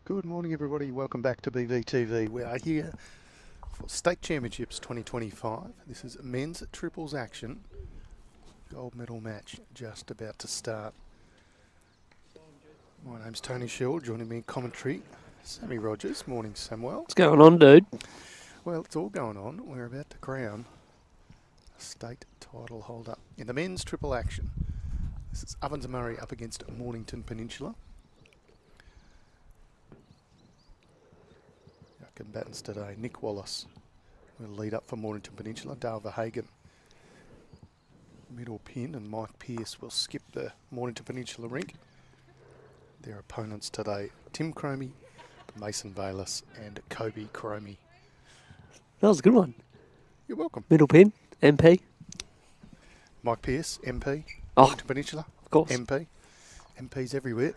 Good morning, everybody. Welcome back to BVTV. We are here for State Championships 2025. This is men's triples action. Gold medal match just about to start. My name's Tony Shell. Joining me in commentary, Sammy Rogers. Morning, Samuel. What's going on, dude? Well, it's all going on. We're about to crown a state title holder in the men's triple action. This is Ovens and Murray up against Mornington Peninsula. Combatants today, Nick Wallace will lead up for Mornington Peninsula. VERHAGEN middle pin, and Mike Pearce will skip the Mornington Peninsula rink. Their opponents today, Tim CROMIE, Mason BAYLISS and KOBY CROMIE. That was a good one. You're welcome. Middle pin, MP. Mike Pearce, MP. Oh, Mornington Peninsula, of course. MP. MPs everywhere.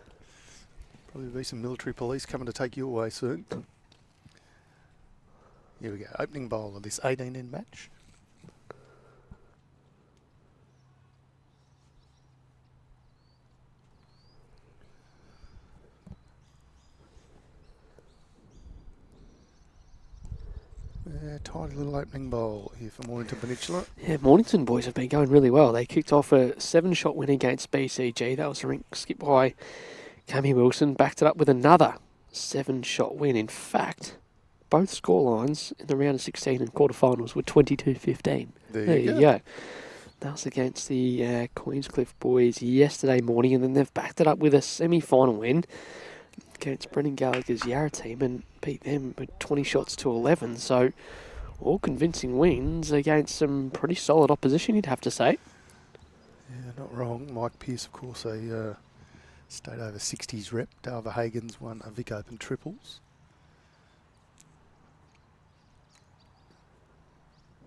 Probably be some military police coming to take you away soon. Here we go, opening bowl of this 18-end match. Tidy little opening bowl here for Mornington Peninsula. Yeah, Mornington boys have been going really well. They kicked off a 7-shot win against BCG. That was a rink skipped by Cammy Wilson. Backed it up with another 7-shot win. In fact, both scorelines in the round of 16 and quarterfinals were 22-15. There you go. That was against the Queenscliff boys yesterday morning, and then they've backed it up with a semi-final win against Brendan Gallagher's Yarra team and beat them with 20 shots to 11. So, all convincing wins against some pretty solid opposition, you'd have to say. Yeah, not wrong. Mike Pearce, of course, a state over 60s rep. VERHAGEN's won a Vic Open triples.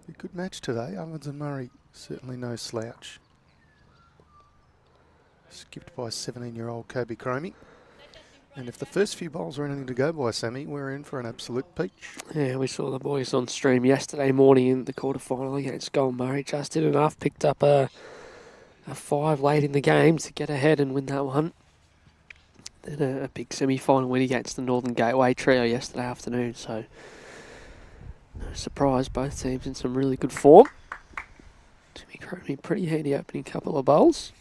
A good match today. Ovens and Murray, certainly no slouch. Skipped by 17-year-old KOBY CROMIE. And if the first few bowls are anything to go by, Sammy, we're in for an absolute peach. Yeah, we saw the boys on stream yesterday morning in the quarterfinal against Gold Murray. Just did enough, picked up a 5 late in the game to get ahead and win that one. Then a big semi-final win against the Northern Gateway trio yesterday afternoon. So, no surprise, both teams in some really good form. Timmy CROMIE, pretty handy opening couple of bowls.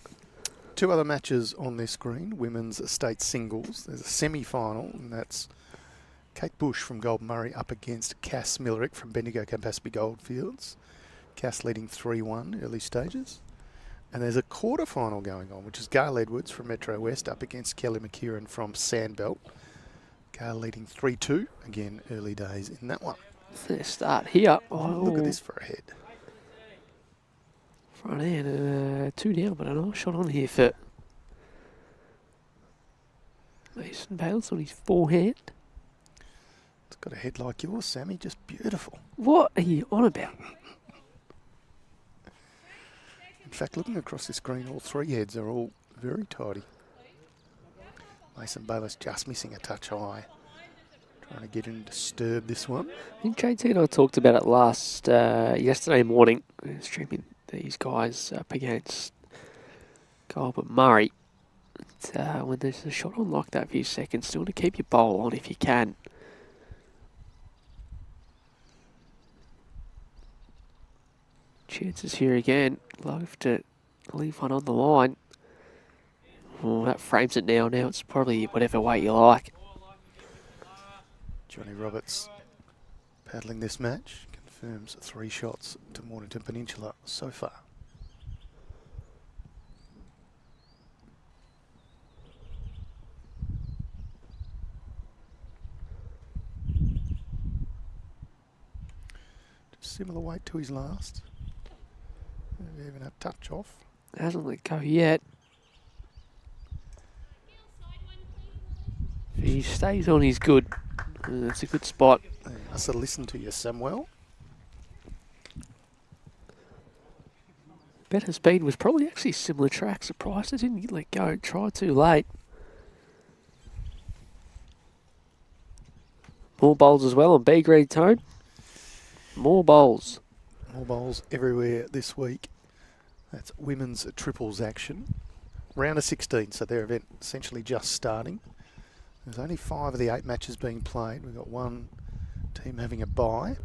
2 other matches on this screen, women's state singles. There's a semi-final, and that's Kate Bush from Gold Murray up against Cass Millerick from Bendigo Campaspe Goldfields. Cass leading 3-1 early stages. And there's a quarter-final going on, which is Gail Edwards from Metro West up against Kelly McKieran from Sandbelt. Gail leading 3-2, again early days in that one. Fair start here. Oh, look at this for a head. Front end, 2 down, but a nice shot on here for Mason BAYLISS on his forehand. It's got a head like yours, Sammy, just beautiful. What are you on about? In fact, looking across the screen, all 3 heads are all very tidy. Mason BAYLISS just missing a touch high. Trying to get in and disturb this one. I think JT and I talked about it yesterday morning, streaming these guys up against Gold Murray. When there's a shot on like that for a seconds, still to keep your bowl on if you can. Chances here again. Love to leave one on the line. Oh, that frames it now. Now it's probably whatever way you like. Johnny Roberts paddling this match. Confirms 3 shots to Mornington Peninsula so far. Similar weight to his last. Maybe even a touch off. Hasn't let go yet. If he stays on, he's good. That's a good spot. I said listen to you, Samuel. Better speed was probably actually similar track. Surprised it didn't let go. Tried too late. More bowls as well on B grade, Tone. More bowls. More bowls everywhere this week. That's women's triples action. Round of 16, so their event essentially just starting. There's only 5 of the 8 matches being played. We've got one team having a bye,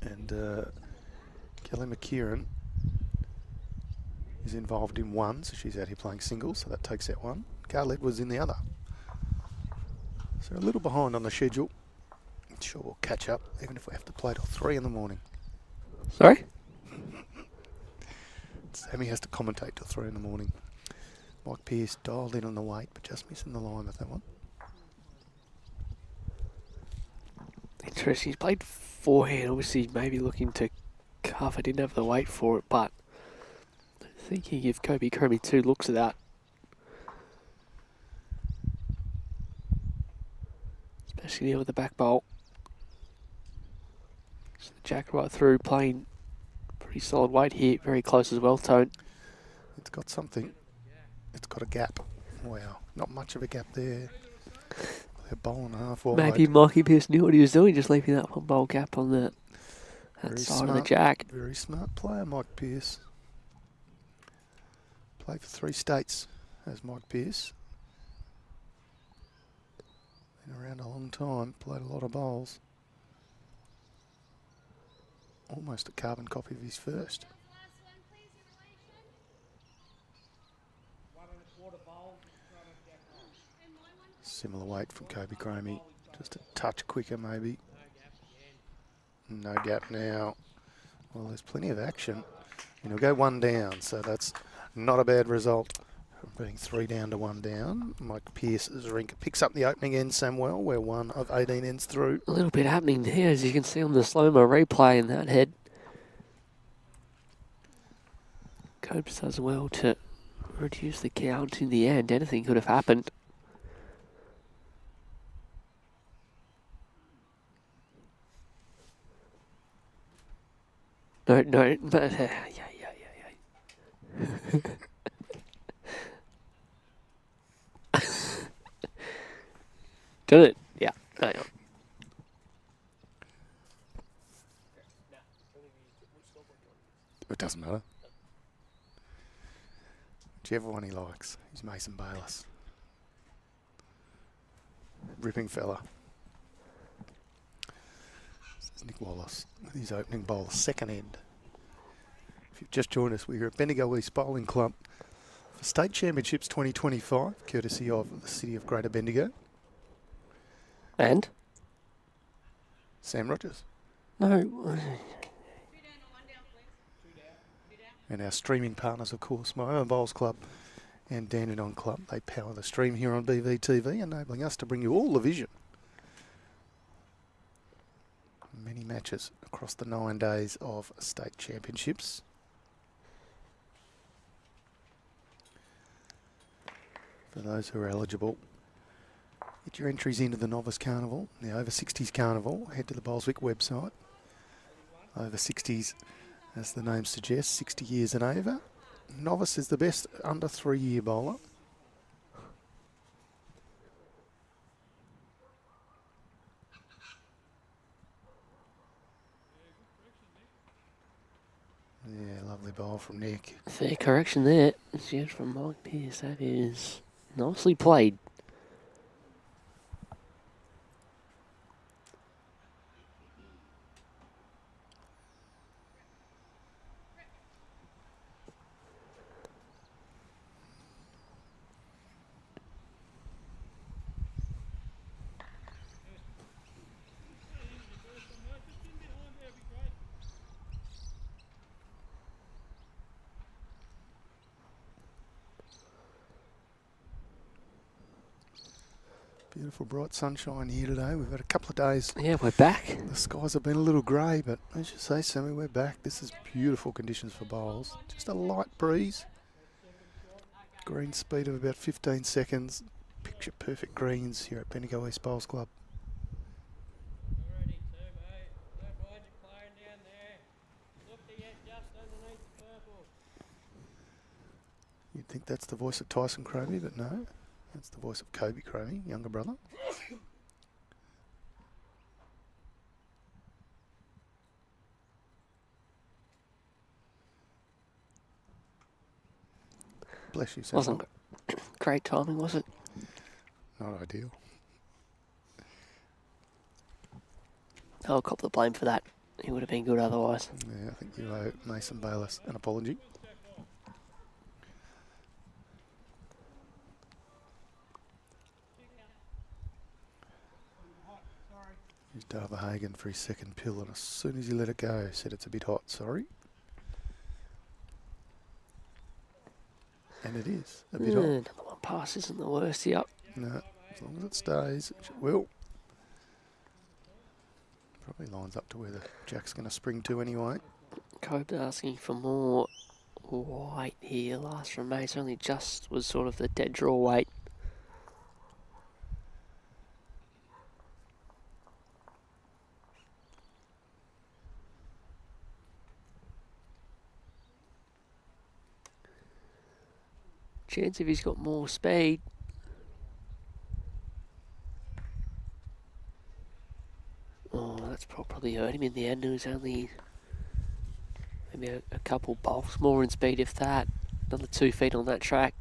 and Kelly McKieran is involved in one, so she's out here playing singles, so that takes out one. Garlett was in the other. So a little behind on the schedule. I'm sure we'll catch up, even if we have to play till 3 in the morning. Sorry? Sammy has to commentate till 3 in the morning. Mike Pearce dialed in on the weight, but just missing the line with that one. Interesting. He's played forehand. Obviously, maybe looking to cover. Didn't have the weight for it, but I think he give KOBY CROMIE 2 looks at that. Especially there with the back bowl. So the jack right through, playing pretty solid weight here. Very close as well, Tone. It's got something. It's got a gap. Wow. Not much of a gap there. They're bowling half wide. Maybe Mikey Pearce knew what he was doing, just leaving that one bowl gap on that side of the jack. Very smart player, Mike Pearce. Played for 3 states as Mike Pearce. Been around a long time, played a lot of bowls. Almost a carbon copy of his first. Similar weight from KOBY CROMIE, just a touch quicker maybe. No gap now. Well, there's plenty of action. And he'll go 1 down, so that's not a bad result. From being 3 down to 1 down. Mike Pearce's rink picks up the opening end, Samuel, where 1 of 18 ends through. A little bit happening there, as you can see on the slow-mo replay in that head. Copes does well to reduce the count in the end. Anything could have happened. No, but yeah. Did it? Yeah. Hang on. It doesn't matter. Whichever one he likes. He's Mason BAYLISS. Ripping fella. This is Nick Wallace with his opening bowl, second end. If you've just joined us, we're at Bendigo East Bowling Club for State Championships 2025, courtesy of the City of Greater Bendigo. And? Sam Rogers. No. And our streaming partners, of course, Moama Bowls Club and Dandenong Club. They power the stream here on BVTV, enabling us to bring you all the vision. Many matches across the 9 days of state championships. For those who are eligible, get your entries into the Novice Carnival, the Over 60s Carnival. Head to the Bowlswick website. Over 60s, as the name suggests, 60 years and over. Novice is the best under 3-year bowler. Yeah, lovely bowl from Nick. Fair correction there. Yes, from Mike Pearce. That is nicely played. Beautiful bright sunshine here today. We've had a couple of days. Yeah, we're back. The skies have been a little grey, but as you say, Sammy, we're back. This is beautiful conditions for bowls. Just a light breeze. Green speed of about 15 seconds. Picture perfect greens here at Bendigo East Bowls Club. You'd think that's the voice of Tyson CROMIE, but no. That's the voice of KOBY CROMIE, younger brother. Bless you, Sam. Wasn't great timing, was it? Not ideal. I'll cop the blame for that. He would have been good otherwise. Yeah, I think you owe Mason Bayliss an apology. Used VERHAGEN for his second pill, and as soon as he let it go, said it's a bit hot, sorry. And it is a bit hot. Number one pass isn't the worst, yep. No, as long as it stays, which it will. Probably lines up to where the jack's going to spring to anyway. KOBY asking for more white here. Last from Mace only just was sort of the dead draw weight. Chance if he's got more speed. Oh, that's probably hurt him in the end. It was only maybe a couple bolts more in speed, if that. Another 2 feet on that track.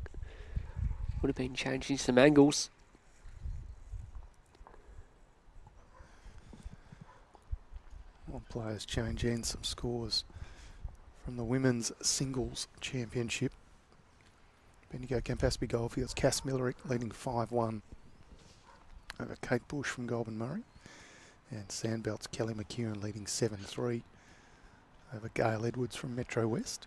Would have been changing some angles. More players change in some scores from the Women's Singles Championship. Bendigo Campaspe Goldfields, Cass Millerick leading 5-1 over Kate Bush from Goulburn Murray. And Sandbelt's Kelly McEwen leading 7-3 over Gail Edwards from Metro West.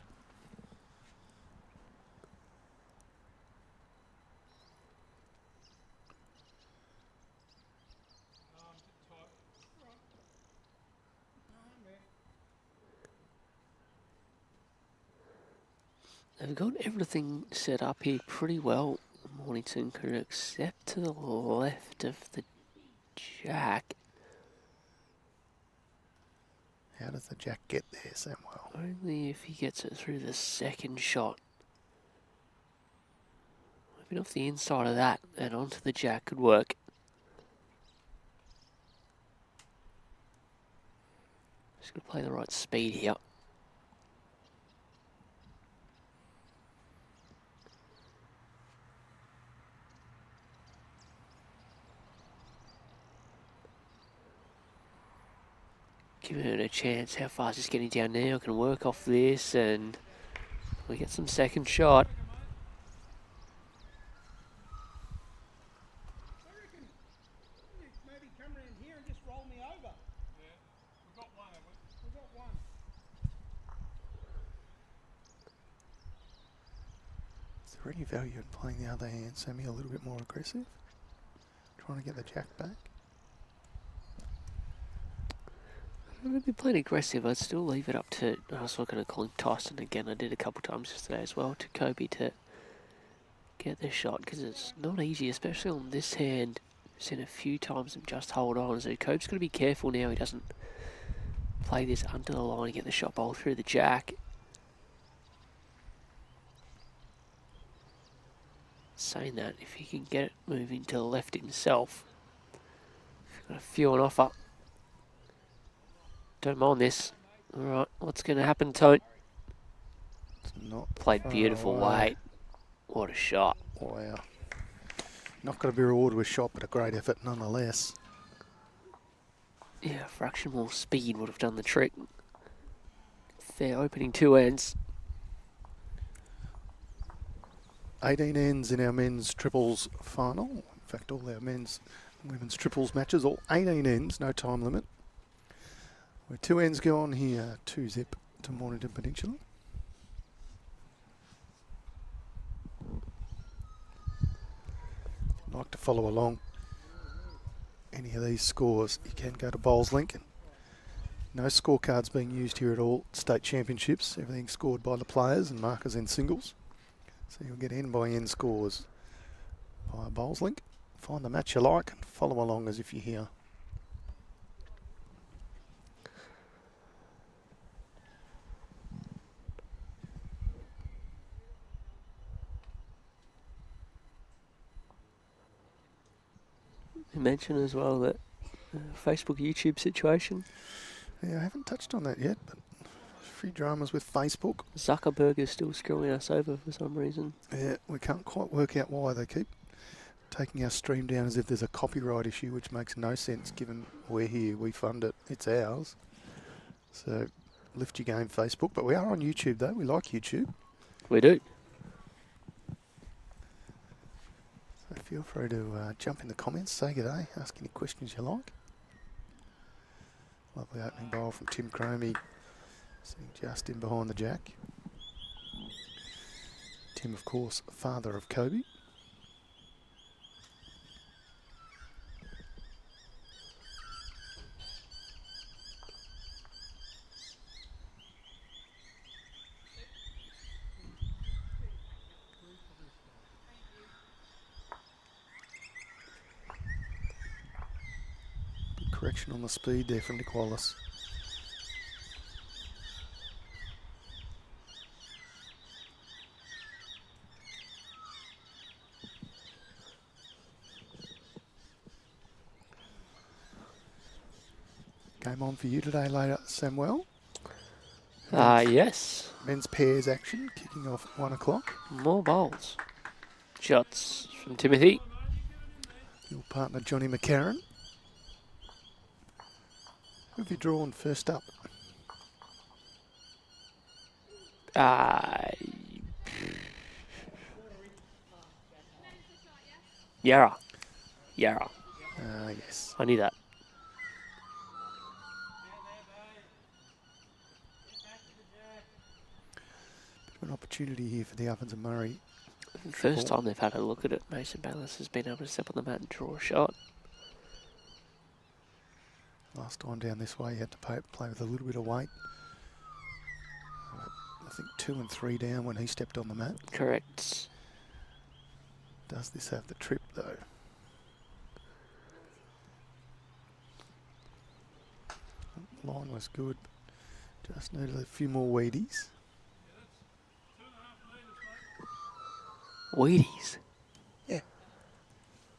They've got everything set up here pretty well. Mornington could except to the left of the jack. How does the jack get there, Samuel? Only if he gets it through the second shot. Moving off the inside of that and onto the jack could work. Just got to play the right speed here. Giving it a chance. How fast is getting down now? Can work off this and we get some second shot. Maybe come around here and just roll me over. Yeah, we've got one, haven't we? We've got one. Is there any value in playing the other hand, Sammy, a little bit more aggressive? Trying to get the jack back? I'm going to be playing aggressive. I'd still leave it up to, I was looking at calling Tyson again. I did a couple times yesterday as well, to KOBY to get the shot, because it's not easy, especially on this hand. I've seen a few times him just hold on. So KOBY's got to be careful now he doesn't play this under the line and get the shot bowl through the jack. Saying that, if he can get it moving to the left himself, got a few on offer. Don't mind this. Alright, what's going to happen, Tone? It's not Played beautiful weight. What a shot. Wow. Not going to be rewarded with a shot, but a great effort nonetheless. Yeah, a fraction more speed would have done the trick. Fair opening 2 ends. 18 ends in our men's triples final. In fact, all our men's and women's triples matches, all 18 ends, no time limit. Where 2 ends go on here, 2-zip to Mornington Peninsula. If you'd like to follow along any of these scores, you can go to Bowls Link. No scorecards being used here at all. State championships, everything scored by the players and markers in singles. So you'll get end by end scores via Bowls Link. Find the match you like and follow along as if you're here. You mentioned as well that Facebook, YouTube situation. Yeah, I haven't touched on that yet, but a few dramas with Facebook. Zuckerberg is still screwing us over for some reason. Yeah, we can't quite work out why they keep taking our stream down as if there's a copyright issue, which makes no sense given we're here, we fund it, it's ours. So lift your game, Facebook. But we are on YouTube, though. We like YouTube. We do. So feel free to jump in the comments, say good day, ask any questions you like. Lovely opening bowl from Tim CROMIE, sitting just in behind the jack. Tim, of course, father of KOBY. Correction on the speed there from Nick Wallace. Game on for you today later, Samuel. Yes. Men's pairs action kicking off at 1 o'clock. More bowls. Shots from Timothy. Your partner Johnny McCarran. Who have you drawn first up? Yarra. Yarra. Yes. I knew that. Bit of an opportunity here for the Ovens and Murray. First time they've had a look at it, Mason BAYLISS has been able to step on the mat and draw a shot. Last time down this way, you had to play with a little bit of weight. I think 2 and 3 down when he stepped on the mat. Correct. Does this have the trip, though? Line was good. Just needed a few more Wheaties. Wheaties? Yeah.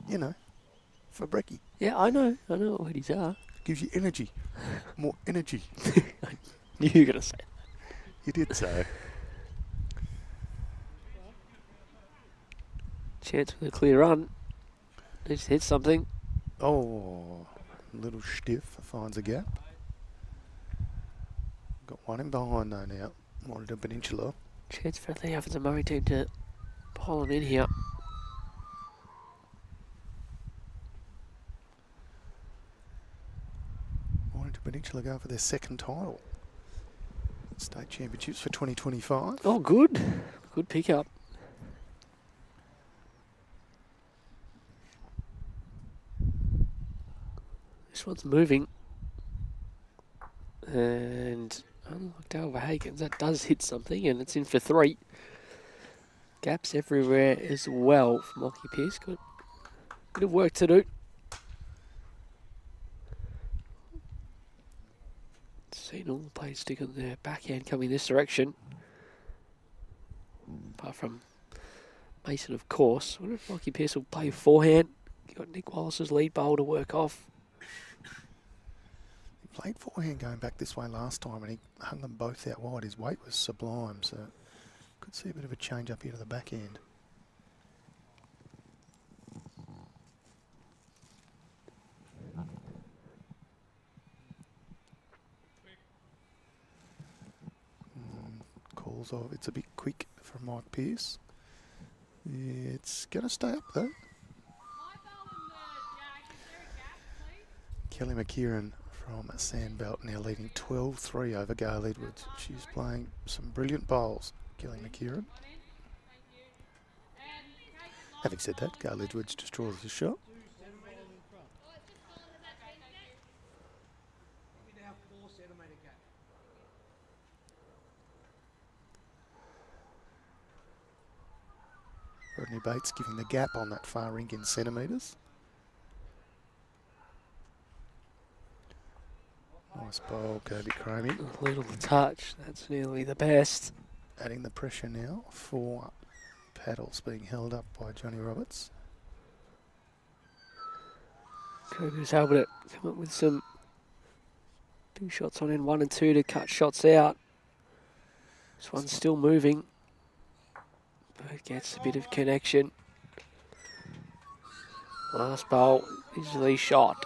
You know, for brekkie. Yeah, I know what Wheaties are. Gives you energy. More energy. I knew you were going to say that. You did so. Chance with a clear run. Needs to hit something. Oh, a little stiff. Finds a gap. Got one in behind though now. Mornington Peninsula. Chance for the Ovens and Murray team to pull him in here. Mornington Peninsula going for their second title. State Championships for 2025. Oh, good. Good pickup. This one's moving. And unlike VERHAGEN, that does hit something, and it's in for 3. Gaps everywhere as well from Lockie Pearce. Got a bit of work to do. Seen all the players stick on their backhand coming this direction. Apart from Mason, of course. I wonder if Lockie Pearce will play forehand. Got Nick Wallace's lead bowl to work off. He played forehand going back this way last time and he hung them both out wide. His weight was sublime, so could see a bit of a change up here to the backhand. Calls off. It's a bit quick from Mike Pearce. It's going to stay up though. Kelly McKieran from Sandbelt now leading 12-3 over Gail Edwards. She's playing some brilliant bowls, Kelly McKieran. Having said that, Gail Edwards just draws his shot. Rodney Bates giving the gap on that far rink in centimetres. Nice bowl, KOBY CROMIE. A little touch. That's nearly the best. Adding the pressure now. 4 paddles being held up by Johnny Roberts. KOBY's able to come up with some big shots on end 1 and 2 to cut shots out. This one's still moving. But it gets a bit of connection. Last bowl, easily shot.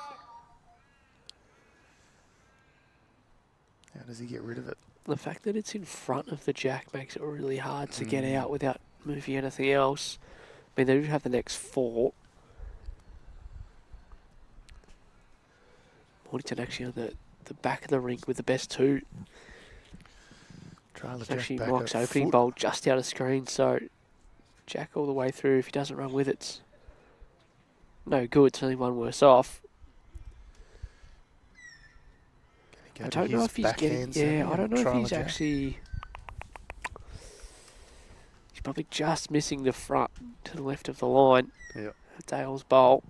How does he get rid of it? The fact that it's in front of the jack makes it really hard to get out without moving anything else. I mean, they do have the next 4. Mornington actually on the back of the rink with the best 2. Trailer It's jack actually back Mike's at opening foot. bowl just out of screen, so jack all the way through. If he doesn't run with it, it's no good. It's only one worse off. Can he go I to don't know his if he's getting. backhand, Sammy, Yeah, I and don't know if trailer he's jack? actually. He's probably just missing the front to the left of the line. Yep. Dale's bowl.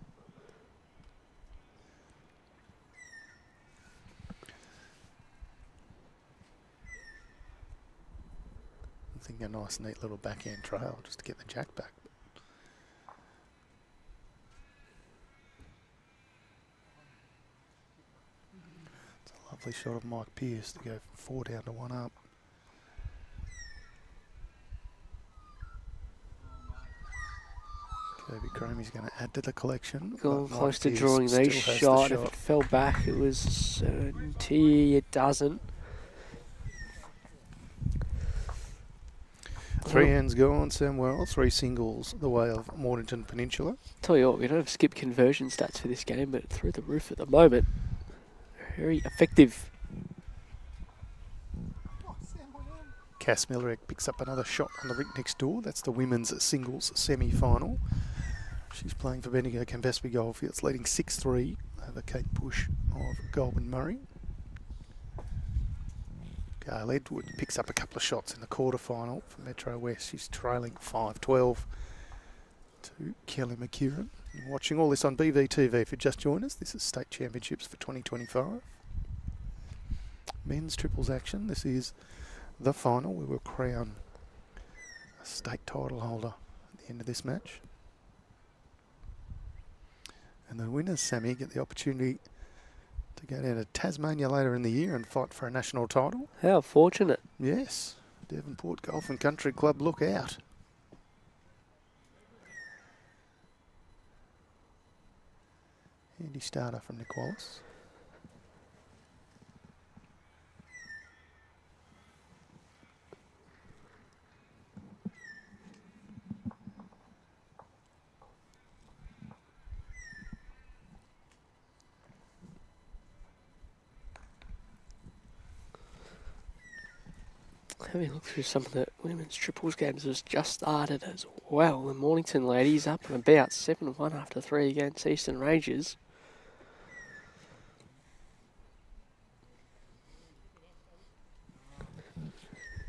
I think a nice, neat little backhand trail just to get the jack back. It's a lovely shot of Mike Pearce to go from 4 down to 1 up. KOBY CROMIE's going to add to the collection. Gone but Mike close to Pearce drawing still these has the shot. If it fell back, it was certainty. It doesn't. 3 ends gone, Samuel. 3 singles the way of Mornington Peninsula. Tell you what, we don't have skip conversion stats for this game, but through the roof at the moment. Very effective. Cass Millerick picks up another shot on the rink next door. That's the women's singles semi-final. She's playing for Bendigo Campaspe Goldfields, leading 6-3 over Kate Bush of Goulburn Murray. Gail Edward picks up a couple of shots in the quarter-final for Metro West. She's trailing 5-12 to Kelly McKieran. You're watching all this on BVTV. If you just joined us, this is State Championships for 2025. Men's triples action. This is the final. We will crown a state title holder at the end of this match. And the winners, Sammy, get the opportunity to go down to Tasmania later in the year and fight for a national title. How fortunate. Yes, Devonport Golf and Country Club, look out. Handy starter from Nick Wallace. Having a look through some of the women's triples games has just started as well. The Mornington ladies up and about 7-1 after 3 against Eastern Rangers.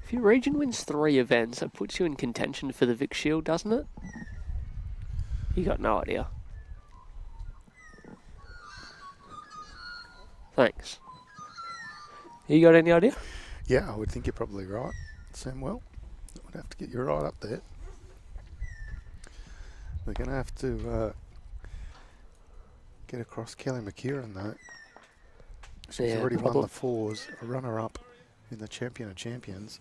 If your region wins 3 events, that puts you in contention for the Vic Shield, doesn't it? You got no idea. Thanks. You got any idea? Yeah, I would think you're probably right, Samuel. I would have to get you right up there. We're going to have to get across Kelly McKieran, though. She's Yeah, already won problem. the 4s, a runner-up in the Champion of Champions,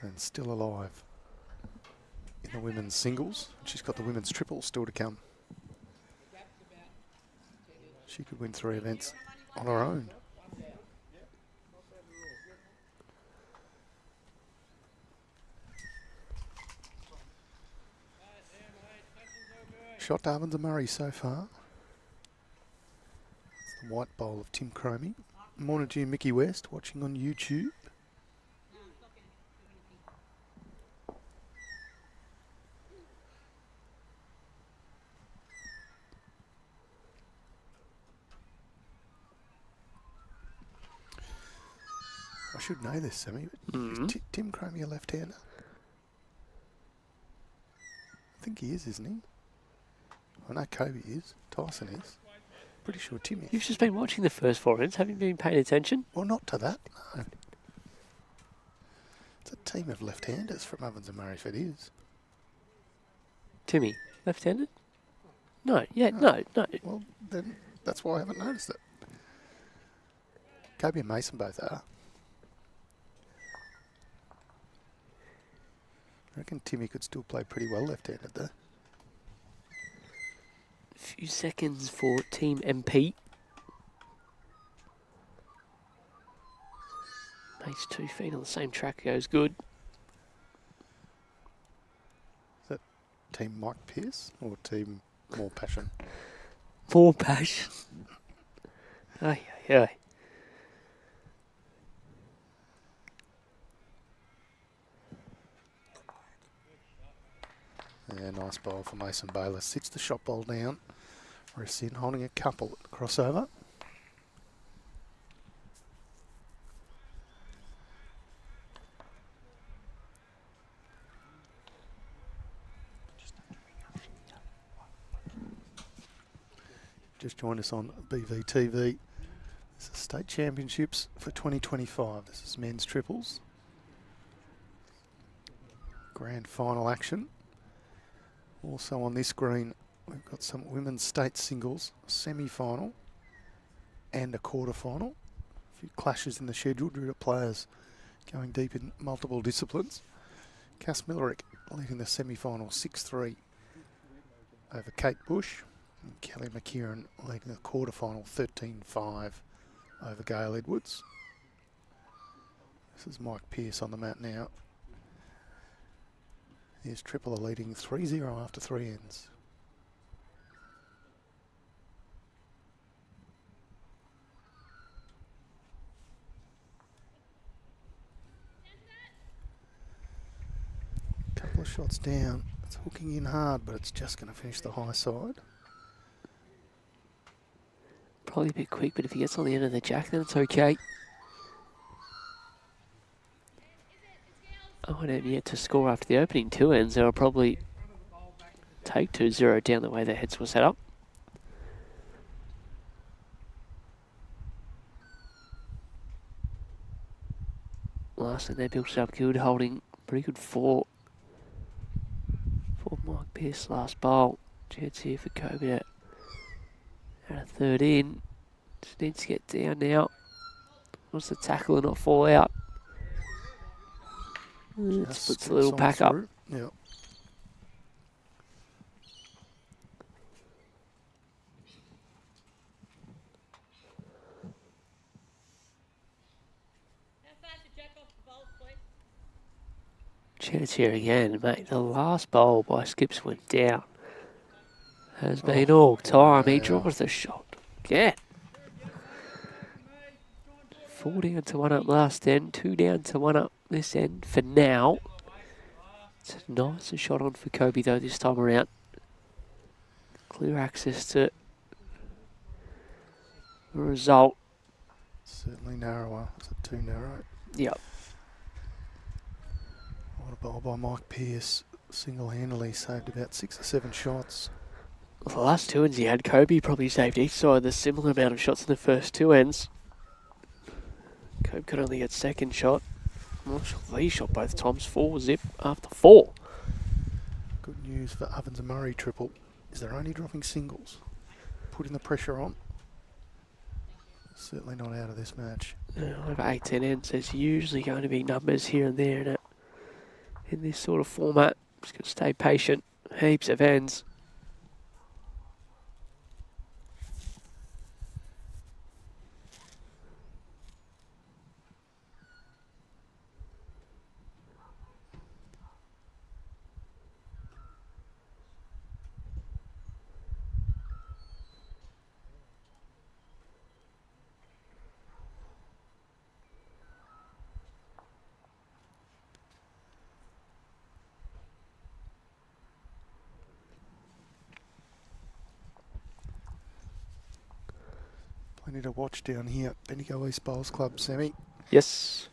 and still alive in the women's singles. She's got the women's triples still to come. She could win 3 events on her own. Shot Darwin to Murray so far. It's the white bowl of Tim CROMIE. Morning to you, Mickey West, watching on YouTube. I should know this, Sammy, but is Tim CROMIE a left-hander? I think he is, isn't he? I know KOBY is. Tyson is. Pretty sure Tim is. You've just been watching the first 4 ends. Have you been paying attention? Well, not to that, no. It's a team of left-handers from Ovens and Murrayford is. Timmy, left-handed? No, yeah, no. Well, then that's why I haven't noticed it. KOBY and Mason both are. I reckon Timmy could still play pretty well left-handed though. Few seconds for Team MP. Makes 2 feet on the same track, goes good. Is that Team Mike Pearce or Team More Passion? More passion. Ay, ay, ay. Yeah, nice bowl for Mason Bayless. Sits the shot ball down. Rests in, holding a couple at the crossover. Just joined us on BVTV. This is State Championships for 2025. This is men's triples. Grand final action. Also on this screen, we've got some women's state singles, semi-final and a quarter-final. A few clashes in the schedule due to players going deep in multiple disciplines. Cass Millerick leading the semi-final 6-3 over Kate Bush. And Kelly McKieran leading the quarter-final 13-5 over Gail Edwards. This is Mike Pearce on the mat now. Here's Tripler leading 3-0 after 3 ends. Couple of shots down. It's hooking in hard, but it's just going to finish the high side. Probably a bit quick, but if he gets on the end of the jack, then it's okay. Oh, I don't yet to score after the opening 2 ends. They'll probably take 2-0 down the way their heads were set up. Last and they built it up good, holding pretty good 4 for Mike Pearce last bowl. Chance here for KOBY to add a third in. Just needs to get down now. Wants to tackle and not fall out. Splits a little pack up. Yep. Chance here again, mate. The last bowl by Skips went down. Has been all time. He draws the shot. Again. 4 down to 1 up last end. 2 down to 1 up this end for now. It's a nicer shot on for KOBY though this time around. Clear access to the result. Certainly narrower. Is it too narrow? Yep. What a bowl by Mike Pearce. Single-handedly saved about 6 or 7 shots. Well, the last 2 ends he had, KOBY probably saved each side the similar amount of shots in the first 2 ends. KOBY could only get second shot. I'm not sure if he shot both times. 4-zip after 4. Good news for Ovens and Murray triple is they're only dropping singles. Putting the pressure on. Certainly not out of this match. Over 18 ends, there's usually going to be numbers here and there in this sort of format. Just going to stay patient. Heaps of ends. Plenty to watch down here. Bendigo East Bowls Club semi. Yes.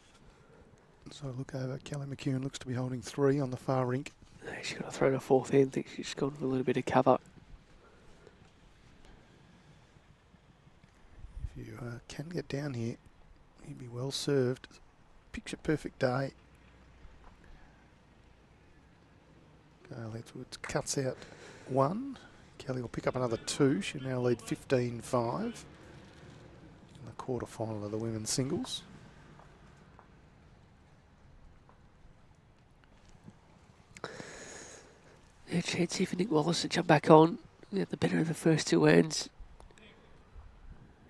So look over. Kelly McKeown looks to be holding 3 on the far rink. She's got to throw to 4th end. I think she's gone for a little bit of cover. If you can get down here, you'd be well served. Picture perfect day. Gail Edwards cuts out 1. Kelly will pick up another 2. She'll now lead 15-5 in the quarter-final of the women's singles. Yeah, chance here for Nick Wallace to jump back on. Yeah, the better of the first two ends.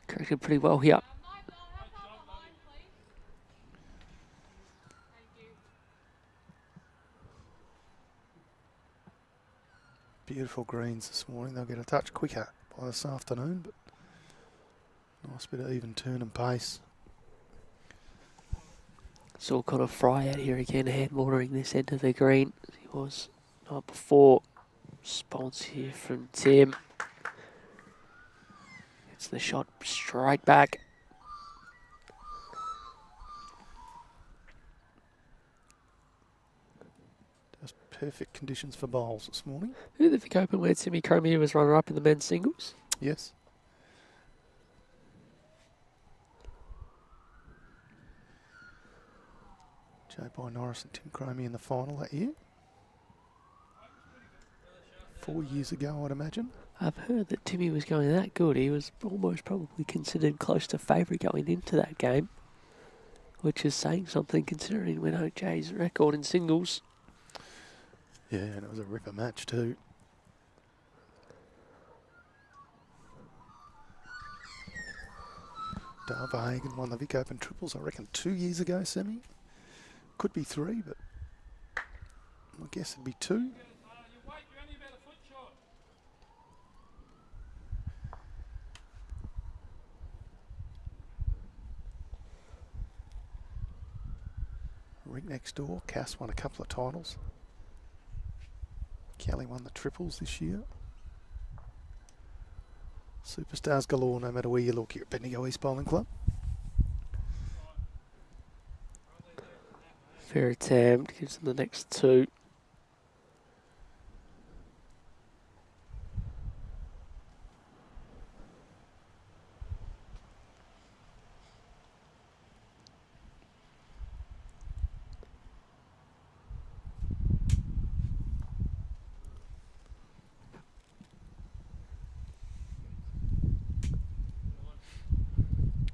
Corrected pretty well here. Beautiful greens this morning. They'll get a touch quicker by this afternoon, but nice bit of even turn and pace. Saw Connor Fry out here again, hand watering this end of the green. He was night before. Response here from Tim. It's the shot straight back. Just perfect conditions for bowls this morning. Who did the Vic Open where Timmy CROMIE was runner-up in the men's singles? Yes. J. Norris and Tim CROMIE in the final that year. 4 years ago, I'd imagine. I've heard that Timmy was going that good. He was almost probably considered close to favourite going into that game, which is saying something considering we know Jay's record in singles. Yeah, and it was a ripper match too. Verhagen won the Vic Open triples, I reckon 2 years ago, Semi. Could be 3, but I guess it'd be 2. Rick next door, Cass won a couple of titles. Kelly won the triples this year. Superstars galore no matter where you look here at Bendigo East Bowling Club. Fair attempt, gives them the next 2.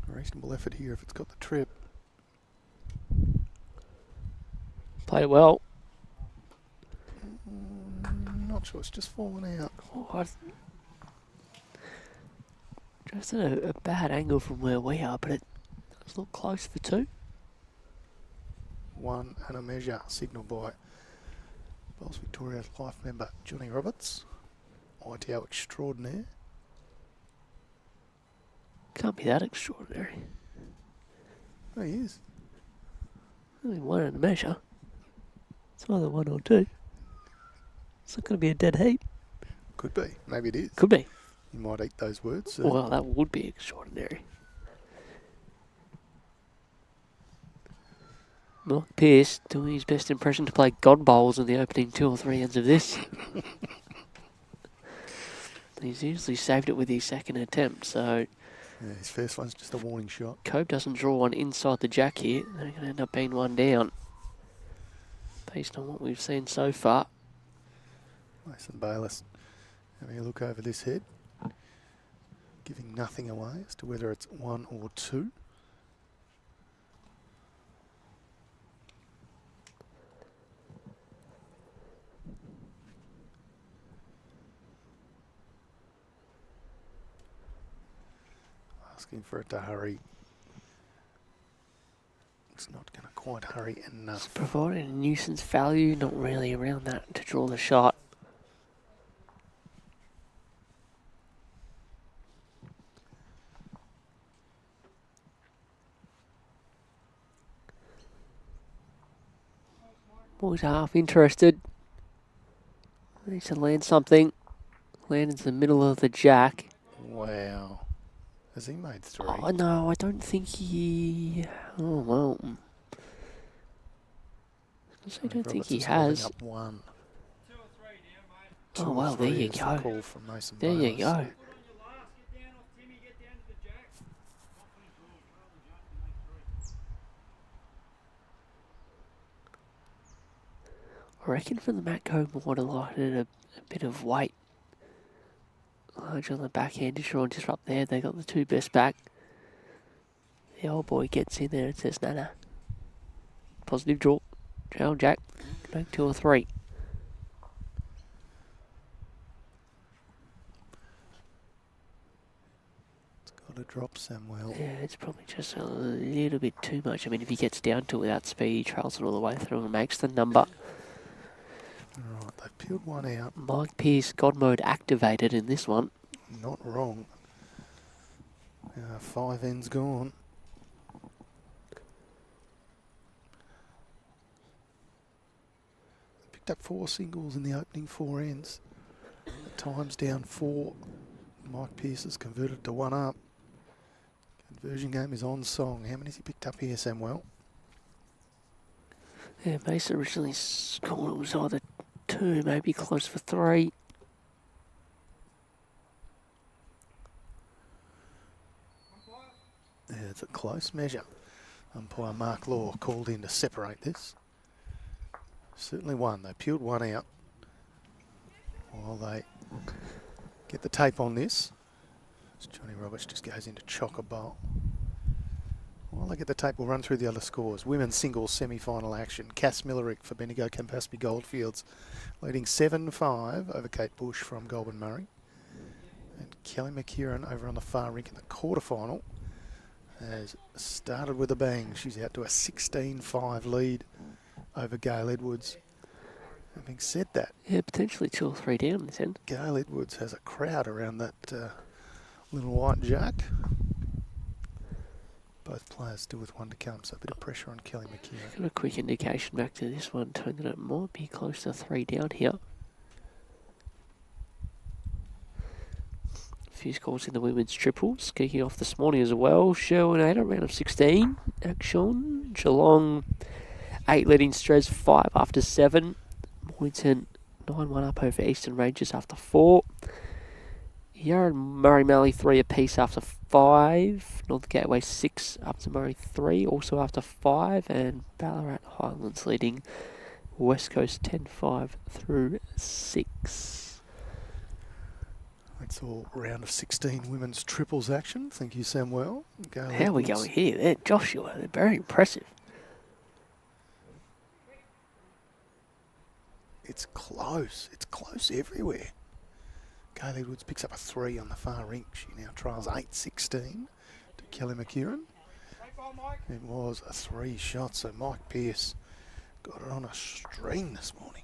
Reasonable effort here if it's got the trip. Played it well. Not sure, it's just fallen out. Oh, just at a bad angle from where we are, but it does look close for 2. 1 and a measure, signalled by Bowls Victoria life member Johnny Roberts. ITO extraordinaire. Can't be that extraordinary. Oh, he is. Only 1 and a measure. It's either 1 or 2. It's not going to be a dead heat. Could be. Maybe it is. Could be. You might eat those words. Well, that would be extraordinary. Mark Pearce doing his best impression to play God Bowls in the opening 2 or 3 ends of this. He's usually saved it with his second attempt, so... Yeah, his first one's just a warning shot. KOBY doesn't draw one inside the jack here. They're going to end up being 1 down. Based on what we've seen so far. Mason BAYLISS having a look over this head. Giving nothing away as to whether it's 1 or 2. Asking for it to hurry. It's not going to quite hurry enough. It's providing a nuisance value, not really around that to draw the shot. Boys are half interested. Needs to land something. Land into the middle of the jack. Wow. Has he made 3? Oh, no, I don't think he... Oh, well. I don't think he has. Up 1. Oh, well, there you go. Call from Mason There you BAYLISS. go. I reckon for the Matt KOBY would have lighted a bit of weight. Large on the backhand, to disrupt there. They got the 2 best back. The old boy gets in there and says, nah. Positive draw. Trail jack. Make 2 or 3. to drop Samuel. Yeah, it's probably just a little bit too much. I mean, if he gets down to it without speed, he trails it all the way through and makes the number. Right, they've peeled one out. Mike Pearce, God mode activated in this one. Not wrong. 5 ends gone. Picked up 4 singles in the opening 4 ends. The time's down 4. Mike Pearce has converted to 1 up. Conversion game is on song. How many has he picked up here, Samuel? Yeah, Mason originally scored, it was either 2, maybe close for 3. Yeah, it's a close measure. Umpire Mark Law called in to separate this. Certainly one. They peeled one out while they get the tape on this. As Johnny Roberts just goes into chock-a-bowl. While they get the tape, we'll run through the other scores. Women's singles semi-final action. Cass Millerick for Bendigo Campaspe Goldfields leading 7-5 over Kate Bush from Goulburn Murray. And Kelly McKieran over on the far rink in the quarterfinal has started with a bang. She's out to a 16-5 lead over Gail Edwards. Having said that, Yeah, potentially 2 or 3 down this end. Gail Edwards has a crowd around that little white jack. Both players still with 1 to come, so a bit of pressure on Kelly McKieran. Got a quick indication back to this one, Tone, that it might be close to 3 down here. A few scores in the women's triples, kicking off this morning as well. Sherwin 8, round of 16. Action. Geelong 8 leading Strez 5 after 7. Mornington 9-1 up over Eastern Rangers after 4. Yarra and Murray Mallee 3 apiece after 5. North Gateway 6 up to Murray 3 also after 5. And Ballarat Highlands leading West Coast 10-5 through 6. That's all round of 16 women's triples action. Thank you, Samuel. How are we going here? They're Joshua. They're very impressive. It's close. It's close everywhere. Gail Edwards picks up a 3 on the far rink. She now trials 8-16 to Kelly McKieran. It was a 3 shot, so Mike Pearce got it on a string this morning.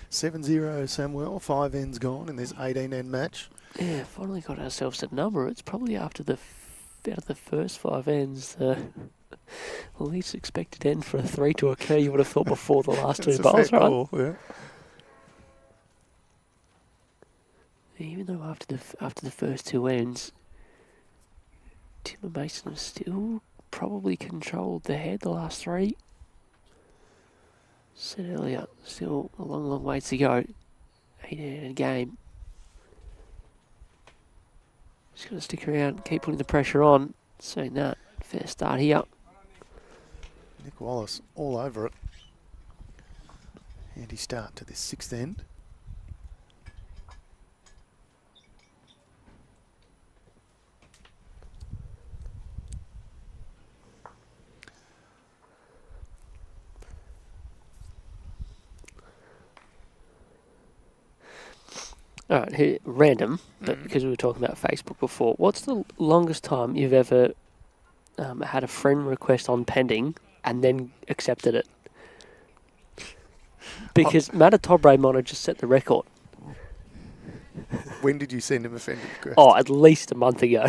(7-0) Samuel, 5 ends gone in this 18-end match. Yeah, finally got ourselves a number. It's probably after out of the first 5 ends, the least expected end for a 3 to occur. You would have thought before the last 2 bowls, right? Call, yeah. Even though after the first 2 ends, Tim and Mason have still probably controlled the head the last 3. Said earlier, still a long, long way to go. 8 in a game. Just got to stick around, keep putting the pressure on. Saying that, fair start here. Nick Wallace all over it. Handy start to this 6th end. All right, here, random, but because we were talking about Facebook before, what's the longest time you've ever had a friend request on pending and then accepted it? Because Matatobre might have just set the record. When did you send him a friend request? Oh, at least a month ago.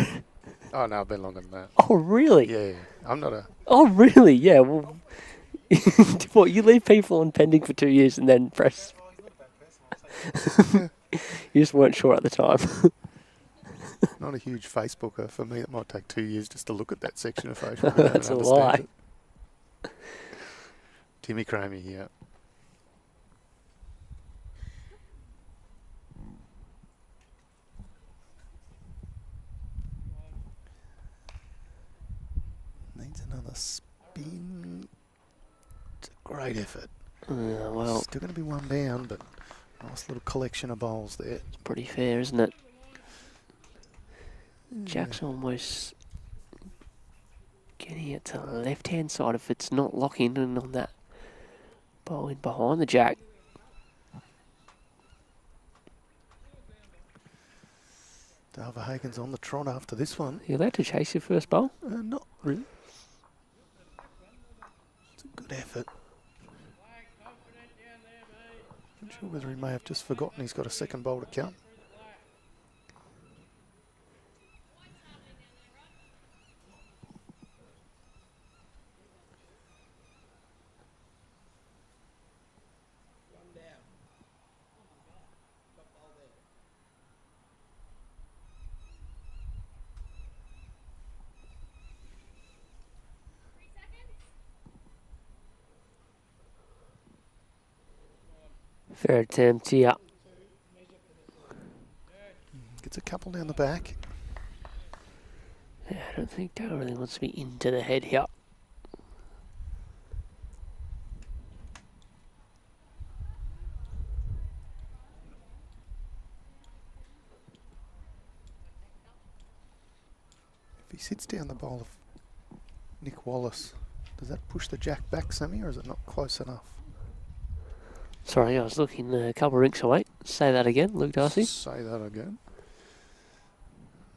Oh, no, I've been longer than that. Oh, really? Yeah, I'm not a... Oh, really? Yeah, well... What, you leave people on pending for 2 years and then press... You just weren't sure at the time. Not a huge Facebooker. For me, it might take 2 years just to look at that section of Facebook. That's a lie. It. Timmy CROMIE here. Needs another spin to Great effort. Well, Still going to be one down, but nice little collection of bowls there. it's pretty fair, isn't it? Jack's almost getting it to the left-hand side if it's not locking in on that bowl in behind the Jack. Dale Verhagen's on the trot after this one. You allowed to chase your first bowl? Not really. It's a good effort. Not sure whether he may have just forgotten he's got a second bowl to count. Fair attempt, yeah. Gets a couple down the back. Yeah, I don't think Dale really wants to be into the head here. If he sits down the bowl of Nick Wallace, does that push the Jack back, Sammy, or is it not close enough? Sorry, I was looking a couple of rinks away. Say that again, Luke Darcy. Say that again.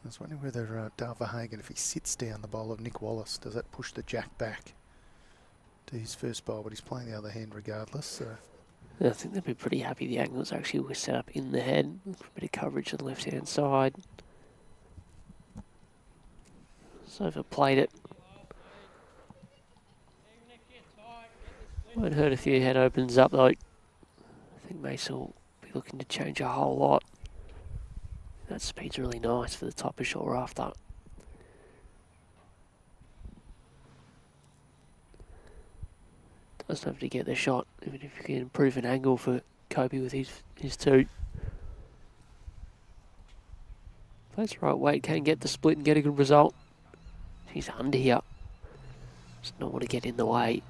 I was wondering whether Dale Verhagen, if he sits down the bowl of Nick Wallace, does that push the Jack back to his first bowl, but he's playing the other hand regardless. So. I think they'd be pretty happy the angles actually were set up in the head. A bit of coverage on the left-hand side. Just overplayed it. Won't hurt if your head opens up though. I think Mace will be looking to change a whole lot. That speed's really nice for the type of shot we're after. Doesn't have to get the shot, even if you can improve an angle for KOBY with his two. Plays the right weight, can get the split and get a good result. He's under here. Just not want to get in the way.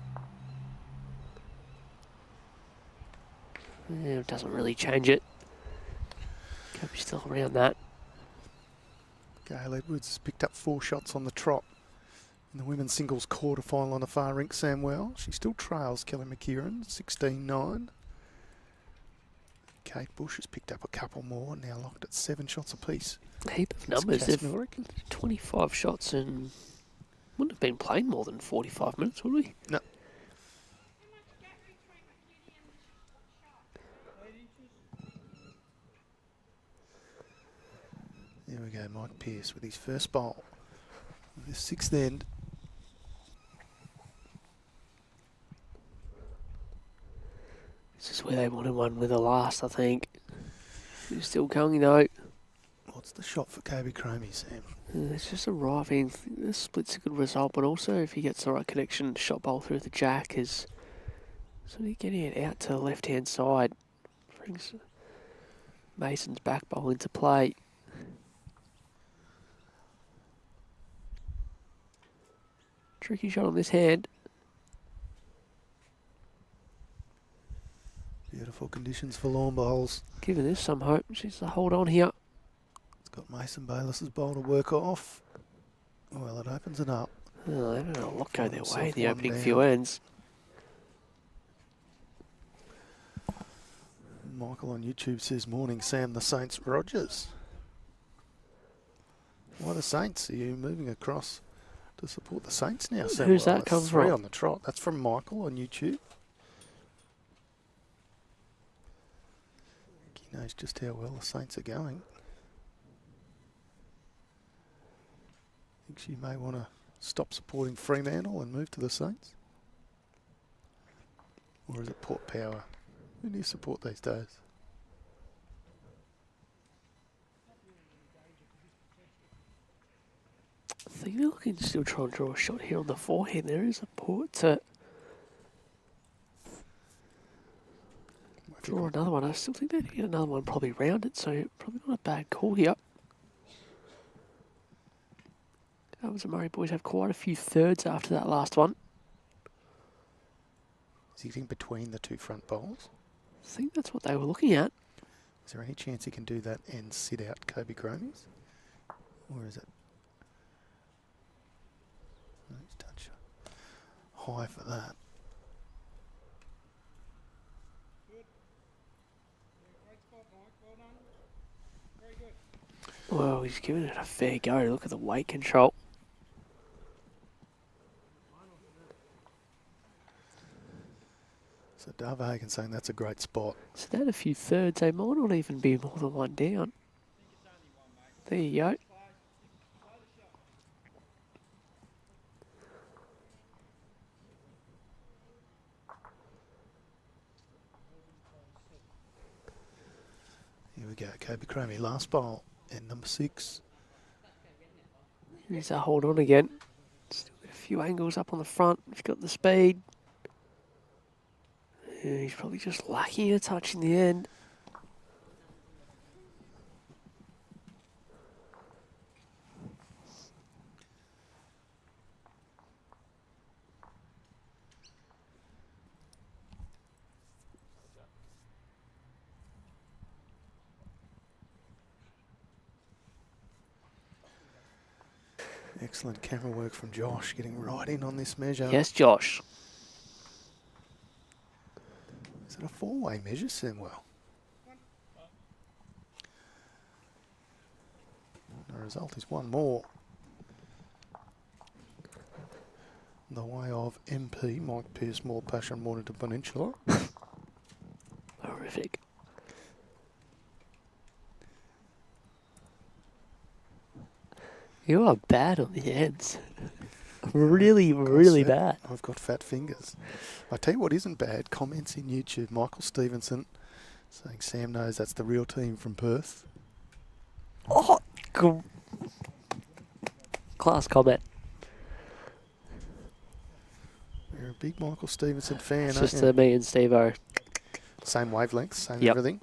Yeah, it doesn't really change it. KOBY's still around that. Gail Edwards has picked up 4 shots on the trot in the women's singles quarterfinal on the far rink, Samwell. She still trails Kelly McKieran, 16-9. Kate Bush has picked up a couple more, now locked at 7 shots apiece. A heap of numbers. They've 25 shots and wouldn't have been playing more than 45 minutes, would we? No. There we go, Mike Pearce with his first bowl. The 6th end. This is where they wanted one with the last, I think. He's still going though. What's the shot for KOBY CROMIE, Sam? It's just arriving. This split's a good result, but also if he gets the right connection, shot bowl through the Jack is sort of getting it out to the left-hand side. Brings Mason's back bowl into play. Tricky shot on this hand. Beautiful conditions for lawn bowls. Giving this some hope. She's to hold on here. It's got Mason Bayliss's bowl to work off. Well, it opens it up. Oh, they don't know what go their way Himself the one opening down. few ends. Michael on YouTube says, "Morning, Sam, the Saints Rogers." Why the Saints? Are you moving across to support the Saints now, Sam? Who's Well, that that's come 3 from? on the trot. That's from Michael on YouTube. He knows just how well the Saints are going. Thinks you may want to stop supporting Fremantle and move to the Saints? Or is it Port Power? Who do you support these days? I think they're looking to still try and draw a shot here on the forehand. There is a port to draw another one. I still think they need to get another one probably round it, so probably not a bad call here. That was the Murray boys have quite a few thirds after that last one. Is he getting between the two front bowls? I think that's what they were looking at. Is there any chance he can do that and sit out KOBY CROMIEs? Or is it? No, he's touch high for that. Good. Yeah, great spot, Mike. Well done. Very good. Well, he's giving it a fair go. Look at the weight control. So VERHAGEN saying that's a great spot. So that a few thirds, they might not even be more than one down. There you go. Here we go, KOBY CROMIE, last bowl, and number 6. Here's a hold on again. Still got a few angles up on the front. He's got the speed. Yeah, he's probably just lacking a touch in the end. Excellent camera work from Josh, getting right in on this measure. Yes, Josh. Is it a 4-way measure, Simwell? The result is one more. The way of MP, Mike Pearce, More Passion, Mornington Peninsula. Horrific. You are bad on the ends. Really, really bad. I've got fat fingers. I tell you what isn't bad, comments in YouTube. Michael Stevenson saying Sam knows that's the real team from Perth. Oh, class comment. You're a big Michael Stevenson fan, It's aren't just you? me and Steve-O. Same wavelengths, same Yep. everything.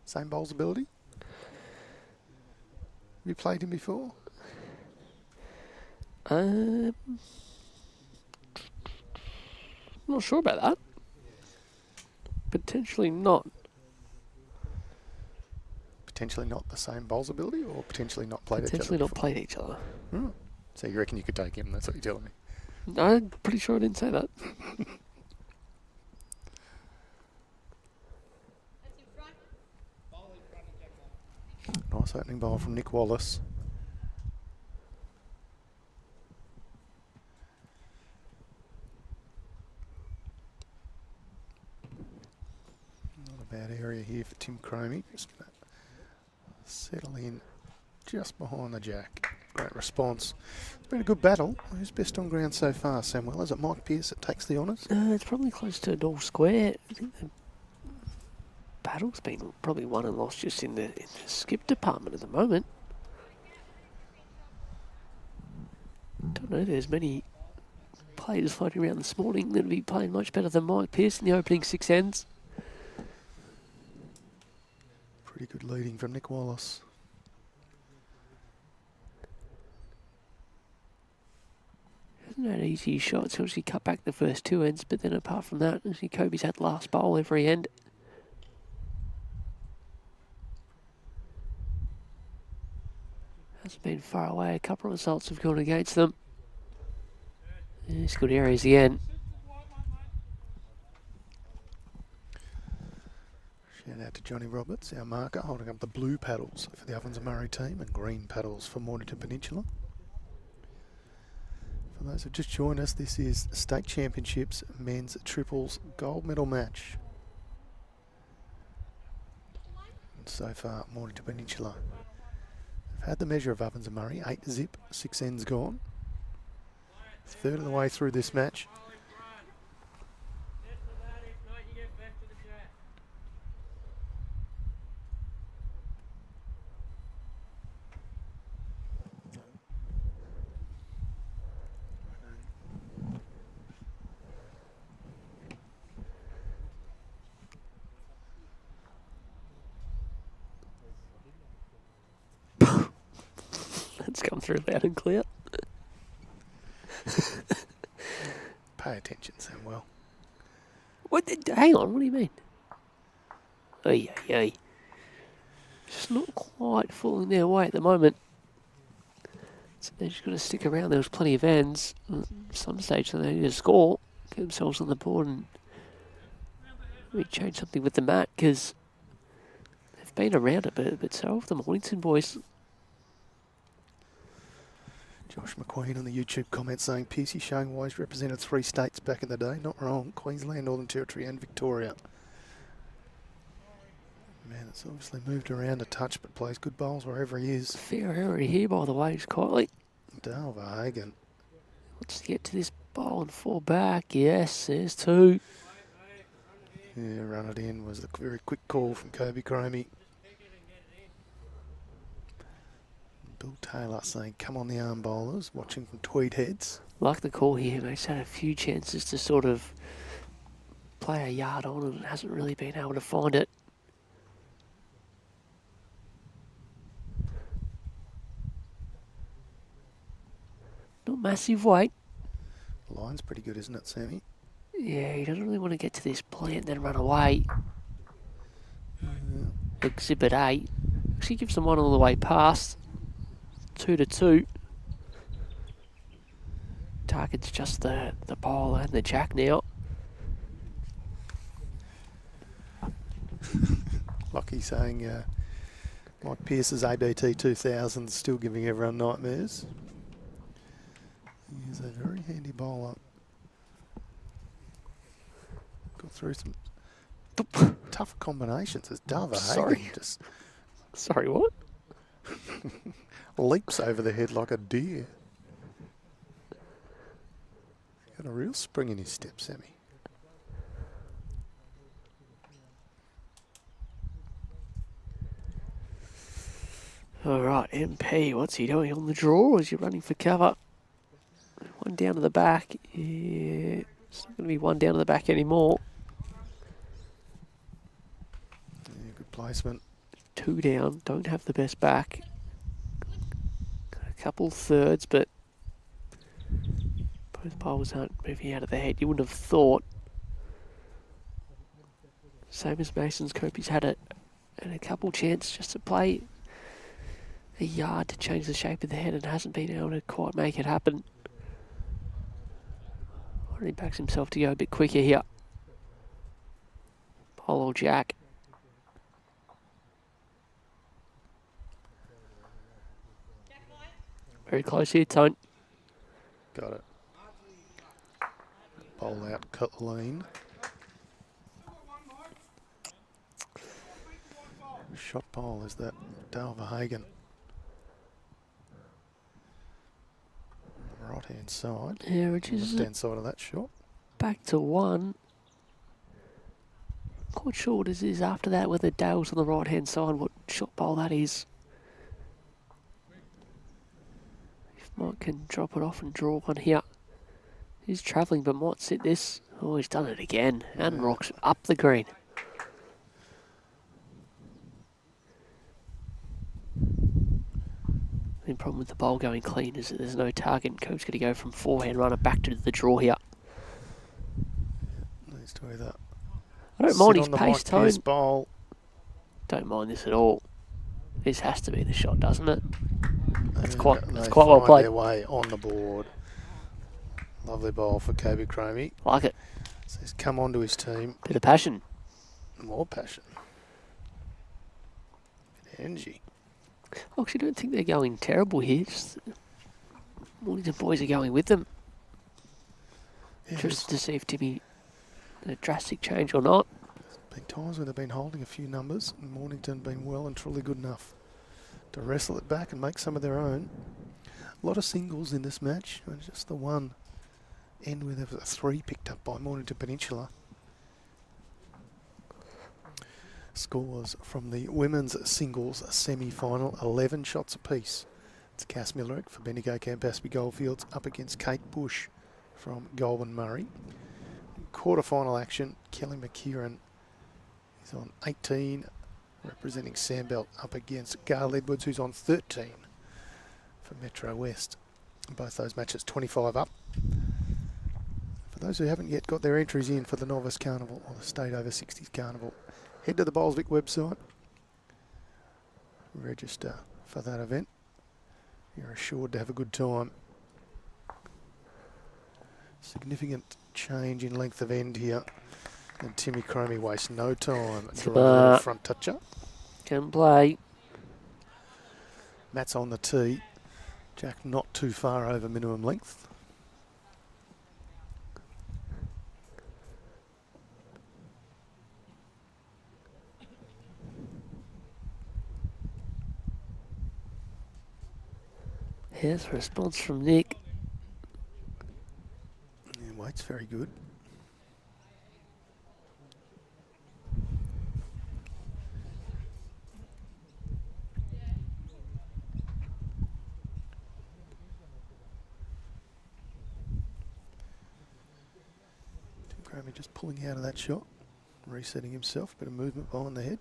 Same bowls ability? Have you played him before? Not sure about that. Potentially not. Potentially not the same bowls ability, or potentially not played each other Potentially not before? played each other. Hmm. So you reckon you could take him, that's what you're telling me? I'm pretty sure I didn't say that. Nice opening bowl from Nick Wallace. Not a bad area here for Tim CROMIE. Just going to settle in just behind the jack. Great response. It's been a good battle. Who's best on ground so far, Samuel? Is it Mike Pearce that takes the honours? It's probably close to an all square. I think the battle's been probably won and lost just in the skip department at the moment. Don't know, there's many players floating around this morning that'll be playing much better than Mike Pearce in the opening 6 ends. Pretty good leading from Nick Wallace. Hasn't had easy shots. Obviously cut back the first 2 ends, but then apart from that, obviously KOBY's had last bowl every end. Hasn't been far away. A couple of results have gone against them. It's good areas again. Shout out to Johnny Roberts, our marker, holding up the blue paddles for the Ovens and Murray team and green paddles for Mornington Peninsula. For those who've just joined us, this is State Championships men's triples gold medal match. And so far, Mornington Peninsula have had the measure of Ovens and Murray, 8 zip, 6 ends gone. Third of the way through this match. That's come through loud and clear. mentioned Samuel. What? Hang on, what do you mean? Ay. Just not quite falling their way at the moment. So they're just going to stick around. There was plenty of ends. At some stage they need to score, get themselves on the board and maybe change something with the mat because they've been around a bit, but so have the Mornington boys. Josh McQueen on the YouTube comment saying Pierce showing why he's represented 3 states back in the day. Not wrong. Queensland, Northern Territory and Victoria. Man, it's obviously moved around a touch but plays good bowls wherever he is. Fair error here, by the way, just quietly. Dale VERHAGEN. Let's get to this bowl and fall back. Yes, there's 2. Yeah, run it in was the very quick call from KOBY CROMIE. Bill Taylor saying, come on the arm bowlers, watching from Tweed Heads. Like the call here, he's had a few chances to sort of play a yard on and hasn't really been able to find it. Not massive weight. The line's pretty good, isn't it, Sammy? Yeah, he doesn't really want to get to this plant and then run away. Exhibit 8. Actually gives them one all the way past. 2-2. Target's just the bowl and the jack now. Lockie saying Mike Pearce's ABT 2000 still giving everyone nightmares. He's a very handy bowler. Got through some tough combinations as Dale Sorry. VERHAGEN just Sorry, what? leaps over the head like a deer. Got a real spring in his step, Sammy. All right, MP, what's he doing on the draw? Is he running for cover? One down to the back. Yeah, it's not going to be one down to the back anymore. Yeah, good placement. 2 down, don't have the best back. Got a couple thirds, but both bowlers aren't moving out of the head. You wouldn't have thought. Same as Mason's Kopi's had it, and a couple chances just to play a yard to change the shape of the head and hasn't been able to quite make it happen. He backs himself to go a bit quicker here. Bowl jack. Very close here, Tone. Got it. Bowl out, clean. Shot bowl is that Dale VERHAGEN. Right hand side. Yeah, which is left hand side of that shot. back to 1. Quite sure what it is after that, whether Dale's on the right hand side, what shot bowl that is. If Mike can drop it off and draw one here. He's travelling but might sit this. Oh, he's done it again. And rocks up the green. The problem with the bowl going clean is that there's no target. Coach's going to go from forehand runner back to the draw here. Needs to either I don't mind his on the pace, Mike Tone. Pearce bowl. Don't mind this at all. This has to be the shot, doesn't it? That's and quite they well find played. their way on the board. Lovely bowl for KOBY CROMIE. Like it. So he's come onto his team. Bit of passion. More passion. Bit of energy. I actually don't think they're going terrible here. Just Mornington boys are going with them. Yeah, Interested to see if Timmy a drastic change or not. there's been times where they've been holding a few numbers and Mornington been well and truly good enough to wrestle it back and make some of their own. A lot of singles in this match. And just the one end where there was a 3 picked up by Mornington Peninsula. Scores from the women's singles semi-final, 11 shots apiece. It's Cass Millerick for Bendigo Campaspe Goldfields up against Kate Bush from Goulburn Murray. Quarter-final action, Kelly McKieran is on 18, representing Sandbelt up against Gail Edwards, who's on 13 for Metro West. Both those matches 25 up. For For those who haven't yet got their entries in for the Novice Carnival or the State Over 60s Carnival, head to the Bowlsvik website, register for that event. You're assured to have a good time. Significant change in length of end here. And Timmy CROMIE wastes no time drawing a little front toucher. Can play. Matt's on the tee. Jack not too far over minimum length. Here's a response from Nick. Yeah, weight's very good. Tim CROMIE just pulling out of that shot, resetting himself, bit of movement behind the head.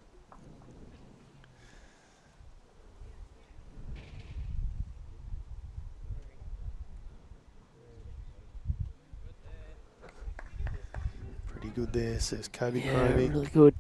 Pretty good there, says KOBY Yeah, CROMIE. really good.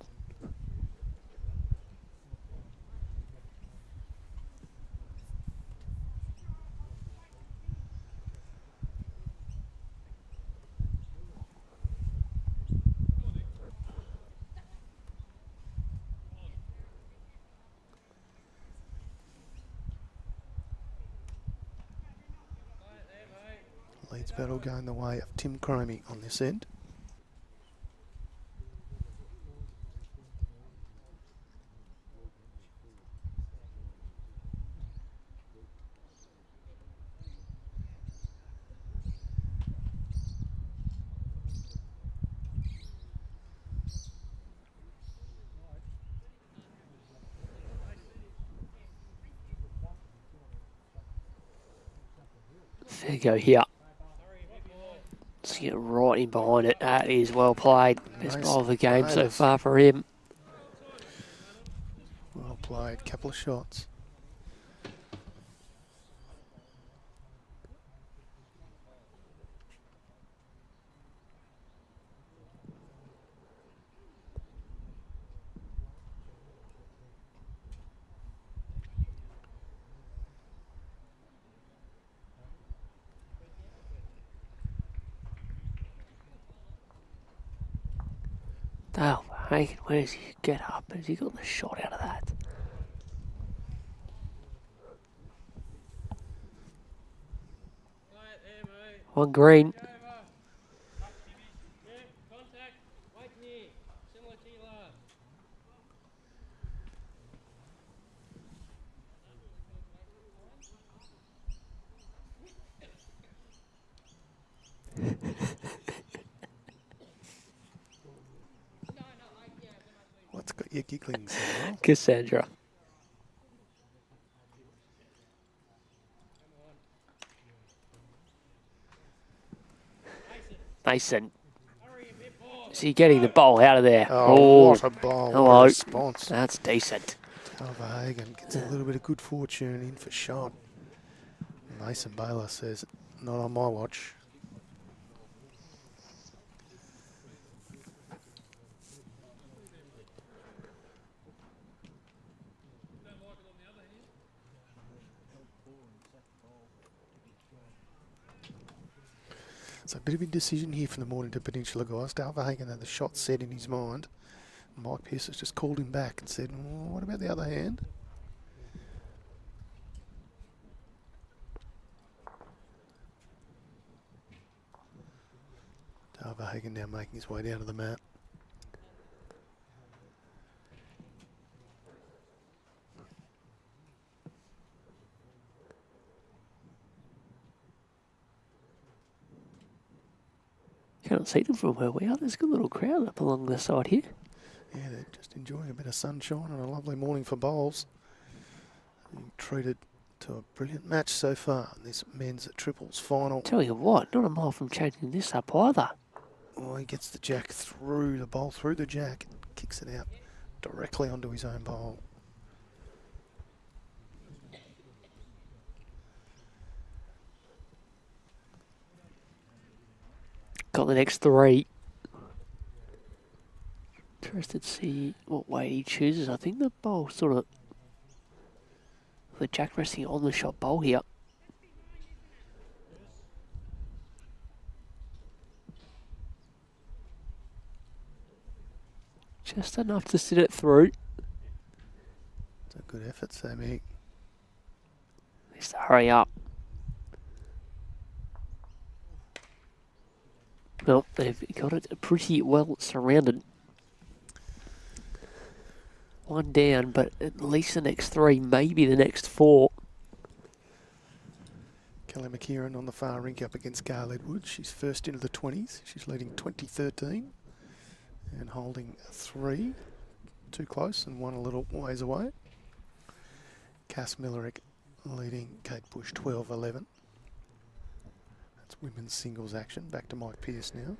Leads battle going the way of Tim CROMIE on this end. There you go here. Let's get right in behind it. That is well played. Best Nice. ball of the game so Bayless. far for him. Well played, couple of shots. Oh, Hagen, where's he get up? Has he got the shot out of that? On green. Contact, white knee, similar to your last. What's got you giggling, Sandra? Cassandra. Mason. Is he getting the bowl out of there? Oh, what a ball. Hello. What a response. That's decent. VERHAGEN gets a little bit of good fortune in for shot. Mason BAYLISS says, not on my watch. So a bit of indecision here from the Mornington Peninsula guys. VERHAGEN had the shot set in his mind. Mike Pearce has just called him back and said, well, what about the other hand? VERHAGEN now making his way down to the mat. Can't see them from where we are. There's a good little crowd up along the side here. Yeah, they're just enjoying a bit of sunshine on a lovely morning for bowls. Being treated to a brilliant match so far in this men's triples final. Tell you what, not a mile from changing this up either. Oh, he gets the jack through the bowl, through the jack, kicks it out directly onto his own bowl. got the next 3. Interested to see what way he chooses. I think the bowl sort of... The jack resting on the shot bowl here. Just enough to sit it through. It's a good effort, Sammy. Needs to hurry up. Well, they've got it pretty well surrounded. 1 down, but at least the next 3, maybe the next 4. Kelly McKieran on the far rink up against Gail Edwards. She's first into the 20s. She's leading 20-13 and holding 3. Too close and 1 a little ways away. Cass Millerick leading Kate Bush 12-11. That's women's singles action. Back to Mike Pearce now.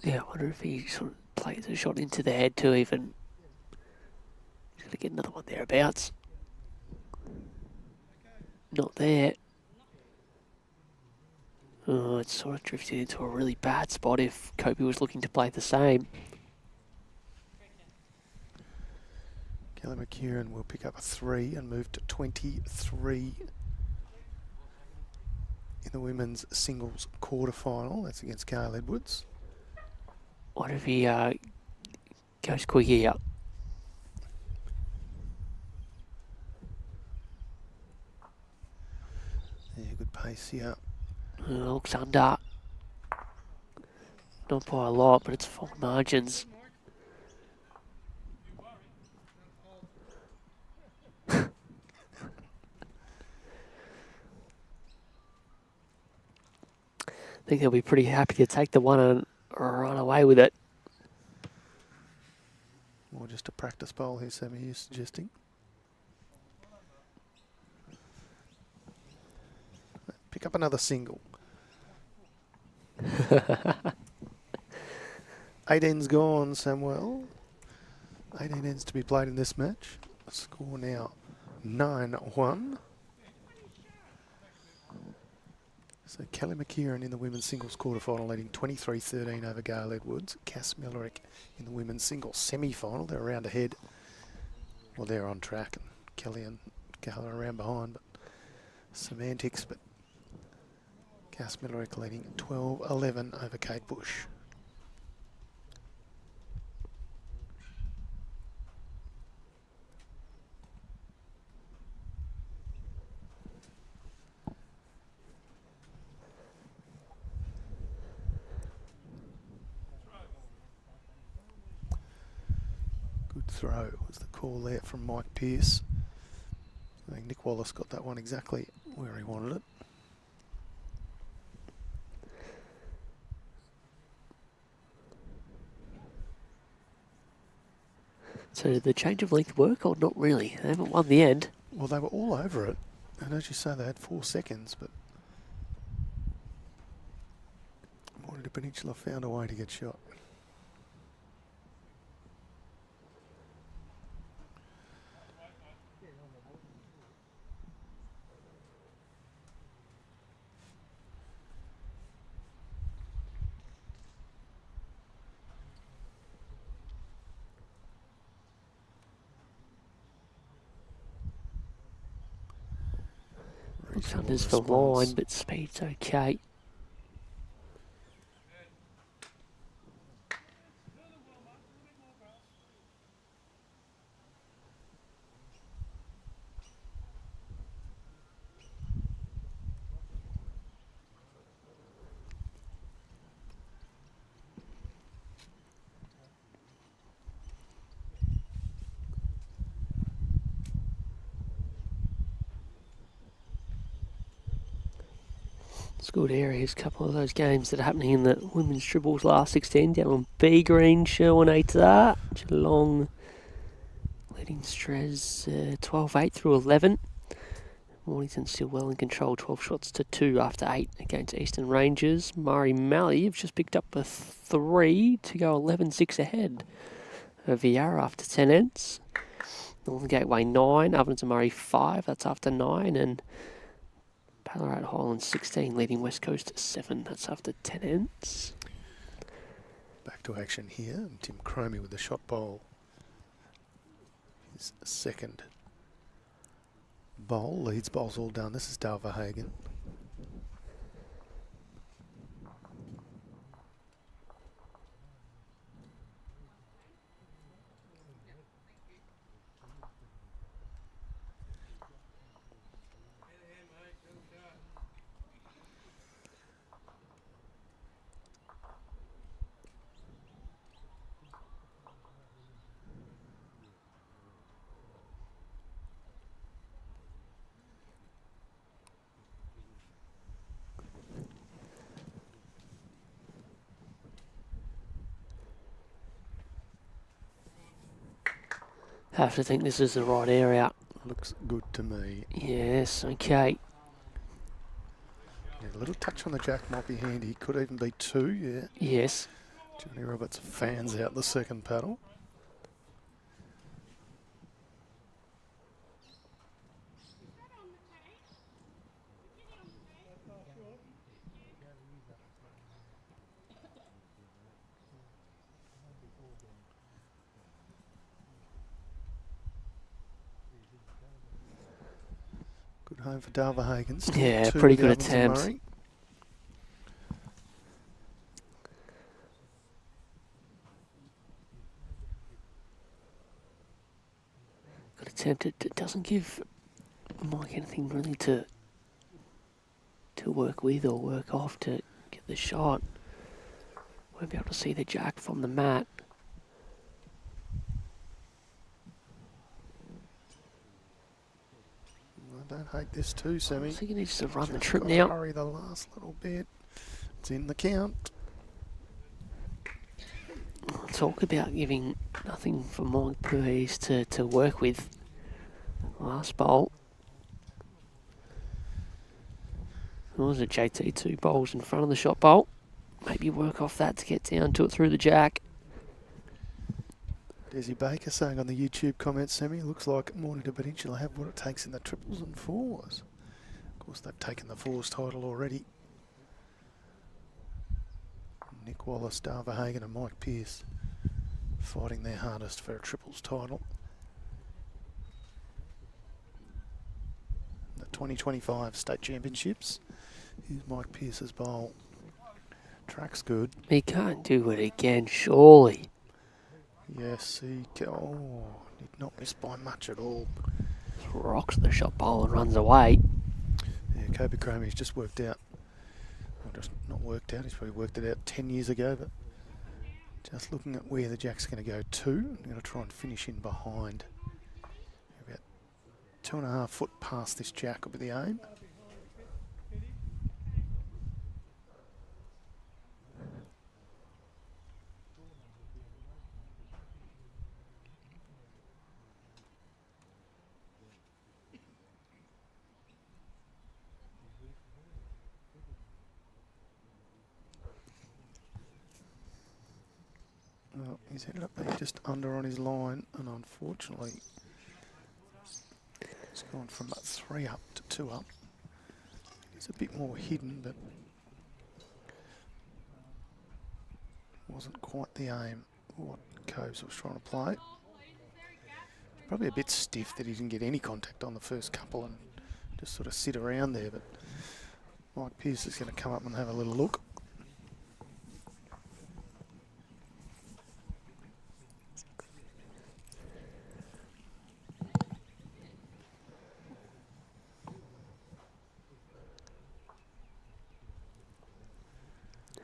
Yeah, I wonder if he sort of plays a shot into the head to even... He's going to get another one thereabouts. Not there. Oh, it's sort of drifted into a really bad spot if KOBY was looking to play the same. Kelly McKieran will pick up a 3 and move to 23 in the women's singles quarterfinal. That's against Gail Edwards. What if he goes quick here? Yeah, good pace here. Looks under. Not by a lot, but it's full margins. I think they'll be pretty happy to take the 1 and run away with it. Or just a practice bowl here, Sammy, you're suggesting. Pick up another single. 8 ends gone, Samuel. 18 ends to be played in this match. Score now 9-1. So Kelly McKieran in the women's singles quarterfinal leading 23-13 over Gail Edwards. Cass Millerick in the women's singles semi-final. They're a round ahead. Well, they're on track, and Kelly and Gail are around behind, but semantics. But Cass Millerick leading 12-11 over Kate Bush. Good throw was the call there from Mike Pearce. I think Nick Wallace got that one exactly where he wanted it. So did the change of length work or not really? They haven't won the end. Well, they were all over it. And as you say, they had 4 seconds, but Mornington Peninsula found a way to get shot. Looks unders for line, but speed's okay. It's good areas. A couple of those games that are happening in the women's triples last 16 down on B Green, Sherwin 8 to that. Geelong leading Strez 12-8 through 11. Mornington still well in control, 12 shots to 2 after 8 against Eastern Rangers. Murray Malley have just picked up a 3 to go 11-6 ahead of Yarra after 10 ends. Northern Gateway 9, Ovens and Murray 5, that's after 9, and Ballarat Highlands 16, leading West Coast 7. That's after 10 ends. Back to action here. And Tim CROMIE with the shot bowl. His second bowl. Leads bowls all done. This is VERHAGEN. Have to think this is the right area. Looks good to me. Yes, okay. Yeah, a little touch on the jack might be handy. Could even be 2, yeah. Yes. Johnny Roberts fans out the second paddle. Good home for VERHAGEN. Still Yeah, 2 pretty with good Evans and attempt. Murray. Good attempt. It doesn't give Mike anything really to work with or work off to get the shot. Won't be able to see the jack from the mat. I don't hate this too, Sammy. I think he needs to run the Just trip gotta now. hurry the last little bit. It's in the count. Talk about giving nothing for Mike Pearce to work with. Last bowl. What was it, JT? 2 bowls in front of the shot bowl. Maybe work off that to get down to it through the jack. Desi Baker saying on the YouTube comments, Sammy, looks like Mornington Peninsula have what it takes in the triples and fours. Of course, they've taken the fours title already. Nick Wallace, VERHAGEN and Mike Pearce fighting their hardest for a triples title. The 2025 State Championships. Here's Mike Pearce's bowl. Track's good. He can't do it again, surely. Yes, he did not miss by much at all. Rocks the shot bowl and runs away. Yeah, KOBY CROMIE's just worked out. Well, just not worked out, he's probably worked it out 10 years ago, but just looking at where the jack's going to go to, I'm going to try and finish in behind. About 2.5 foot past this jack will be the aim. Well, he's ended up being just under on his line, and unfortunately, it's gone from 3 up to 2 up. It's a bit more hidden, but wasn't quite the aim what Cobes was trying to play. Probably a bit stiff that he didn't get any contact on the first couple and just sort of sit around there, but Mike Pearce is going to come up and have a little look.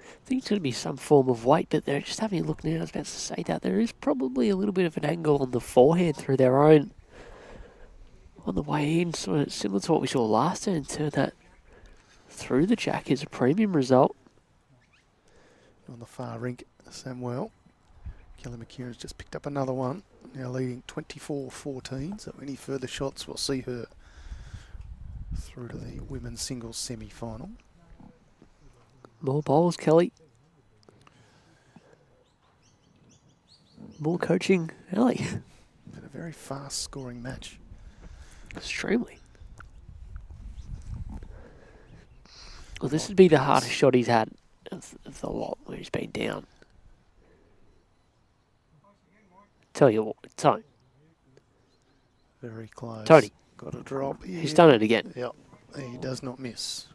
I think it's going to be some form of weight, but they're just having a look now. I was about to say that there is probably a little bit of an angle on the forehand through their own on the way in, sort of similar to what we saw last turn. Turn that through the jack is a premium result. On the far rink, Samuel. Kelly McKieran's just picked up another one, now leading 24-14, so any further shots we'll see her through to the women's singles semi-final. More bowls, Kelly. More coaching, Ellie. Been a very fast scoring match. Extremely. Well, this would be the hardest shot he's had of the lot where he's been down. Tell you what, Tony. Very close. Tony. Got a drop here. He's done it again. Yep. He does not miss.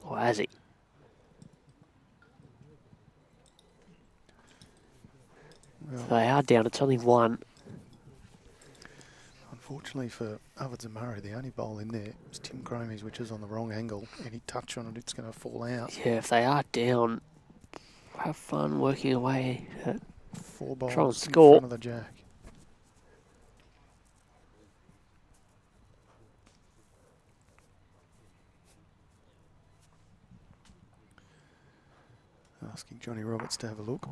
Or has he? Well, They are down. It's only one. unfortunately for Ovens and Murray, the only bowl in there is Tim CROMIE's, which is on the wrong angle. Any touch on it, it's going to fall out. Yeah, if they are down, have fun working away. 4 bowls Try and in score. front of the jack. Asking Johnny Roberts to have a look.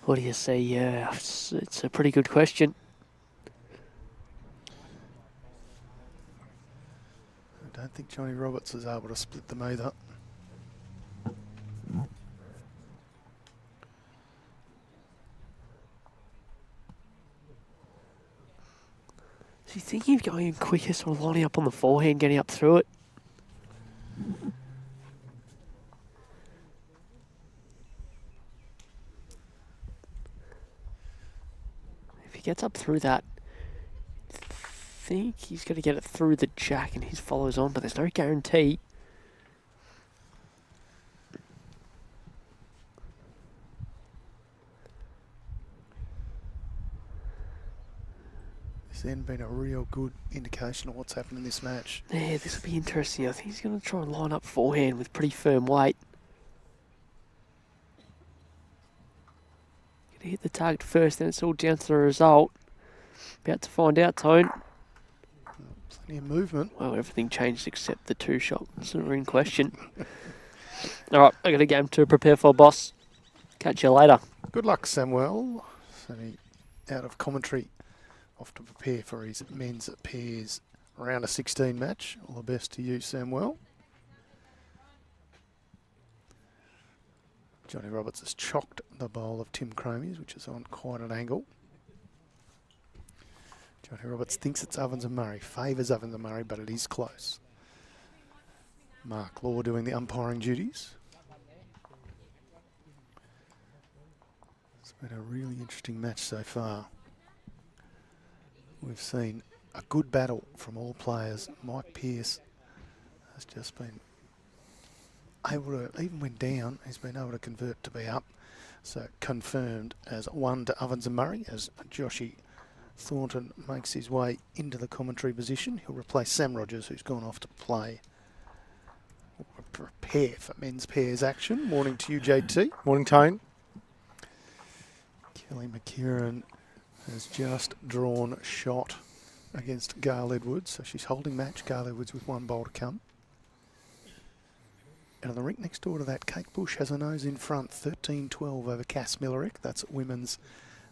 What do you say? Yeah, it's a pretty good question. I don't think Johnny Roberts is able to split them either. Is he thinking of going in quicker, sort of lining up on the forehand, getting up through it? If he gets up through that, I think he's going to get it through the jack and his follows on, but there's no guarantee. It's then been a real good indication of what's happened in this match. Yeah, this will be interesting. I think he's going to try and line up forehand with pretty firm weight. Going to hit the target first, then it's all down to the result. About to find out, Tone. Plenty of movement. Well, everything changed except the 2 shots that were in question. All right, I got a game to prepare for, boss. Catch you later. Good luck, Samuel. So he out of commentary, off to prepare for his men's pairs round of 16 match. All the best to you, Samuel. Johnny Roberts has chocked the bowl of Tim CROMIE's, which is on quite an angle. Johnny Roberts thinks it's Ovens and Murray, favours Ovens and Murray, but it is close. Mark Law doing the umpiring duties. It's been a really interesting match so far. We've seen a good battle from all players. Mike Pearce has just been able to, even when down, he's been able to convert to be up. So confirmed as 1 to Ovens and Murray as Joshy Thornton makes his way into the commentary position. He'll replace Sam Rogers, who's gone off to play or prepare for men's pairs action. Morning to you, JT. Morning, Tone. Kelly McKieran has just drawn shot against Gail Edwards, so she's holding match. Gail Edwards with 1 bowl to come. And on the rink next door to that, Kate Bush has a nose in front, 13-12 over Cass Millerick. That's women's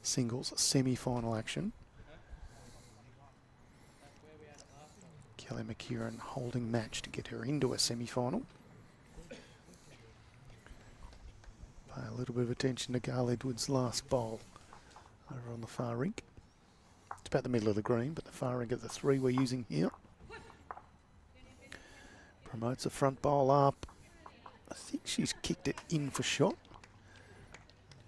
singles semi-final action. Kelly McKieran holding match to get her into a semi-final. Pay a little bit of attention to Gail Edwards' last bowl over on the far rink. It's about the middle of the green, but the far rink of the 3 we're using here. Promotes the front bowl up. I think she's kicked it in for shot.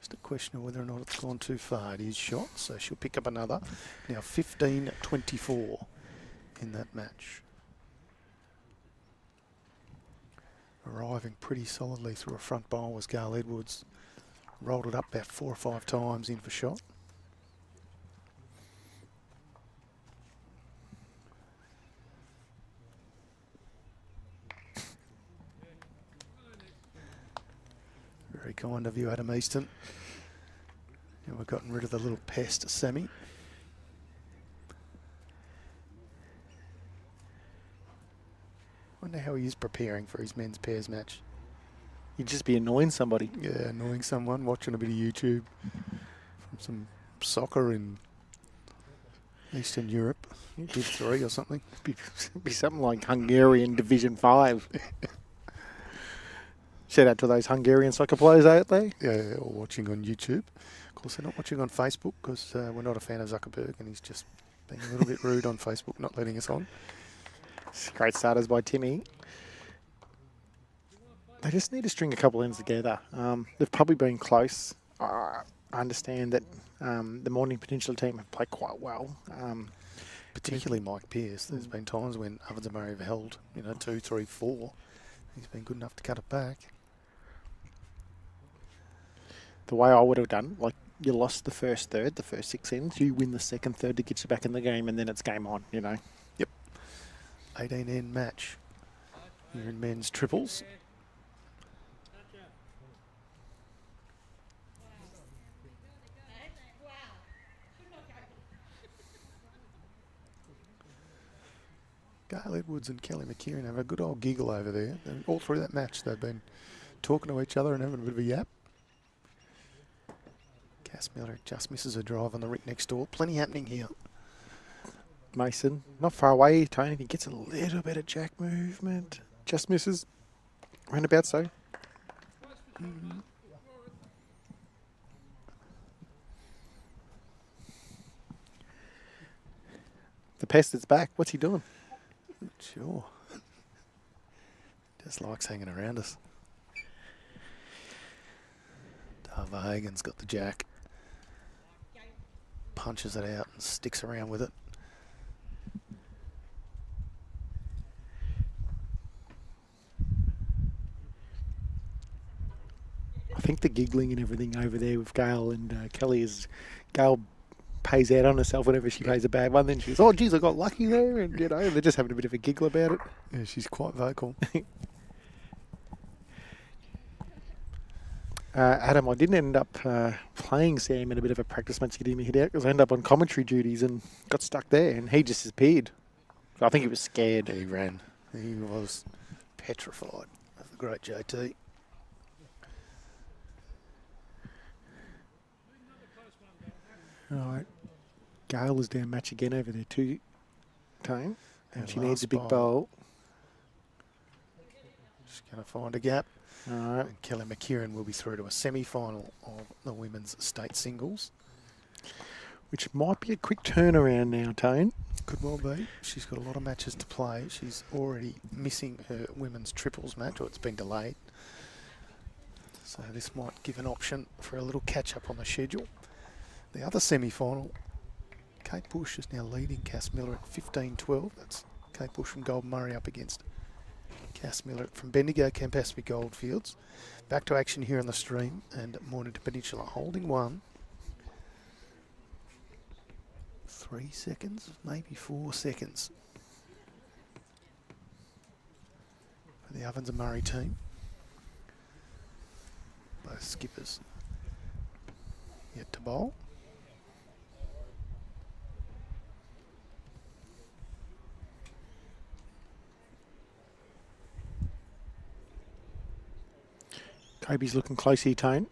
Just a question of whether or not it's gone too far. It is shot, so she'll pick up another. Now 15-24 in that match. Arriving pretty solidly through a front bowl was Gail Edwards. Rolled it up about 4 or 5 times in for shot. Very kind of you, Adam Easton. And we've gotten rid of the little pest, Sammy. Wonder how he is preparing for his men's pairs match. You'd just be annoying somebody. Yeah, annoying someone, watching a bit of YouTube from some soccer in Eastern Europe, Div 3 or something. Be something like Hungarian Division 5. Shout out to those Hungarian soccer players out there. Yeah, or watching on YouTube. Of course, they're not watching on Facebook because we're not a fan of Zuckerberg, and he's just being a little bit rude on Facebook, not letting us on. Great starters by Timmy. They just need to string a couple ends together. They've probably been close. I understand that the Mornington Peninsula team have played quite well. Particularly Mike Pearce. There's been times when Ovens and Murray have held, 2, 3, 4. He's been good enough to cut it back. The way I would have done, like you lost the first third, the first 6 ends, you win the second third to get you back in the game, and then it's game on, Yep. 18-end match here in men's triples. Gail Edwards and Kelly McKieran have a good old giggle over there. And all through that match, they've been talking to each other and having a bit of a yap. Cass Miller just misses a drive on the Rick next door. Plenty happening here. Mason, not far away, Tony. He gets a little bit of jack movement. Just misses. Roundabout so. The pest is back. What's he doing? Sure. Just likes hanging around us. VERHAGEN's got the jack. Punches it out and sticks around with it. I think the giggling and everything over there with Gail and Kelly is Gail pays out on herself whenever she plays a bad one. Then she goes, "Oh, geez, I got lucky there," and they're just having a bit of a giggle about it. Yeah, she's quite vocal. Adam, I didn't end up playing Sam in a bit of a practice match to get him hit out because I ended up on commentary duties and got stuck there, and he just disappeared. So I think he was scared. He ran. He was petrified of the great JT. All right. Gail is down match again over there too, Tone. And she needs a big bowl. She's going to find a gap. All right. And Kelly McKieran will be through to a semi-final of the women's state singles. Which might be a quick turnaround now, Tone. Could well be. She's got a lot of matches to play. She's already missing her women's triples match, or it's been delayed. So this might give an option for a little catch-up on the schedule. The other semi-final, Kate Bush is now leading Cass Miller at 15-12. That's Kate Bush from Golden Murray up against Cass Miller from Bendigo Campaspe Goldfields. Back to action here on the stream, and Mornington Peninsula holding one. 3 seconds, maybe 4 seconds for the Ovens and Murray team. Both skippers yet to bowl. Koby's looking close here, Tone.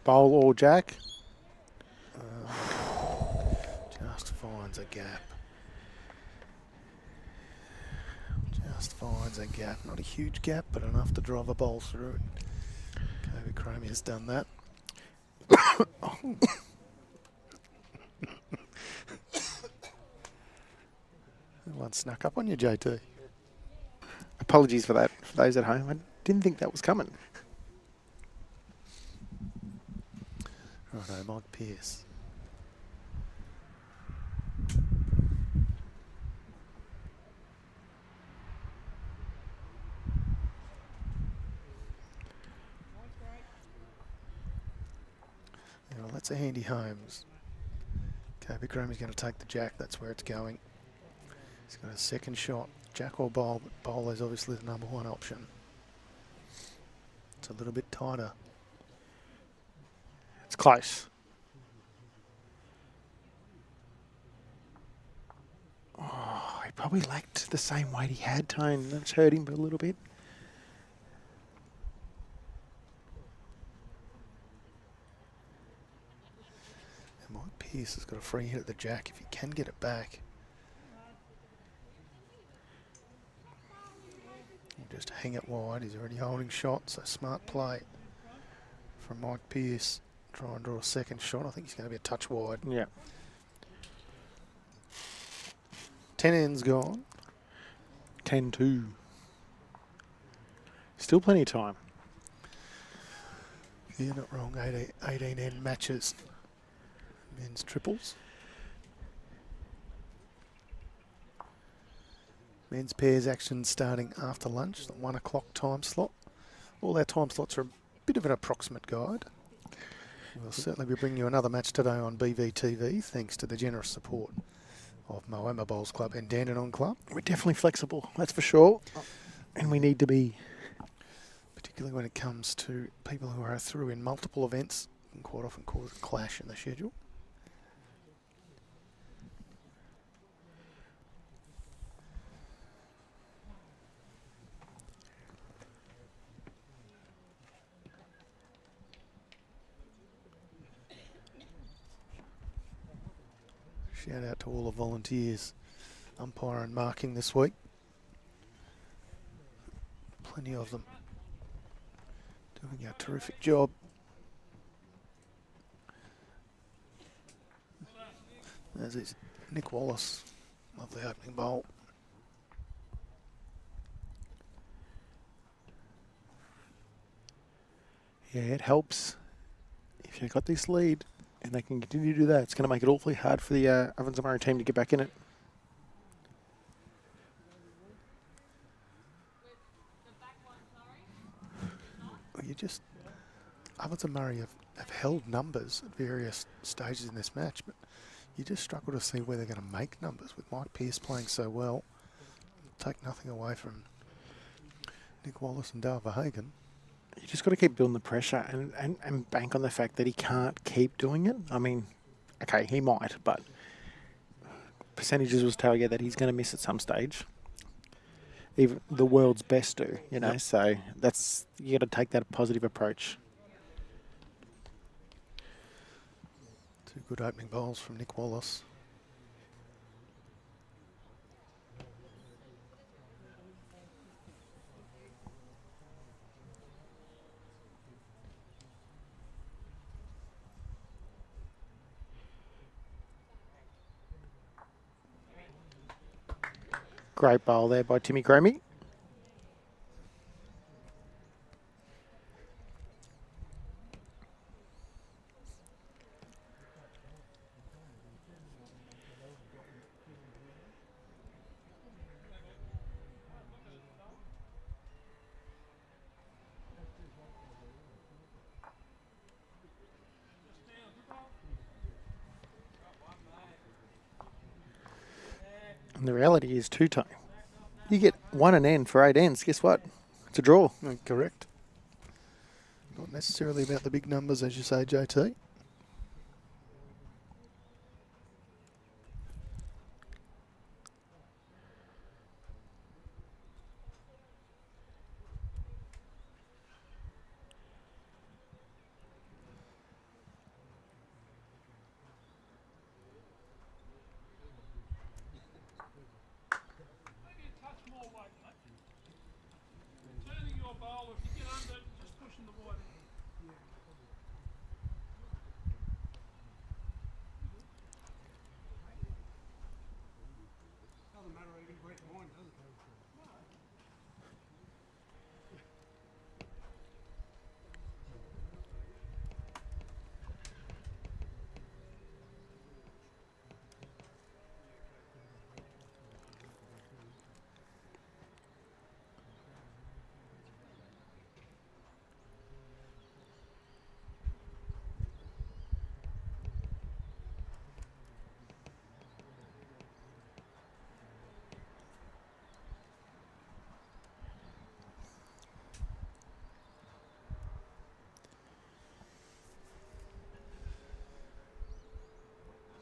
Bowl or jack? Just finds a gap. Just finds a gap. Not a huge gap, but enough to drive a bowl through it. KOBY CROMIE has done that. One snuck up on you, JT. Apologies for that, for those at home. I didn't think that was coming. Righto, Mike Pearce. Well, that's a handy Holmes. KOBY CROMIE's going to take the jack. That's where it's going. He's got a second shot. Jack or bowl, but bowl is obviously the number one option. It's a little bit tighter. It's close. Oh, he probably lacked the same weight he had, Tone. That's hurt him a little bit. And Mike Pearce has got a free hit at the jack if he can get it back. just hang it wide. He's already holding shot, so smart play from Mike Pearce. Try and draw a second shot. I think he's going to be a touch wide. Yeah. 10 ends gone. 10-2. Still plenty of time. Yeah, not wrong. 18 end matches. Men's triples. Men's pairs action starting after lunch, the 1 o'clock time slot. All our time slots are a bit of an approximate guide. We'll certainly be bringing you another match today on BVTV, thanks to the generous support of Moama Bowls Club and Dandenong Club. We're definitely flexible, that's for sure. And we need to be. Particularly when it comes to people who are through in multiple events, can quite often cause a clash in the schedule. Shout out to all the volunteers, umpire and marking this week. Plenty of them doing a terrific job. As is Nick Wallace, lovely opening bowl. Yeah, it helps if you've got this lead and they can continue to do that. It's going to make it awfully hard for the Ovens and Murray team to get back in it. You just, Ovens and Murray have held numbers at various stages in this match, but you just struggle to see where they're going to make numbers with Mike Pearce playing so well. Take nothing away from Nick Wallace and Dale Verhagen. You just got to keep building the pressure and bank on the fact that he can't keep doing it. I mean, okay, he might, but percentages will tell you that he's going to miss at some stage. Even the world's best do, you know. Yep. So that's, you got to take that positive approach. Two good opening bowls from Nick Wallace. Great bowl there by Timmy CROMIE. And the reality is two-time. You get 1 an end for 8 ends. Guess what? It's a draw. Correct. Not necessarily about the big numbers, as you say, JT.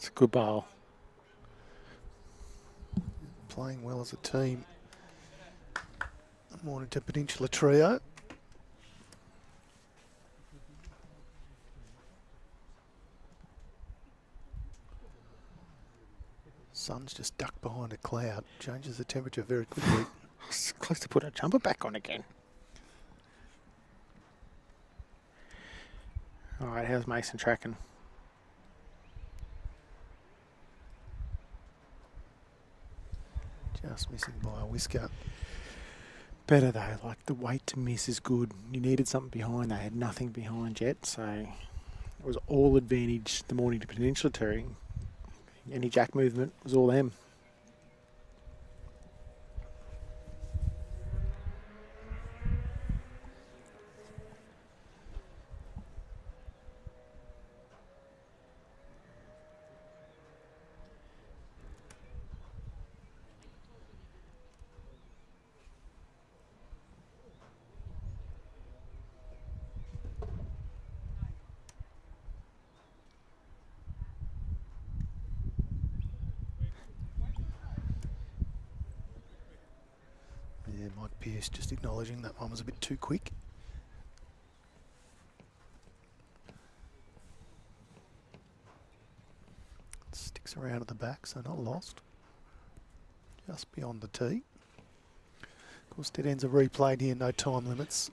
It's a good bowl. Playing well as a team. Mornington Peninsula trio. Sun's just ducked behind a cloud. Changes the temperature very quickly. close to putting a jumper back on again. All right, how's Mason tracking? Just missing by a whisker. Better though, like the weight to miss is good. You needed something behind. They had nothing behind yet, so it was all advantage the Mornington Peninsula Terry. Any jack movement was all them. Yeah, Mike Pearce just acknowledging that one was a bit too quick. Sticks around at the back, so not lost. Just beyond the tee. Of course, dead ends are replayed here, no time limits.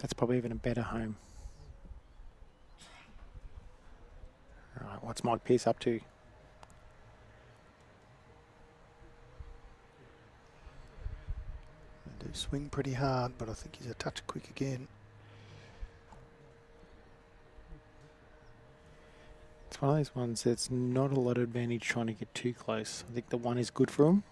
That's probably even a better home. All right, what's Mike Pearce up to? They do swing pretty hard, but I think he's a touch quick again. It's one of those ones that's not a lot of advantage trying to get too close. I think the one is good for him.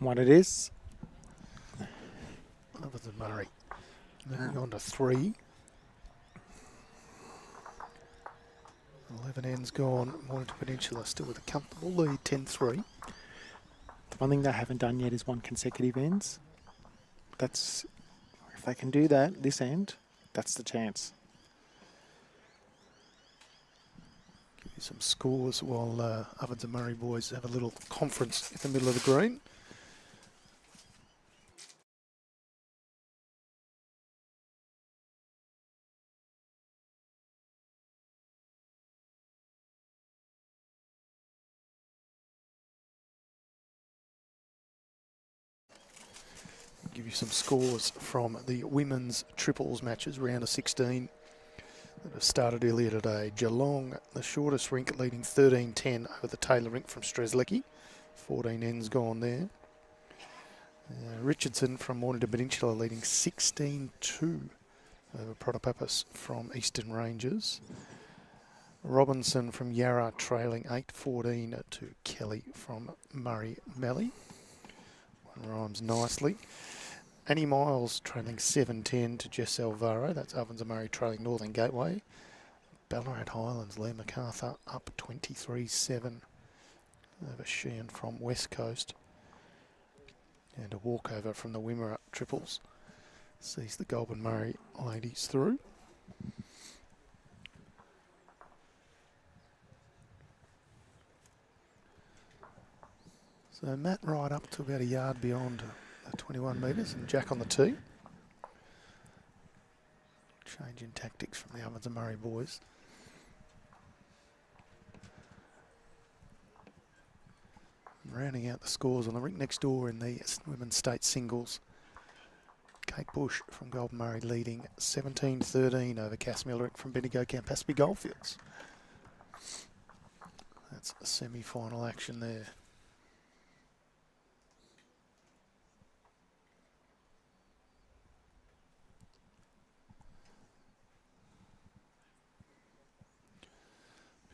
What it is? Other than Murray. Moving on to 3. 11 ends gone. Mornington Peninsula still with a comfortable lead, 10-3. The one thing they haven't done yet is 1 consecutive ends. That's, if they can do that this end, that's the chance. Give you some scores while Ovens and Murray boys have a little conference in the middle of the green. Give you some scores from the women's triples matches, round of 16, that have started earlier today. Geelong, the shortest rink, leading 13-10 over the Taylor rink from Strzelecki. 14 ends gone there. Richardson from Mornington Peninsula leading 16-2 over Protopapas from Eastern Ranges. Robinson from Yarra trailing 8-14 to Kelly from Murray Mallee. One rhymes nicely. Annie Miles trailing 7-10 to Jess Alvaro. That's Ovens and Murray trailing Northern Gateway. Ballarat Highlands, Lee MacArthur up 23-7 over Sheehan from West Coast. And a walkover from the Wimmera triples. Sees the Goulburn Murray ladies through. So Matt right up to about a yard beyond the 21 metres and Jack on the tee. Change in tactics from the Ovens and Murray boys. And rounding out the scores on the rink next door in the women's state singles. Kate Bush from Goulburn Murray leading 17-13 over Cass Millerick from Bendigo Campaspe Goldfields. That's a semi-final action there.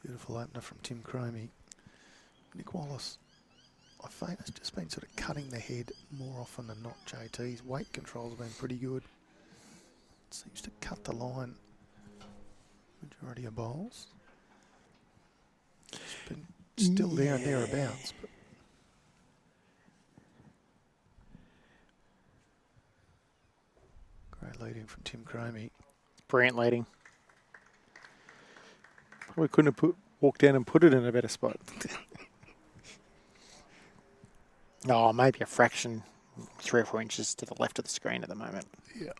Beautiful opener from Tim CROMIE. Nick Wallace, I find, has just been sort of cutting the head more often than not, JT. His weight control's been pretty good. Seems to cut the line majority of bowls. It's been still there and thereabouts. But leading from Tim CROMIE. Brilliant leading. Probably couldn't have walked down and put it in a better spot. Oh, maybe a fraction, 3 or 4 inches to the left of the screen at the moment. Yeah.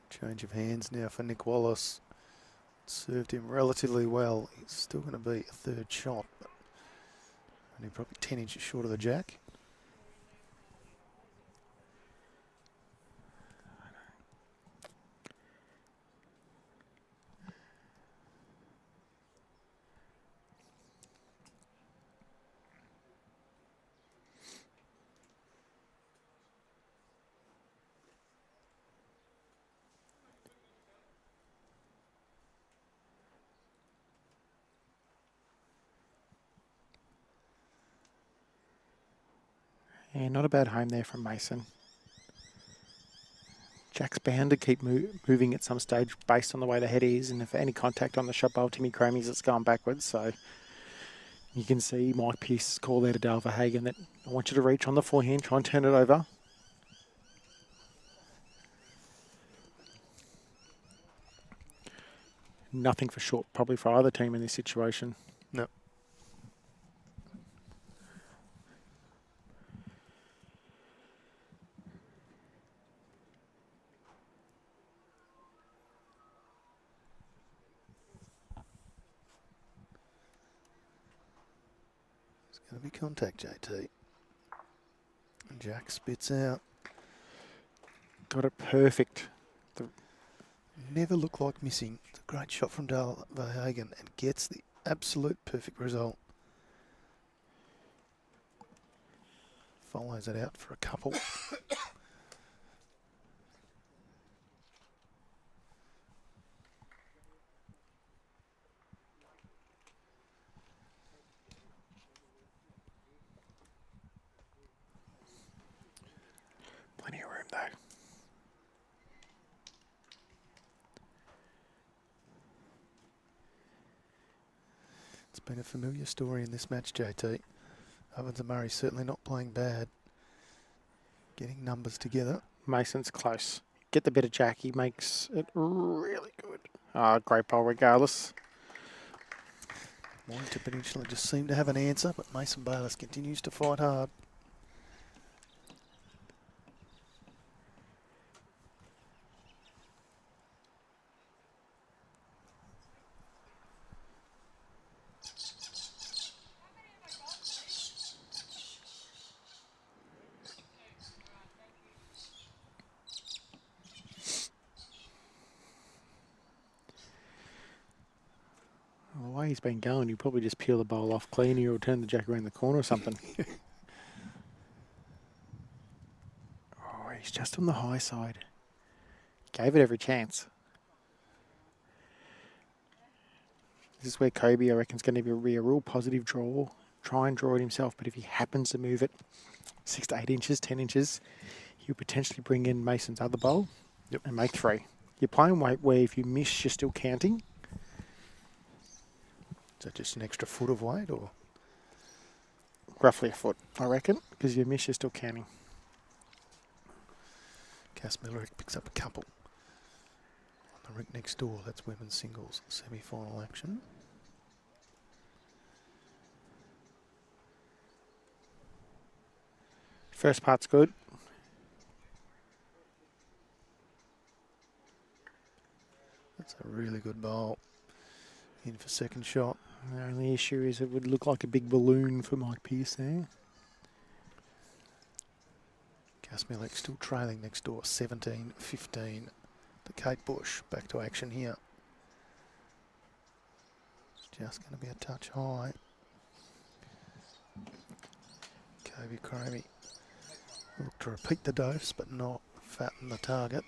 Change of hands now for Nick Wallace. Served him relatively well. He's still going to be a third shot, but only probably 10 inches short of the jack. Yeah, not a bad home there from Mason. Jack's bound to keep moving at some stage based on the way the head is, and if any contact on the shot bowl, Timmy CROMIE's, it's going backwards. So you can see Mike Pearce call there to Dale VERHAGEN that I want you to reach on the forehand, try and turn it over. Nothing for short, probably for either team in this situation. No. It's going to be contact, JT. And Jack spits out. Got it perfect. Never looked like missing. It's a great shot from Dale VERHAGEN and gets the absolute perfect result. Follows it out for a couple. Plenty of room though. It's been a familiar story in this match, JT. Ovens and Murray certainly not playing bad. Getting numbers together. Mason's close. Get the better jack. He makes it really good. Great bowl regardless. Mornington Peninsula just seemed to have an answer, but Mason BAYLISS continues to fight hard. The way he's been going, you probably just peel the bowl off clean or turn the jack around the corner or something. Oh, he's just on the high side. Gave it every chance. This is where KOBY, I reckon, is going to be a real positive draw. Try and draw it himself, but if he happens to move it 6 to 8 inches, 10 inches, he'll potentially bring in Mason's other bowl and make 3. You're playing weight where if you miss, you're still counting. Is that just an extra foot of weight, or? Roughly a foot, I reckon, because you miss, you're still counting. Cass Millerick picks up a couple. On the rink next door, that's women's singles semi-final action. First part's good. That's a really good bowl. In for second shot. The only issue is it would look like a big balloon for Mike Pearce there. Cass Millerick still trailing next door, 17-15 to Kate Bush. Back to action here. It's just going to be a touch high. KOBY CROMIE look to repeat the dose, but not fatten the target.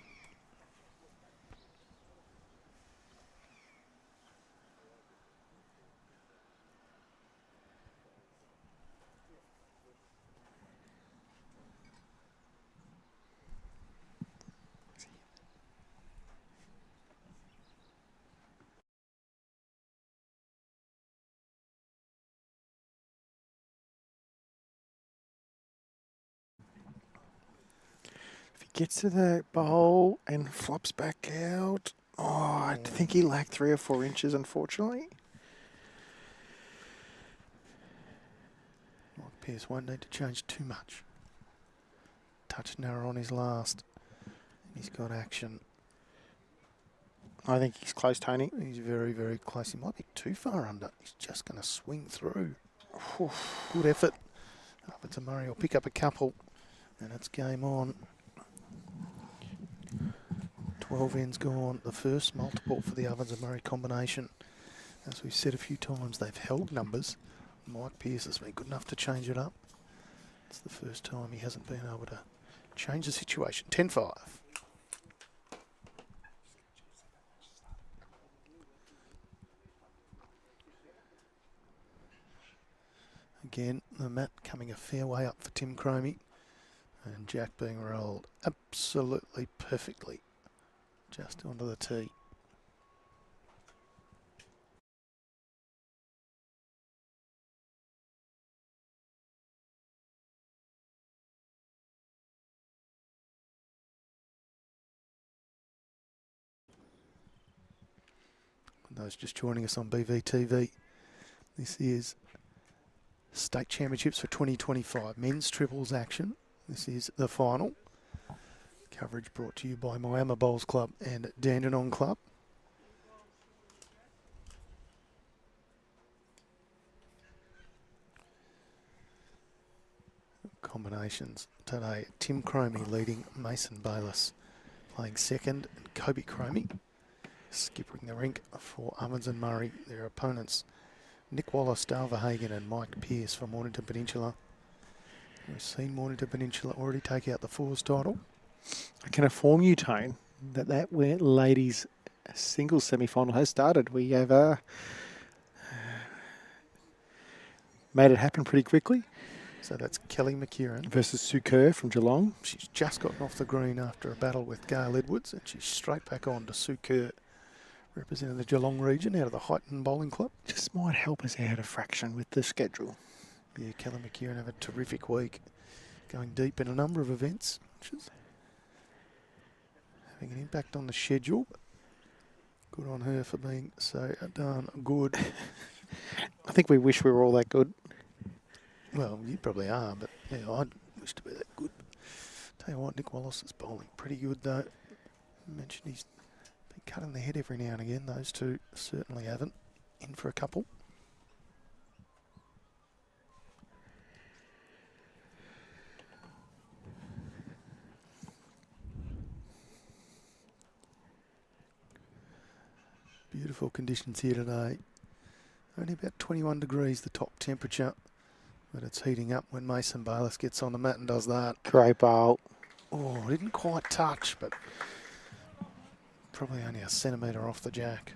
Gets to the bowl and flops back out. Oh, I think he lacked 3 or 4 inches, unfortunately. Mike Pearce won't need to change too much. Touch narrow on his last. He's got action. I think he's close, Tony. He's very, very close. He might be too far under. He's just going to swing through. Good effort. Up to Murray. Will pick up a couple. And it's game on. 12 ends gone. The first multiple for the Ovens and Murray combination. As we've said a few times, they've held numbers. Mike Pearce has been good enough to change it up. It's the first time he hasn't been able to change the situation. 10-5. Again, the mat coming a fair way up for Tim CROMIE. And Jack being rolled absolutely perfectly. Just onto the tee. Those just joining us on BVTV, this is State Championships for 2025. Men's triples action. This is the final. Coverage brought to you by Moama Bowls Club and Dandenong Club. Combinations today. Tim CROMIE leading Mason BAYLISS, playing second, and KOBY CROMIE skippering the rink for Ovens and Murray. Their opponents, Nick Wallace, Dale VERHAGEN and Mike Pearce from Mornington Peninsula. We've seen Mornington Peninsula already take out the fours title. I can inform you, Tone, that ladies singles semi-final has started. We have made it happen pretty quickly. So that's Kelly McKieran versus Sue Kerr from Geelong. She's just gotten off the green after a battle with Gail Edwards, and she's straight back on to Sue Kerr, representing the Geelong region out of the Highton Bowling Club. Just might help us out a fraction with the schedule. Yeah, Kelly McKieran have a terrific week, going deep in a number of events, which is having an impact on the schedule. Good on her for being so darn good. I think we wish we were all that good. Well, you probably are, but yeah, I'd wish to be that good. Tell you what, Nick Wallace is bowling pretty good though. I mentioned he's been cutting the head every now and again. Those two certainly haven't. In for a couple. Beautiful conditions here today. Only about 21 degrees the top temperature, but it's heating up when Mason BAYLISS gets on the mat and does that. Great bowl. Oh, didn't quite touch, but probably only a centimetre off the jack.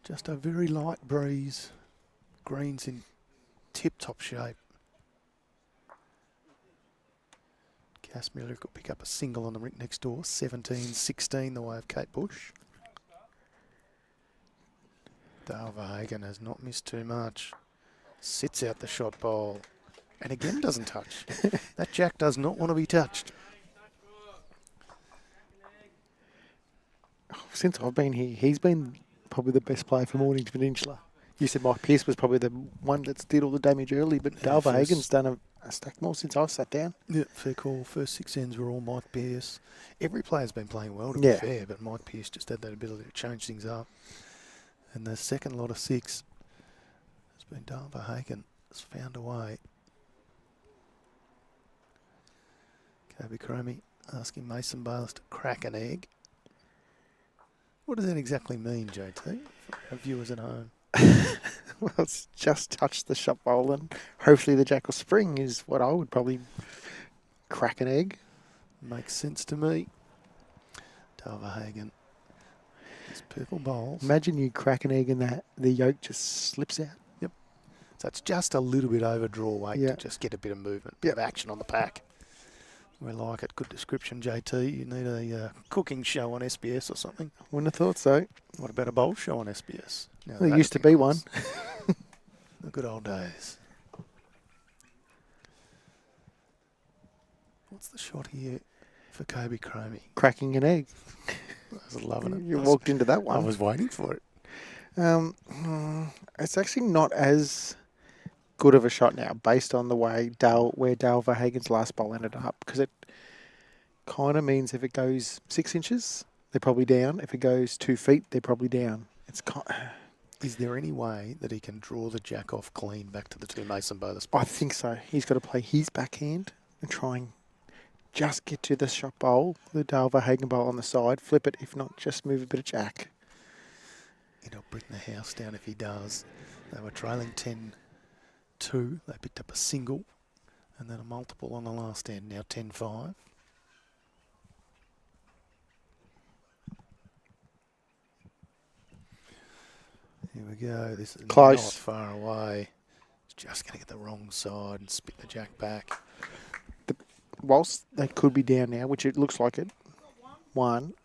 Just a very light breeze. Greens in tip-top shape. Cass Miller could pick up a single on the rink next door. 17-16 the way of Kate Bush. Dale VERHAGEN has not missed too much. Sits out the shot bowl. And again doesn't touch. That jack does not want to be touched. Since I've been here, he's been probably the best player for Mornington Peninsula. You said Mike Pearce was probably the one that did all the damage early, but Dale VERHAGEN's done a stack more since I sat down. Yeah, fair call. First 6 ends were all Mike Pearce. Every player's been playing well, to be fair, but Mike Pearce just had that ability to change things up. And the second lot of 6 has been Dale VERHAGEN. Has found a way. KOBY CROMIE asking Mason BAYLISS to crack an egg. What does that exactly mean, JT, for our viewers at home? Well, it's just touched the shot bowl, and hopefully the jack will spring is what I would probably crack an egg. Makes sense to me. Dale VERHAGEN. These purple bowls. Imagine you crack an egg and the yolk just slips out. Yep. So it's just a little bit over draw weight to just get a bit of movement, bit of action on the pack. We like it. Good description, JT. You need a cooking show on SBS or something. Wouldn't have thought so. What about a bowl show on SBS? Now, There used to be one. The good old days. What's the shot here for KOBY CROMIE? Cracking an egg. I was loving it. You walked into that I one. was waiting for it. It's actually not as good of a shot now, based on the way where Dale Verhagen's last bowl ended up, because it kind of means if it goes 6 inches, they're probably down. If it goes 2 feet, they're probably down. Is there any way that he can draw the jack off clean back to the 2 Mason BAYLISS I spots? think so. He's got to play his backhand and try and just get to the shot bowl, the Dale Verhagen bowl on the side, flip it. If not, just move a bit of jack. It'll bring the house down if he does. They were trailing 10-2. They picked up a single and then a multiple on the last end. Now 10-5. Here we go. This is Close. not far away. It's just going to get the wrong side and spit the jack back. Whilst they could be down now, which it looks like it, one,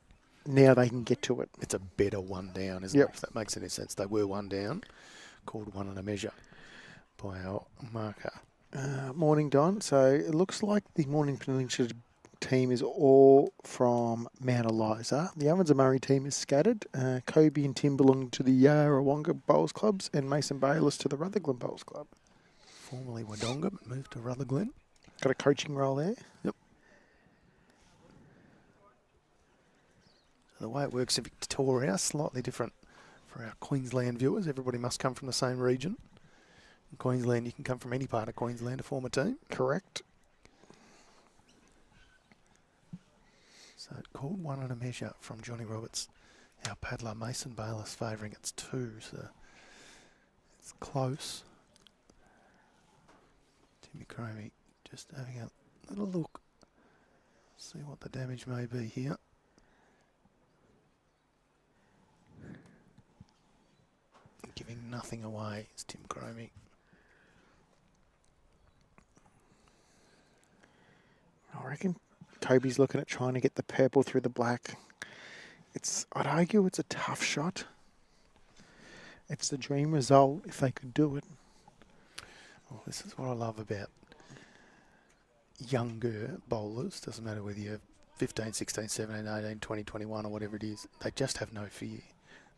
now they can get to it. It's a better one down, isn't Yep. it? If that makes any sense. They were one down, called one and a measure by our marker. Morning, Don. So it looks like the Mornington Peninsula team is all from Mount Eliza. The Ovens and Murray team is scattered. KOBY and Tim belong to the Yarrawonga Bowls Clubs and Mason BAYLISS to the Rutherglen Bowls Club. Formerly Wodonga, but moved to Rutherglen. Got a coaching role there. Yep. So the way it works in Victoria, slightly different for our Queensland viewers. Everybody must come from the same region. In Queensland, you can come from any part of Queensland to form a team. Correct. So it called one and a measure from Johnny Roberts. Our paddler Mason BAYLISS favouring its 2, so it's close. Timmy CROMIE just having a little look. See what the damage may be here. Giving nothing away is Tim CROMIE. I reckon KOBY's looking at trying to get the purple through the black. I'd argue it's a tough shot. It's the dream result if they could do it. Well, this is what I love about younger bowlers. Doesn't matter whether you're 15, 16, 17, 18, 20, 21 or whatever it is. They just have no fear.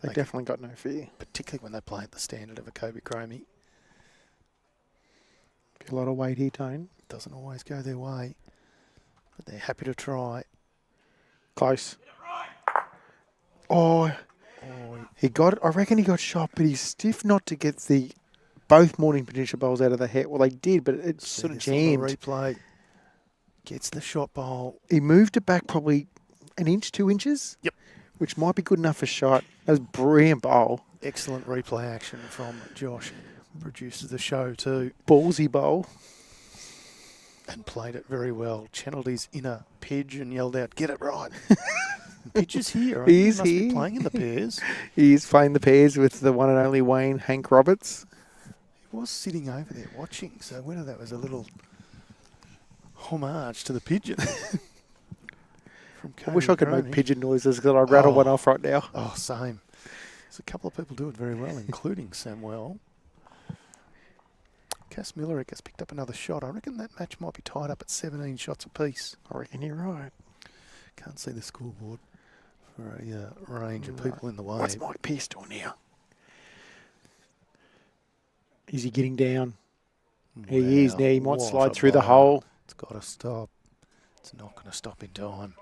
They Like, definitely got no fear. particularly when they play at the standard of a KOBY CROMIE. A lot of weight here, Tone. Doesn't always go their way, but they're happy to try. Close. Oh, Oh, he got it. I reckon he got shot, but he's stiff not to get both Morning Peninsula bowls out of the head. Well, they did, but it see sort of this on the jammed. replay. Gets the shot bowl. He moved it back probably an inch, 2 inches. Yep. Which might be good enough for shot. That was a brilliant bowl. Excellent replay action from Josh. Produces the show too. Ballsy bowl. And played it very well. Channeled his inner Pidge and yelled out, "Get it right." Pidge is here. He is must be here. playing in the pairs. He's playing the pairs with the one and only Wayne, Hank Roberts. He was sitting over there watching, so whether that was a little homage to the pigeon. From I wish I could KOBY make pigeon noises because I'd rattle one off right now. Oh, same. There's a couple of people do it very well, including Samuel. Cass Millerick has picked up another shot. I reckon that match might be tied up at 17 shots apiece. I reckon you're right. Can't see the scoreboard for a range of people in the way. What's Mike Pearce doing now? Is he getting down? He is now. He might what slide a through the bowler. hole. It's got to stop. It's not going to stop in time.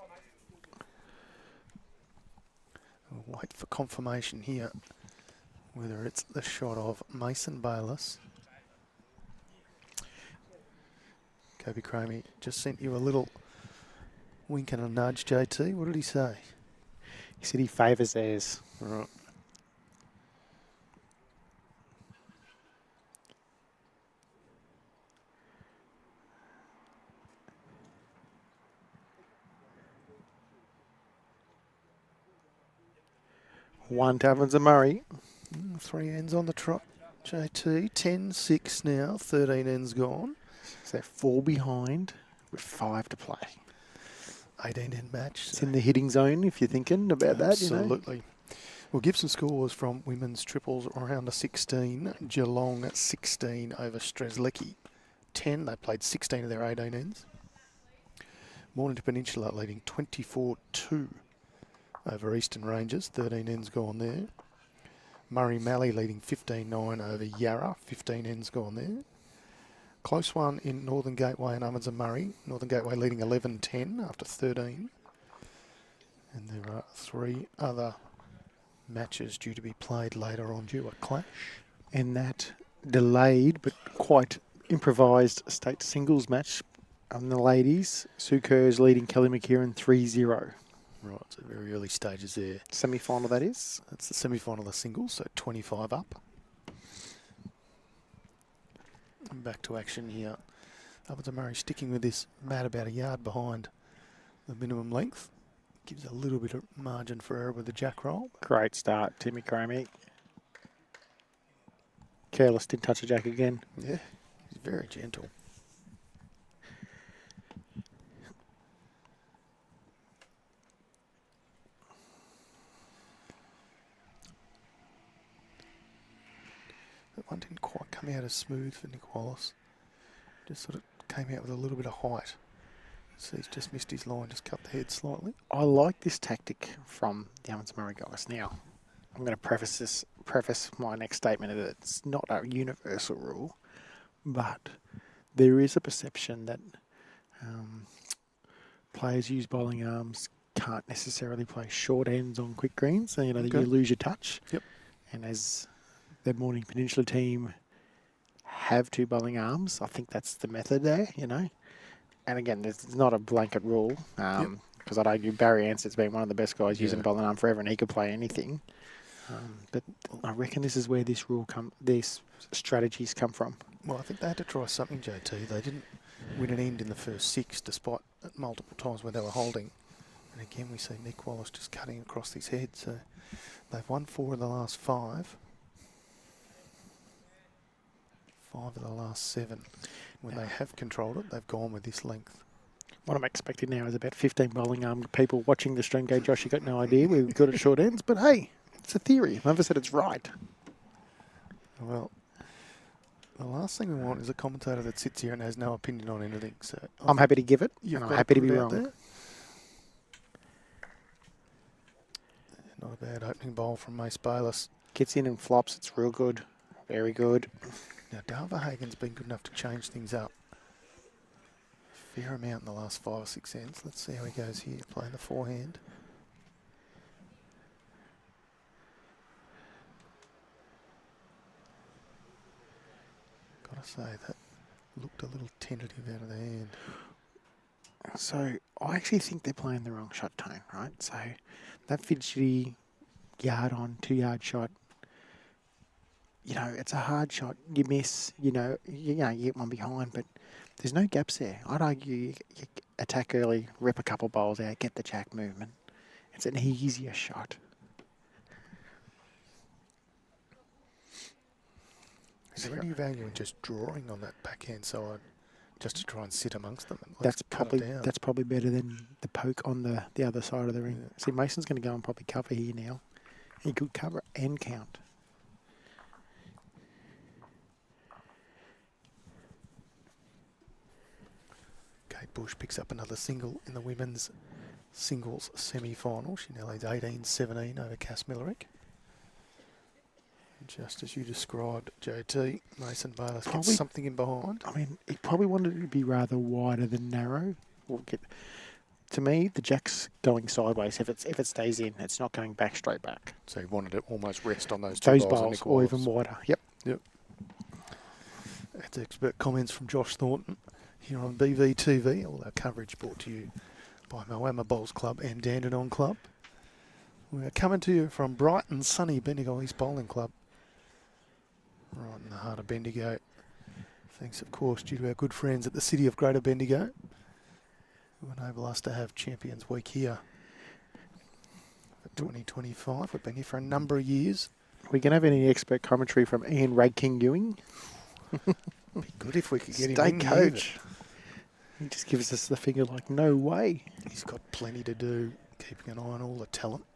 We'll wait for confirmation here, whether it's the shot of Mason BAYLISS. KOBY CROMIE just sent you a little wink and a nudge, JT. What did he say? He said he favours theirs. Right. One to Ovens and Murray. 3 ends on the trot, JT. 10-6 now. 13 ends gone. So they're 4 behind with 5 to play. 18 end match. It's in the hitting zone if you're thinking about that. Absolutely. We'll give some scores from women's triples round of 16. Geelong at 16 over Strzelecki. 10. They played 16 of their 18 ends. Mornington Peninsula leading 24-2 over Eastern Rangers. 13 ends gone there. Murray Mallee leading 15-9 over Yarra. 15 ends gone there. Close one in Northern Gateway and Ovens and Murray. Northern Gateway leading 11-10 after 13. And there are 3 other matches due to be played later on due a clash. And that delayed but quite improvised state singles match on the ladies. Sue Kerr's leading Kelly McKieran 3-0. Right, so very early stages there. Semi-final, that is. That's the semi-final of the singles, so 25 up. And back to action here. Ovens and Murray sticking with this mat about a yard behind the minimum length. Gives a little bit of margin for error with the jack roll. Great start, Timmy CROMIE. Careless, didn't touch the jack again. Yeah, he's very gentle. That one didn't quite come out as smooth for Nick Wallace. Just sort of came out with a little bit of height. So he's just missed his line, just cut the head slightly. I like this tactic from the Ovens and Murray guys. Now, I'm going to preface my next statement that it's not a universal rule, but there is a perception that players use bowling arms can't necessarily play short ends on quick greens, so you know that you lose your touch. Yep. And as the Mornington Peninsula team have 2 bowling arms, I think that's the method there, you know. And again, it's not a blanket rule, because I'd argue Barry Anson's been one of the best guys using a bowling arm forever, and he could play anything. But I reckon this is where these strategies come from. Well, I think they had to try something, JT. They didn't win an end in the first 6, despite multiple times where they were holding. And again, we see Nick Wallace just cutting across his head. So they've won 4 of the last 5. 5 of the last 7. When they have controlled it, they've gone with this length. What I'm expecting now is about 15 bowling arm people watching the stream go, Josh, you got no idea. We've got at short ends. But hey, it's a theory. I've never said it's right. Well, the last thing we want is a commentator that sits here and has no opinion on anything. So I'm happy to give it, and I'm happy to be wrong. There. Not a bad opening bowl from Mace Bayless. Gets in and flops. It's real good. Very good. Now, VERHAGEN's been good enough to change things up a fair amount in the last 5 or 6 ends. Let's see how he goes here, playing the forehand. Gotta say, that looked a little tentative out of the hand. So, I actually think they're playing the wrong shot tone, right? So, that fidgety yard on, 2 yard shot, you know, it's a hard shot. You miss, you get one behind, but there's no gaps there. I'd argue you attack early, rip a couple bowls out, get the jack movement. It's an easier shot. Is there any value in just drawing on that backhand side just to try and sit amongst them? And That's probably better than the poke on the other side of the ring. Yeah. See, Mason's going to go and probably cover here now. He could cover and count. Kate Bush picks up another single in the women's singles semi-final. She now leads 18-17 over Cass Millerick. Just as you described, JT, Mason Bayless gets something in behind. I mean, he probably wanted it to be rather wider than narrow. To me, the jack's going sideways. If it stays in, it's not going back straight back. So he wanted to almost rest on those bowls or even wider. Yep. That's expert comments from Josh Thornton here on BVTV. All our coverage brought to you by Moama Bowls Club and Dandenong Club. We're coming to you from bright and sunny Bendigo East Bowling Club. Right in the heart of Bendigo. Thanks, of course, due to our good friends at the City of Greater Bendigo, who enable us to have Champions Week here for 2025. We've been here for a number of years. We can have any expert commentary from Ian Radking Ewing. Be good if we could get him State in coach. He just gives us the finger like, no way. He's got plenty to do, keeping an eye on all the talent.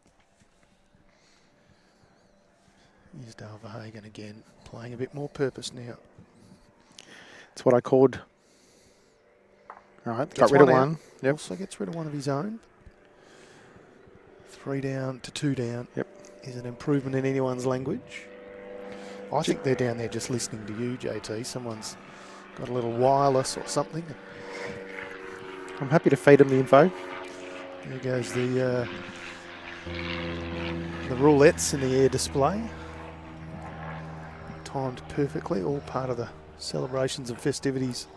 Here's Dale VERHAGEN again, playing a bit more purpose now. It's what I called Right, Gets got rid of out. one. Yep. Also gets rid of one of his own. 3 down to 2 down. Yep. Is an improvement in anyone's language. I think they're down there just listening to you, JT. Someone's got a little wireless or something. I'm happy to feed him the info. There goes the roulettes in the air display. Timed perfectly, all part of the celebrations and festivities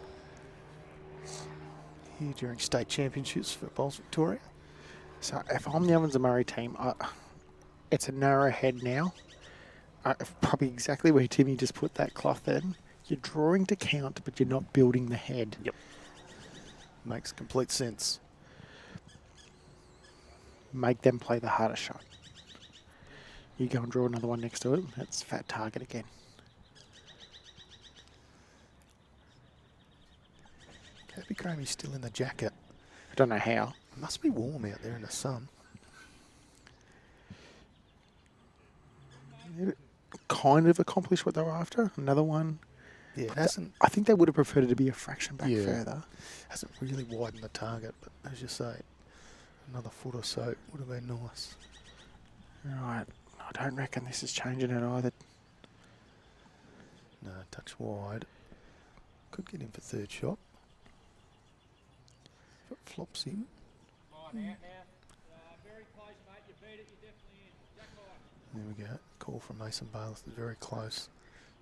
here during state championships for Bowls Victoria. So if I'm the Ovens and Murray team, it's a narrow head now. Probably exactly where Timmy just put that cloth in. You're drawing to count, but you're not building the head. Yep. Makes complete sense. Make them play the harder shot. You go and draw another one next to it. That's fat target again. KOBY CROMIE's still in the jacket. I don't know how. It must be warm out there in the sun. It kind of accomplished what they were after. Another one. Yeah, it hasn't. I think they would have preferred it to be a fraction back Yeah. further. Hasn't really widened the target, but as you say, another foot or so would have been nice. Right. I don't reckon this is changing it either. No, touch wide. Could get in for third shot. If it flops in. Line out now. Very close, mate. You beat it. You're definitely in. Jack line. There we go. Call from Mason Bayless. It's very close.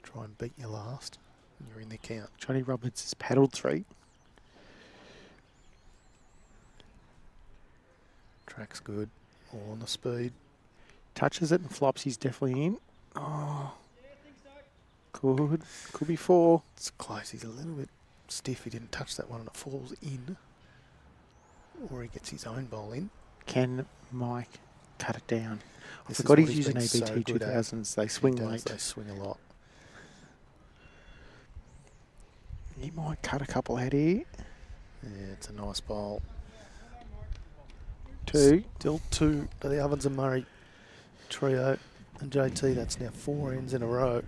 Try and beat your last. And you're in the count. Johnny Roberts has paddled 3. Track's good. All on the speed. Touches it and flops. He's definitely in. Oh, Yeah, I think so. good. Could be 4. It's close. He's a little bit stiff. He didn't touch that one and it falls in. Or he gets his own bowl in. Can Mike cut it down? I This is forgot what he's he's using been so ABT good at. 2000s. They swing He does, late. They swing a lot. He might cut a couple out here. Yeah, it's a nice bowl. 2. Still 2 to the Ovens and Murray trio. And JT, that's now 4 ends in a row.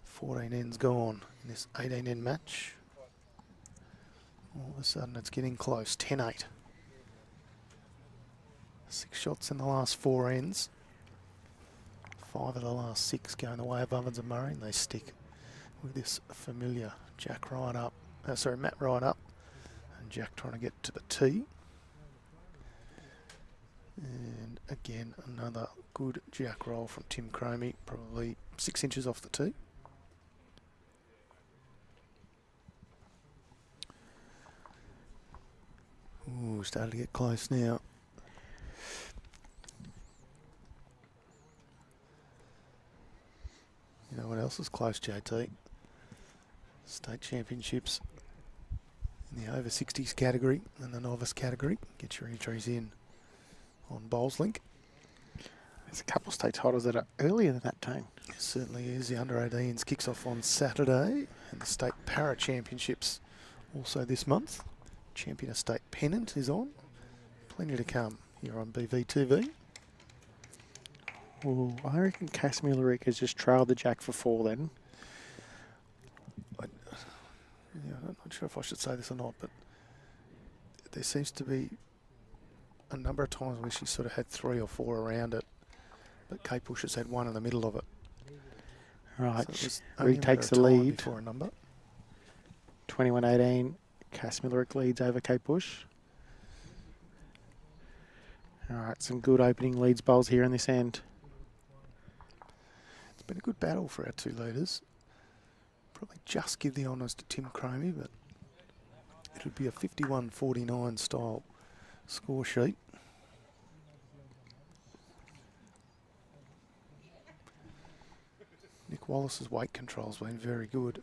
14 ends gone in this 18 end match. All of a sudden it's getting close. 10-8. 6 shots in the last 4 ends. 5 of the last 6 going the way of Ovens and Murray, and they stick with this familiar Jack right up. Matt right up. And Jack trying to get to the tee. And again, another good Jack roll from Tim CROMIE, probably 6 inches off the tee. Ooh, starting to get close now. You know what else is close, JT? State championships in the over 60s category and the novice category. Get your entries in on BowlsLink. There's a couple of state titles that are earlier than that time. It certainly is. The under 18s kicks off on Saturday, and the state para championships also this month. Champion of State pennant is on. Plenty to come here on BVTV. Oh, I reckon Cass Millerick has just trailed the Jack for 4 then. I'm not sure if I should say this or not, but there seems to be a number of times where she sort of had 3 or 4 around it, but Kate Bush has had 1 in the middle of it. Right, So it was only a retakes the matter of time lead. before a number. 21-18. Cass Millerick leads over Kate Bush. All right, some good opening leads bowls here in this end. It's been a good battle for our 2 leaders. Probably just give the honours to Tim CROMIE, but it would be a 51-49 style score sheet. Nick Wallace's weight control's been very good.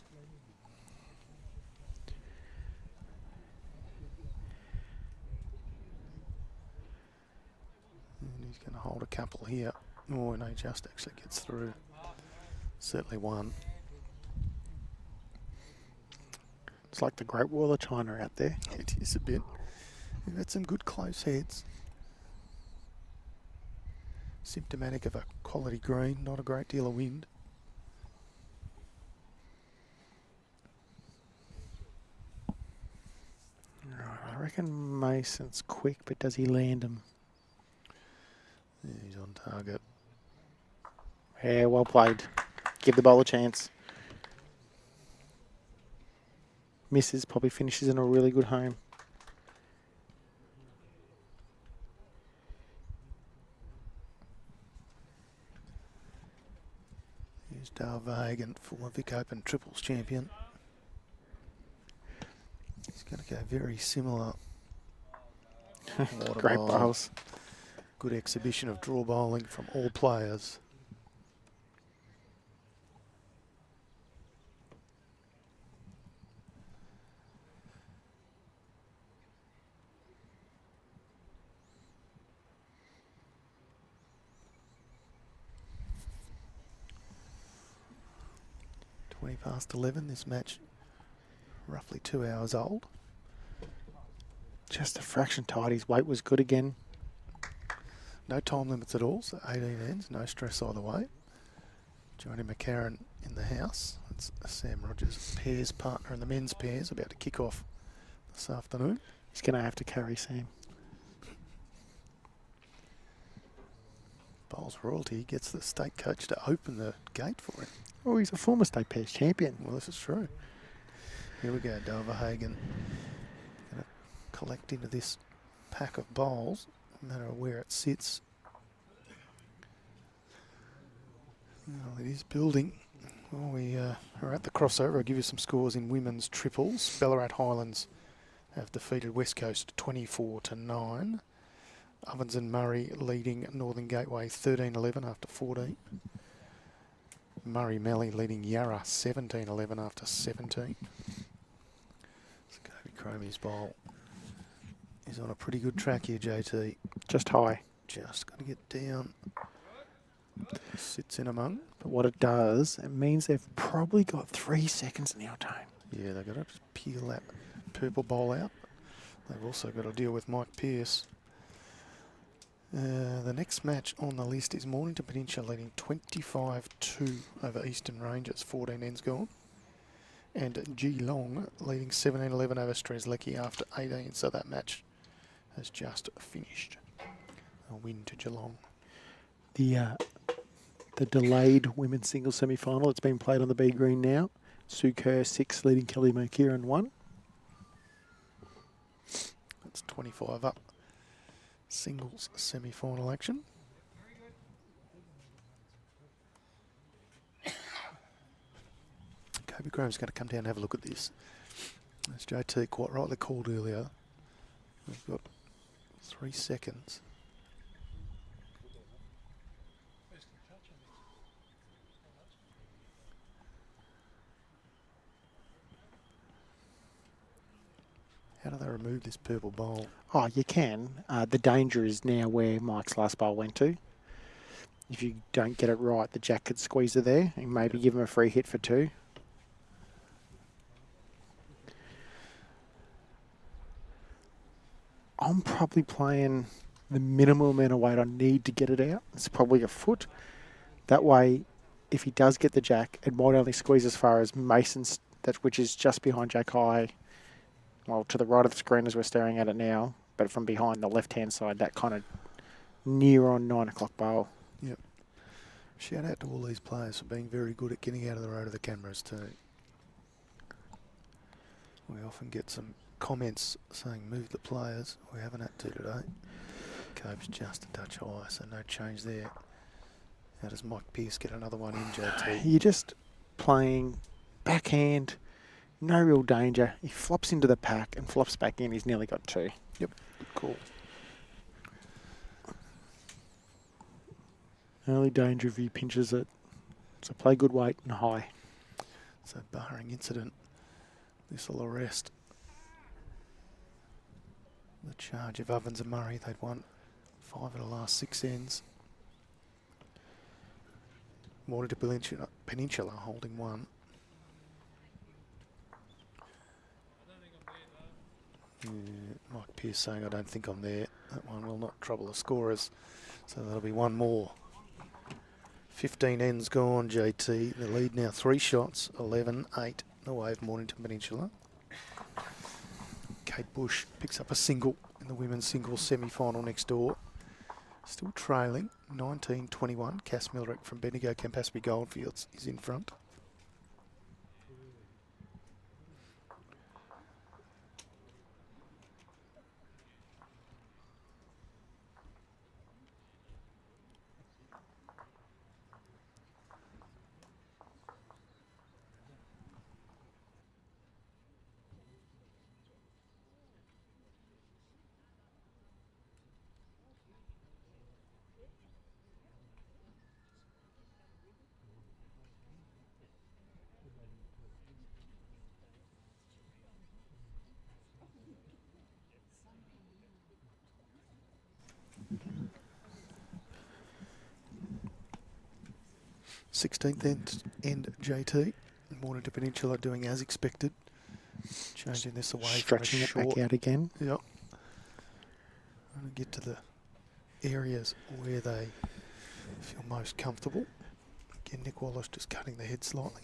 And he's going to hold a couple here. Oh, no, just actually gets through. Certainly one. It's like the Great Wall of China out there. It is a bit. We've had some good close heads. Symptomatic of a quality green, not a great deal of wind. reckon Mason's quick, but does he land him? Yeah, he's on target. Yeah, well played. Give the ball a chance. Misses, probably finishes in a really good home. Here's Dale Verhagen, former Vic Open triples champion. He's going to go very similar. Water Great bowl. bowls. Good exhibition of draw bowling from all players. Past 11, this match roughly 2 hours old. Just a fraction tight. His weight was good again. No time limits at all, so 18 ends, no stress either way. Johnny McCarron in the house. That's Sam Rogers' pairs partner in the men's pairs, about to kick off this afternoon. He's going to have to carry Sam. Bowls royalty gets the state coach to open the gate for him. Oh, he's a former state pairs champion. Well, this is true. Here we go, Dale Verhagen. Going to collect into this pack of bowls, no matter where it sits. Well, it is building. Well, we are at the crossover. I'll give you some scores in women's triples. Ballarat Highlands have defeated West Coast 24-9. Ovens and Murray leading Northern Gateway 13-11 after 14. Murray Mallee leading Yarra 17-11 after 17. So KOBY CROMIE's bowl is on a pretty good track here, JT. Just high. Just got to get down. Sits in among. But what it does, it means they've probably got 3 seconds now time. Yeah, they've got to just peel that purple bowl out. They've also got to deal with Mike Pearce. The next match on the list is Mornington Peninsula leading 25-2 over Eastern Rangers, 14 ends gone. And Geelong leading 17-11 over Strzelecki after 18, so that match has just finished. A win to Geelong. The delayed women's singles semi-final, it's been played on the B green now. Sue Kerr 6 leading Kelly McKieran 1. That's 25 up. Singles semi-final action. KOBY Graham's going to come down and have a look at this. As JT quite rightly called earlier, we've got 3 seconds. How do they remove this purple bowl? Oh, you can. The danger is now where Mike's last bowl went to. If you don't get it right, the jack could squeeze it there and maybe give him a free hit for 2. I'm probably playing the minimal amount of weight I need to get it out. It's probably a foot. That way, if he does get the jack, it might only squeeze as far as Mason's, which is just behind Jack High. Well, to the right of the screen as we're staring at it now, but from behind the left-hand side, that kind of near on 9 o'clock bowl. Yep. Shout out to all these players for being very good at getting out of the road of the cameras too. We often get some comments saying move the players. We haven't had to today. Cope's just a touch high, so no change there. How does Mike Pearce get another one in, JT? You're just playing backhand. No real danger. He flops into the pack and flops back in. He's nearly got 2. Yep, cool. Early danger if he pinches it. So play good weight and high. So barring incident, this will arrest the charge of Ovens and Murray. They'd won 5 of the last 6 ends. Mornington Peninsula holding 1. Mike Pearce saying, I don't think I'm there. That one will not trouble the scorers. So that'll be one more. 15 ends gone, JT. The lead now 3 shots, 11-8 away of Mornington Peninsula. Kate Bush picks up a single in the women's singles semi-final next door. Still trailing, 19-21. Cass Millerick from Bendigo Campaspe Goldfields is in front. Sixteenth end JT. Mornington Peninsula doing as expected. Changing this away Stretching from a it short. back out again. Yep. And get to the areas where they feel most comfortable. Again, Nick Wallace just cutting the head slightly.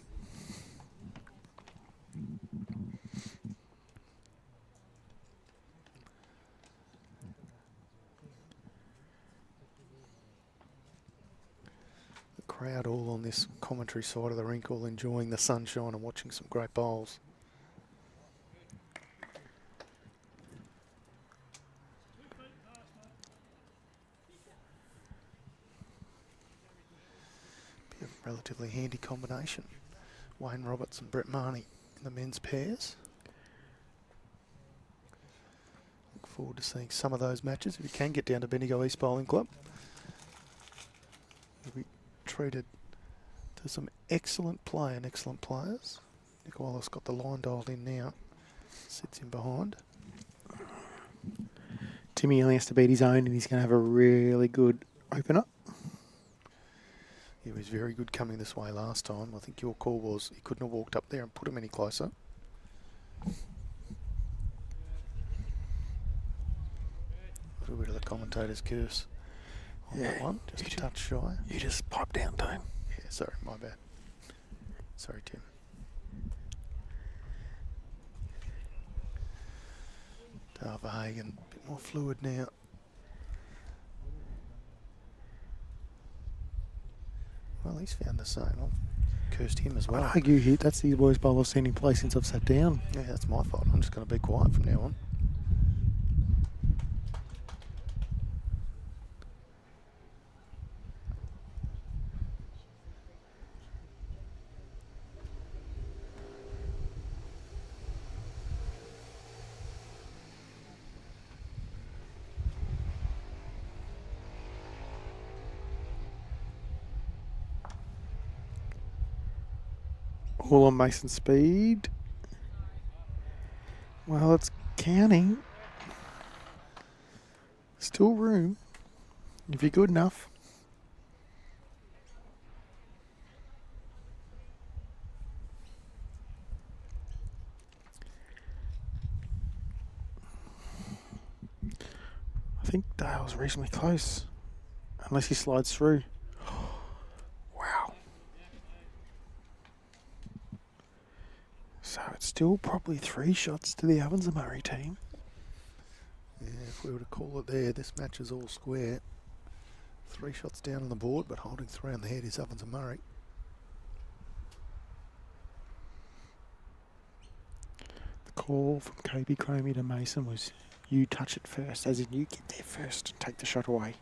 The crowd all on this commentary side of the rink, all enjoying the sunshine and watching some great bowls. Be a relatively handy combination. Wayne Roberts and Brett Marnie in the men's pairs. Look forward to seeing some of those matches if you can get down to Bendigo East Bowling Club. You'll be treated to some excellent play and excellent players. Nick Wallace got the line dialed in now. Sits in behind. Timmy only has to beat his own and he's going to have a really good opener. He was very good coming this way last time. I think your call was he couldn't have walked up there and put him any closer. A little bit of the commentator's curse on that one. Just a touch shy. You just pipe down, Tone. Yeah, sorry, my bad. Sorry, Tim. VERHAGEN, a bit more fluid now. Well, he's found the same. I've cursed him as well. I'd argue that's the worst bowl I've seen him play since I've sat down. Yeah, that's my fault. I'm just going to be quiet from now on. All on Mason speed. Well, it's counting. Still room. If you're good enough. I think Dale's reasonably close. Unless he slides through. Wow. So it's still probably 3 shots to the Ovens and Murray team. Yeah, if we were to call it there, this match is all square. 3 shots down on the board, but holding 3 on the head is Ovens and Murray. The call from KOBY, CROMIE to Mason was you touch it first, as in you get there first and take the shot away.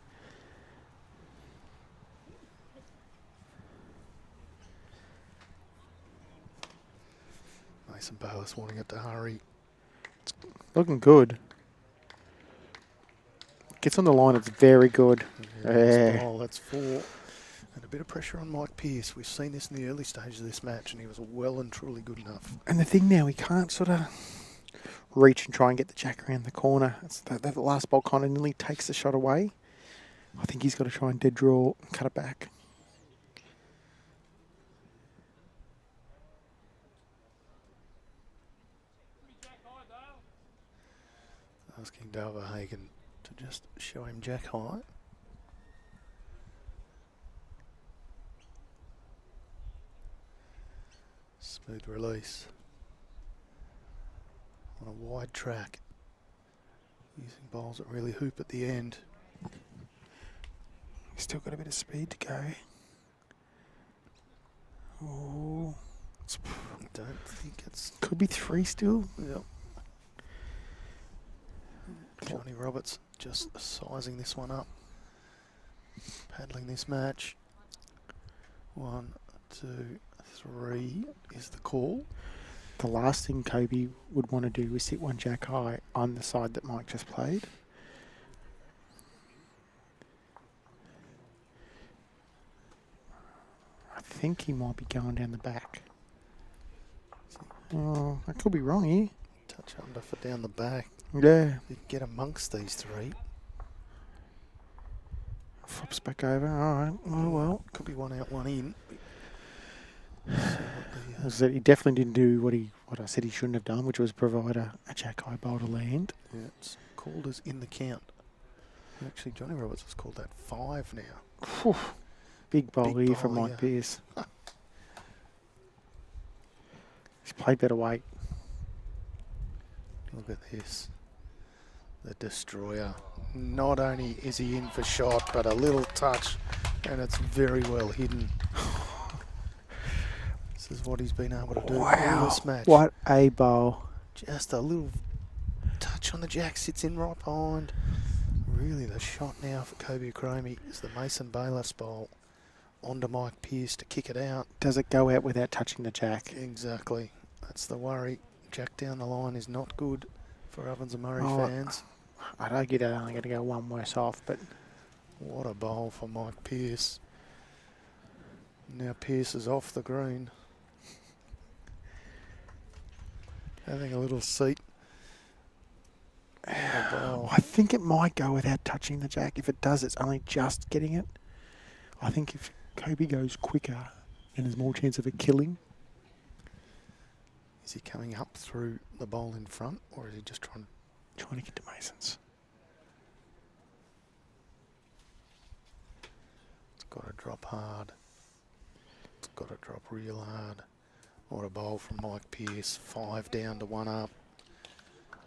Mason Bayless wanting it to hurry. It's looking good. Gets on the line, it's very good. Oh, that's 4. And a bit of pressure on Mike Pearce. We've seen this in the early stages of this match, and he was well and truly good enough. And the thing now, he can't sort of reach and try and get the jack around the corner. It's that last ball kind of nearly takes the shot away. I think he's got to try and dead draw and cut it back. Asking Dale VERHAGEN to just show him jack high. Smooth release on a wide track. Using bowls that really hoop at the end. He's still got a bit of speed to go. Oh, I don't think it's... could be 3 still. Yep. Johnny Roberts just sizing this one up. Paddling this match. 1, 2, 3 is the call. The last thing KOBY would want to do is sit one jack high on the side that Mike just played. I think he might be going down the back. Oh, I could be wrong here. Touch under for down the back. Yeah. You can get amongst these 3. Flops back over. All right. Oh, well. Could be 1 out, 1 in. So he definitely didn't do what I said he shouldn't have done, which was provide a jack high bowl to land. Yeah, it's called as in the count. Actually, Johnny Roberts has called that 5 now. Whew. Big bowl Big here from bowl, Mike yeah. Pearce. He's played better weight. Look at this. The destroyer. Not only is he in for shot, but a little touch, and it's very well hidden. This is what he's been able to do all this match. What a bowl. Just a little touch on the jack, sits in right behind. Really, the shot now for KOBY CROMIE is the Mason BAYLISS bowl onto Mike Pearce to kick it out. Does it go out without touching the jack? Exactly. That's the worry. Jack down the line is not good for Ovens and Murray Oh, fans. I'd argue they're only going to go one worse off, but What a bowl for Mike Pearce. Now Pearce is off the green. Having a little seat. What a bowl. I think it might go without touching the jack. If it does, it's only just getting it. I think if KOBY goes quicker, then there's more chance of it killing. Is he coming up through the bowl in front, or is he just trying Trying to get to Masons. It's got to drop hard. It's got to drop real hard. What a bowl from Mike Pearce. 5 down to 1 up.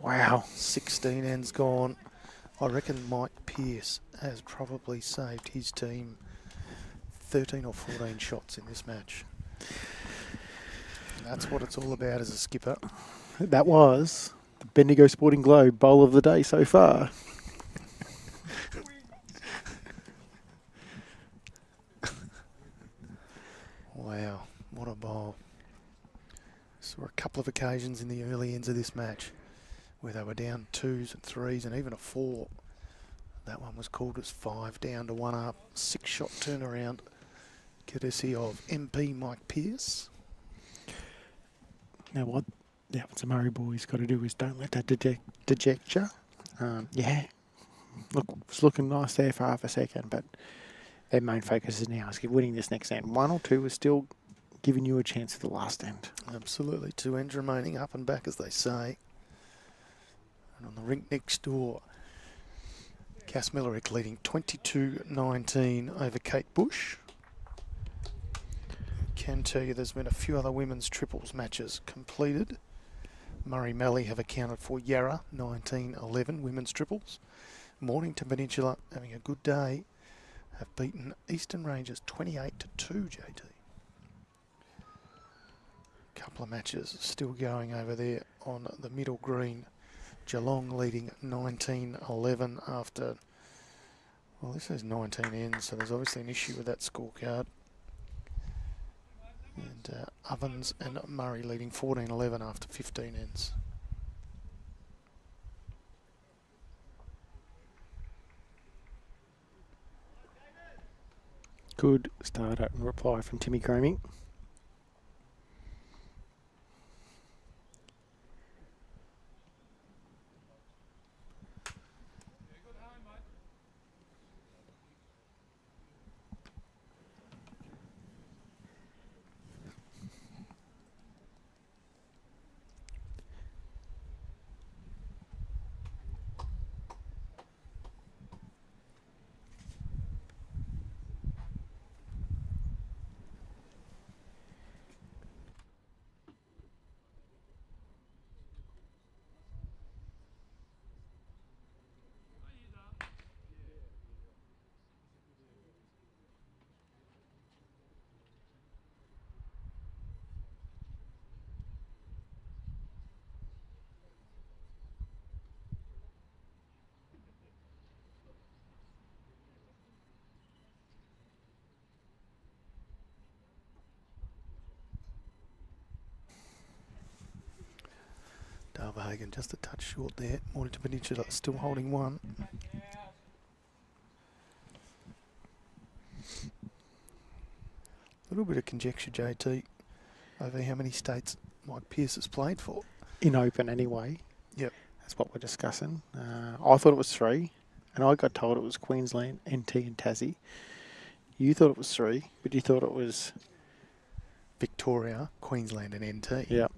Wow. 16 ends gone. I reckon Mike Pearce has probably saved his team 13 or 14 shots in this match. And that's what it's all about as a skipper. That was the Bendigo Sporting Globe bowl of the day so far. Wow, what a bowl. So were a couple of occasions in the early ends of this match where they were down 2s and 3s and even a 4. That one was called as 5 down to 1 up. 6-shot turnaround, courtesy of MP Mike Pearce. Now what the Ovens and Murray boys got to do is don't let that deject you. Yeah, look, it's looking nice there for half a second, but their main focus is now is winning this next end. 1 or 2 is still giving you a chance at the last end. Absolutely, 2 ends remaining, up and back as they say. And on the rink next door, Cass Millerick leading 22-19 over Kate Bush. Can tell you there's been a few other women's triples matches completed. Murray Mallee have accounted for Yarra 19-11 women's triples. Mornington Peninsula having a good day, have beaten Eastern Rangers 28-2, JT. Couple of matches still going over there on the middle green. Geelong leading 19-11 after, well, this says 19 ends, so there's obviously an issue with that scorecard. And Ovens and Murray leading 14-11 after 15 ends. Good start and reply from Timmy CROMIE. VERHAGEN just a touch short there. Mornington Peninsula still holding one. A little bit of conjecture, JT, over how many states Mike Pearce has played for. In open anyway. Yep. That's what we're discussing. I thought it was 3, and I got told it was Queensland, NT and Tassie. You thought it was 3, but you thought it was... Victoria, Queensland and NT. Yep.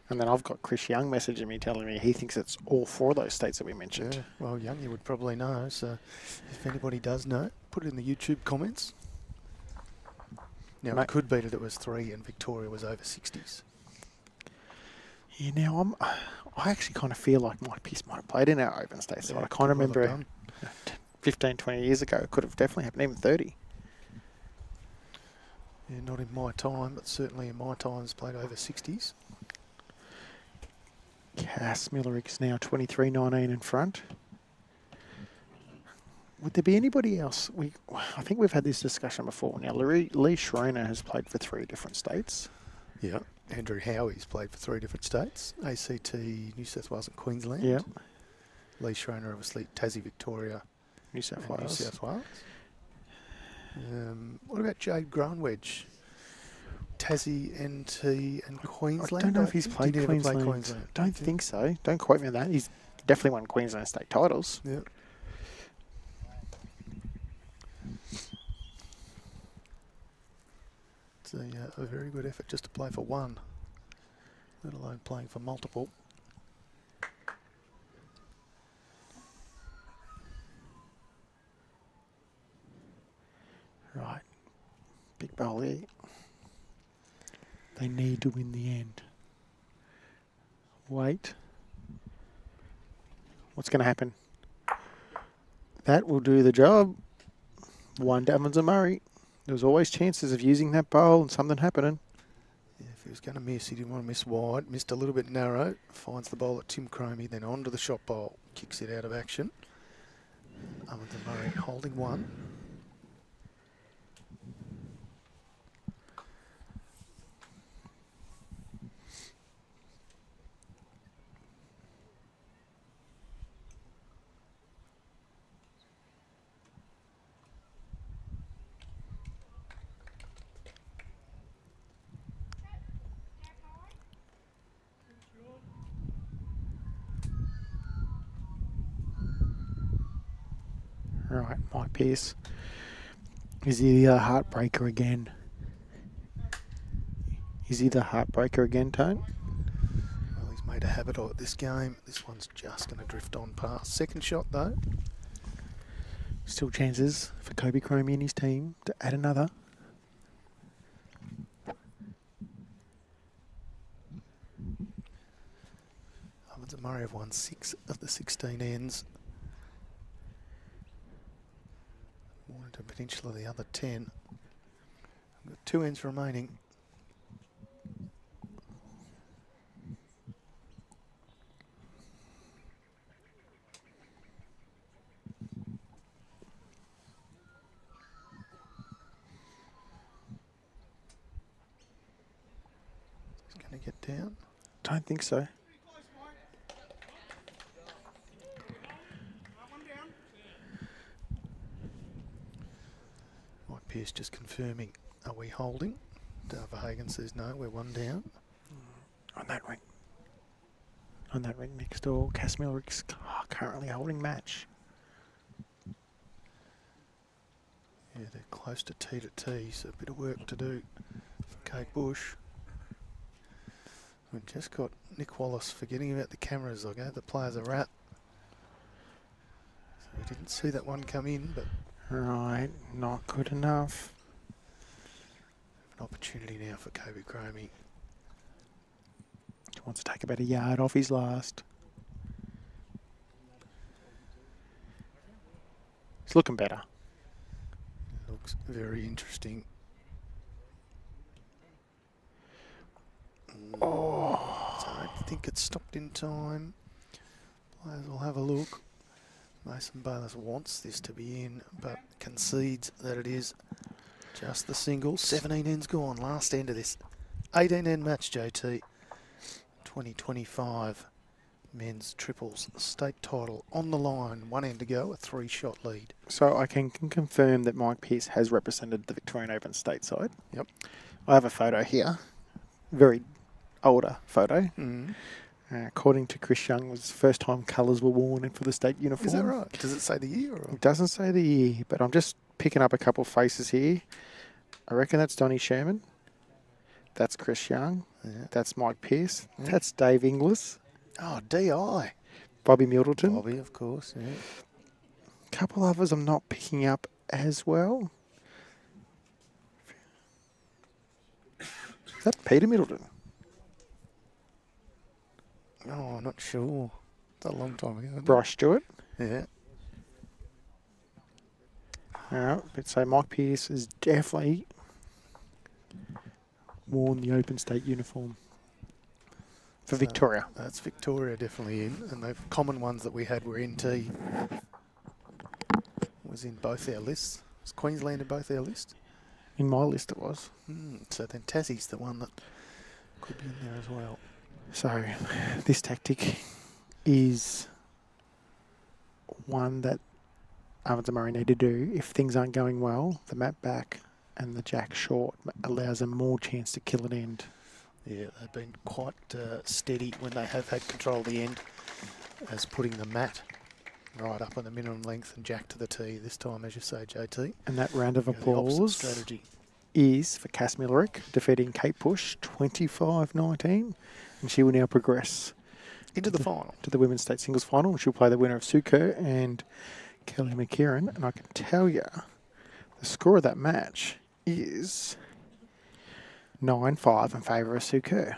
And then I've got Chris Young messaging me telling me he thinks it's all 4 of those states that we mentioned. Yeah, well, Young, you would probably know. So if anybody does know, put it in the YouTube comments. Now, Mate. it could be that it was 3 and Victoria was over 60s. Yeah, now I actually kind of feel like Mike Pearce might have played in our open states. Yeah, I kind of could well have remember done. 15, 20 years ago, it could have definitely happened, even 30. Yeah, not in my time, but certainly in my times played over 60s. Cass Milleric's now 23-19 in front. Would there be anybody else? I think we've had this discussion before. Now, Lee Schroner has played for 3 different states. Yeah. Andrew Howie's played for 3 different states. ACT, New South Wales and Queensland. Yeah. Lee Schroner, obviously, Tassie, Victoria, New South and Wales. New South Wales. What about Jade Groenwedge? Tassie, NT and Queensland? I don't know if he's think. played Did he ever play Queensland. Queensland? Don't think so. Don't quote me on that. He's definitely won Queensland state titles. Yeah. It's a very good effort just to play for 1, let alone playing for multiple. Right. Big bowl there. They need to win the end. Wait. What's going to happen? That will do the job. 1 Davins and Murray. There was always chances of using that bowl and something happening. Yeah, if he was going to miss, he didn't want to miss wide. Missed a little bit narrow. Finds the bowl at Tim CROMIE, then onto the shot bowl. Kicks it out of action. Davins and Murray holding 1. Right, Mike Pearce. Is he the heartbreaker again? Is he the heartbreaker again, Tone? Well, he's made a habit of it this game. This one's just going to drift on past. Second shot, though. Still chances for KOBY CROMIE and his team to add another. Davins and Murray have won 6 of the 16 ends. Mornington Peninsula, the other 10. We've got 2 ends remaining. He's going to get down. Don't think so. Mike Pearce just confirming, are we holding? VERHAGEN says no, we're 1 down. On that ring. On that ring next door, Cass Milleric's currently holding match. Yeah, they're close to T, so a bit of work to do for Kate Bush. We've just got Nick Wallace forgetting about the cameras. I gave the players a wrap. So we didn't see that one come in, but Right, not good enough. an opportunity now for KOBY CROMIE. He wants to take about a yard off his last. He's looking better. Looks very interesting. Oh. So I don't think it's stopped in time. Players will have a look. Mason Bayless wants this to be in, but concedes that it is just the single. 17 ends gone. Last end of this 18 end match, JT. 2025 men's triples state title on the line. 1 end to go, a 3-shot lead. So I can confirm that Mike Pearce has represented the Victorian Open stateside. Yep. I have a photo here, very older photo. Mm. According to Chris Young, it was the first time colours were worn in for the state uniform. Is that right? Does it say the year? Or? It doesn't say the year, but I'm just picking up a couple of faces here. I reckon that's Donnie Sherman. That's Chris Young. Yeah. That's Mike Pearce. Yeah. That's Dave Inglis. Oh, D.I. Bobby Middleton. Bobby, of course, yeah. A couple others I'm not picking up as well. Is that Peter Middleton? Oh, I'm not sure. It's a long time ago. Isn't Bryce Stewart. it? Yeah. But so Mike Pearce has definitely worn the Open State uniform for So Victoria. That's Victoria definitely in. And the common ones that we had were NT. Was in both our lists. Was Queensland in both our lists? In my list it was. So then Tassie's the one that could be in there as well. So this tactic is one that Ovens and Murray need to do. If things aren't going well, the mat back and the jack short allows them more chance to kill an end. Yeah, they've been quite steady when they have had control of the end, as putting the mat right up on the minimum length and jack to the tee this time, as you say, JT. And that round of You know, the opposite applause strategy. is for Cass Millerick, defeating Kate Bush 25-19. And she will now progress Into the final. to the women's state singles final. She'll play the winner of Sue Kerr and Kelly McKieran. And I can tell you the score of that match is 9-5 in favour of Sue Kerr.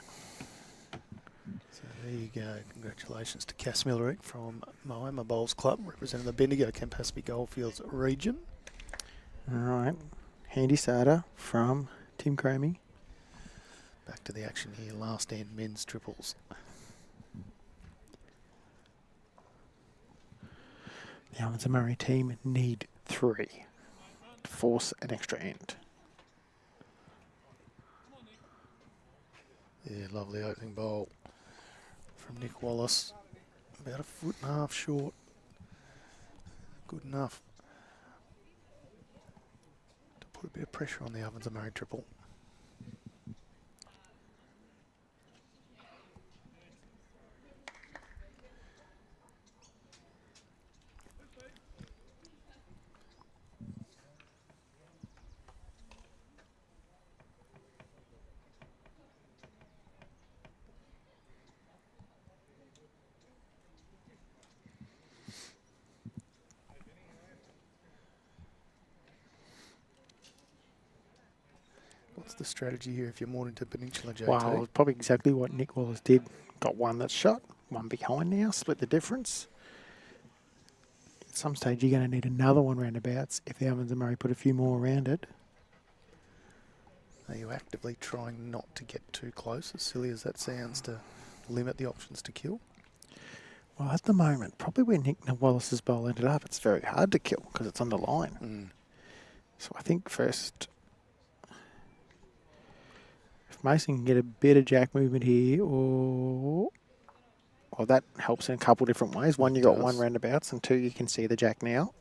So there you go. Congratulations to Cass Millerick from Moama Bowls Club, representing the Bendigo Campaspe Goldfields region. All right. Handy starter from Tim CROMIE. Back to the action here. Last end men's triples. The Ovens and Murray team need 3 to force an extra end. Yeah, lovely opening bowl from Nick Wallace. About 1.5 foot short. Good enough to put a bit of pressure on the Ovens and Murray triple. What's the strategy here if you're Mornington Peninsula, JT? Wow, probably exactly what Nick Wallace did. Got one that's shot, one behind now, split the difference. At some stage, you're going to need another one roundabouts if the Ovens and Murray put a few more around it. Are you actively trying not to get too close, as silly as that sounds, to limit the options to kill? Well, at the moment, probably where Nick Wallace's bowl ended up, it's very hard to kill because it's on the line. So I think first, if Mason can get a bit of jack movement here, or that helps in a couple of different ways. One, you got one roundabouts, and 2, you can see the jack now.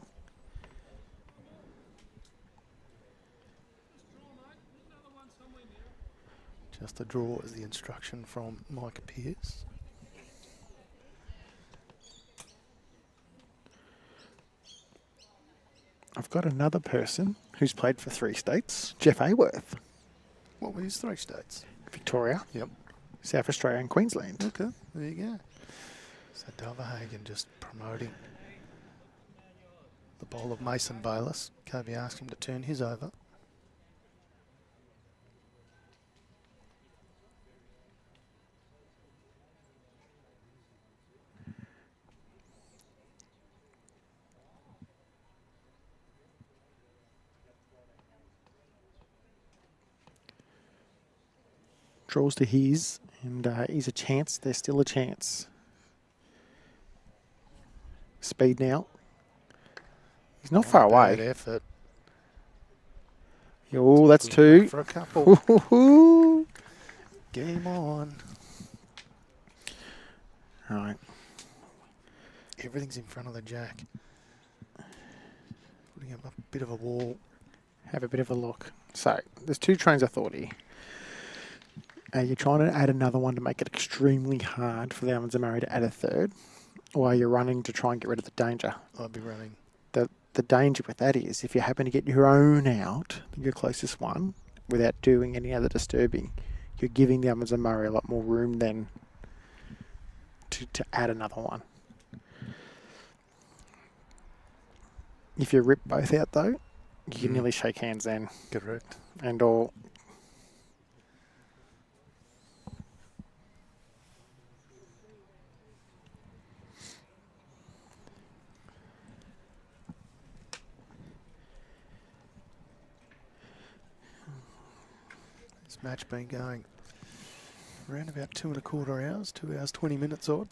Just a draw is the instruction from Mike Pearce. I've got another person who's played for 3 states, Jeff Ayworth. What were his 3 states? Victoria, Yep. South Australia and Queensland. Okay, there you go. So VERHAGEN just promoting the bowl of Mason BAYLISS. KOBY asked him to turn his over. Draws to his, and he's a chance. There's still a chance. Speed now. He's not far Bad away. effort. Oh, that's Good 2. for a couple. All Game on. right. everything's in front of the jack. Putting up a bit of a wall. Have a bit of a look. So there's 2 trains of thought here. You're trying to add another one to make it extremely hard for the Almonds of Murray to add a third, or you're running to try and get rid of the danger. I'd be running. The danger with that is if you happen to get your own out, your closest one, without doing any other disturbing, you're giving the Almonds of Murray a lot more room then to add another one. If you rip both out though, you can nearly shake hands then. Correct. And all. This match been going around about 2¼ hours, 2 hours 20 minutes odd.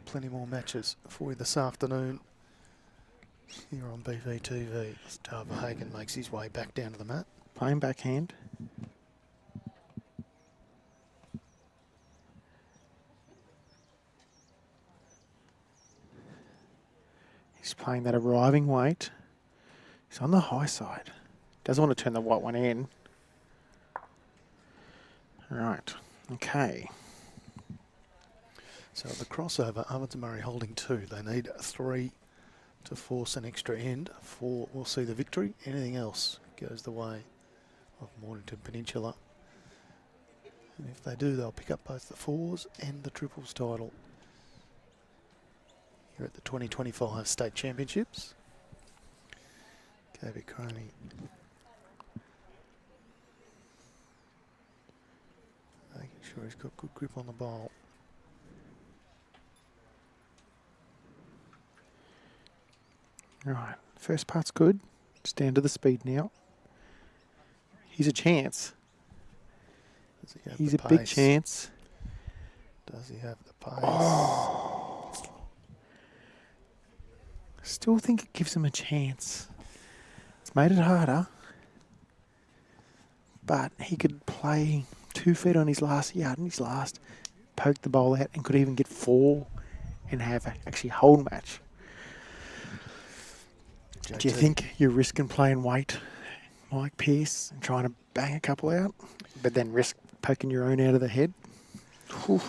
Plenty more matches for you this afternoon here on BVTV. As VERHAGEN makes his way back down to the mat. Playing backhand. He's playing that arriving weight. He's on the high side. Doesn't want to turn the white one in. Right. Okay. So the crossover, Almonds of Murray holding 2. They need 3 to force an extra end. 4 will see the victory. Anything else goes the way of Mornington Peninsula. And if they do, they'll pick up both the 4s and the triples title here at the 2025 State Championships. KOBY CROMIE. Making sure he's got good grip on the bowl. Right. First part's good. It's down to the speed now. He's a chance. Does he have He's the a big pace? chance. Does he have the pace? Oh. Still think it gives him a chance. It's made it harder. But he could play 2 feet on his last yard and his last, poke the bowl out and could even get 4 and have actually hold match. Do you think you're risking playing weight like Pearce and trying to bang a couple out, but then risk poking your own out of the head? Whew.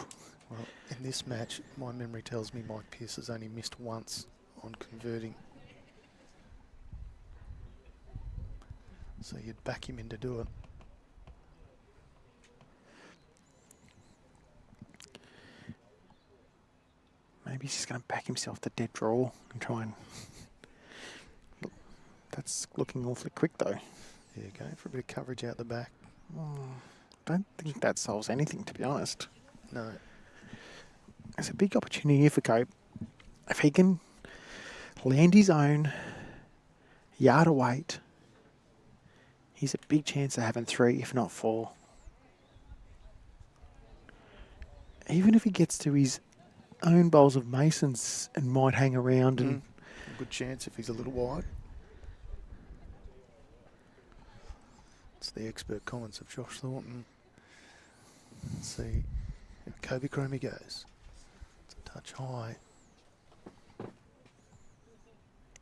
Well, in this match, my memory tells me Mike Pearce has only missed once on converting. So you'd back him in to do it. Maybe he's just going to back himself to dead draw and try and... That's looking awfully quick though. Yeah, going for a bit of coverage out the back. Don't think that solves anything, to be honest. No. There's a big opportunity here for Cope. If he can land his own yard of weight, he's a big chance of having 3, if not 4. Even if he gets to his own bowls of Masons and might hang around and... A good chance if he's a little wide. It's the expert comments of Josh Thornton. Let's see if KOBY CROMIE goes. It's a touch high.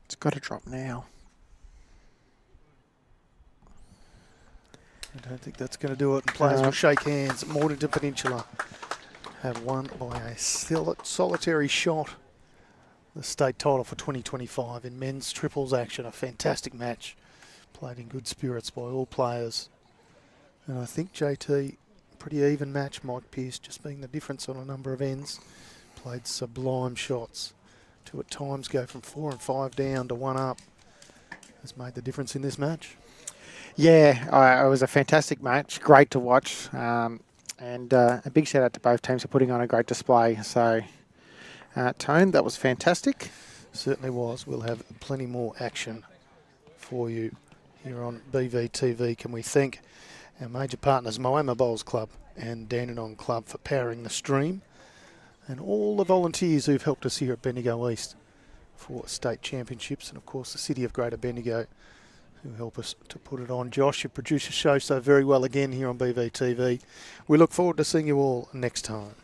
It's got to drop now. I don't think that's going to do it. And players will shake hands. Mornington Peninsula have won by a solitary shot the state title for 2025 in men's triples action. A fantastic match. Played in good spirits by all players. And I think JT, pretty even match. Mike Pearce just being the difference on a number of ends. Played sublime shots to at times go from 4 and 5 down to 1 up. Has made the difference in this match. Yeah, it was a fantastic match. Great to watch. And a big shout out to both teams for putting on a great display. So, Tone, that was fantastic. Certainly was. We'll have plenty more action for you here on BVTV. Can we thank our major partners, Moama Bowls Club and Dandenong Club, for powering the stream, and all the volunteers who've helped us here at Bendigo East for state championships, and of course the City of Greater Bendigo, who help us to put it on. Josh, you produce the show so very well again here on BVTV. We look forward to seeing you all next time.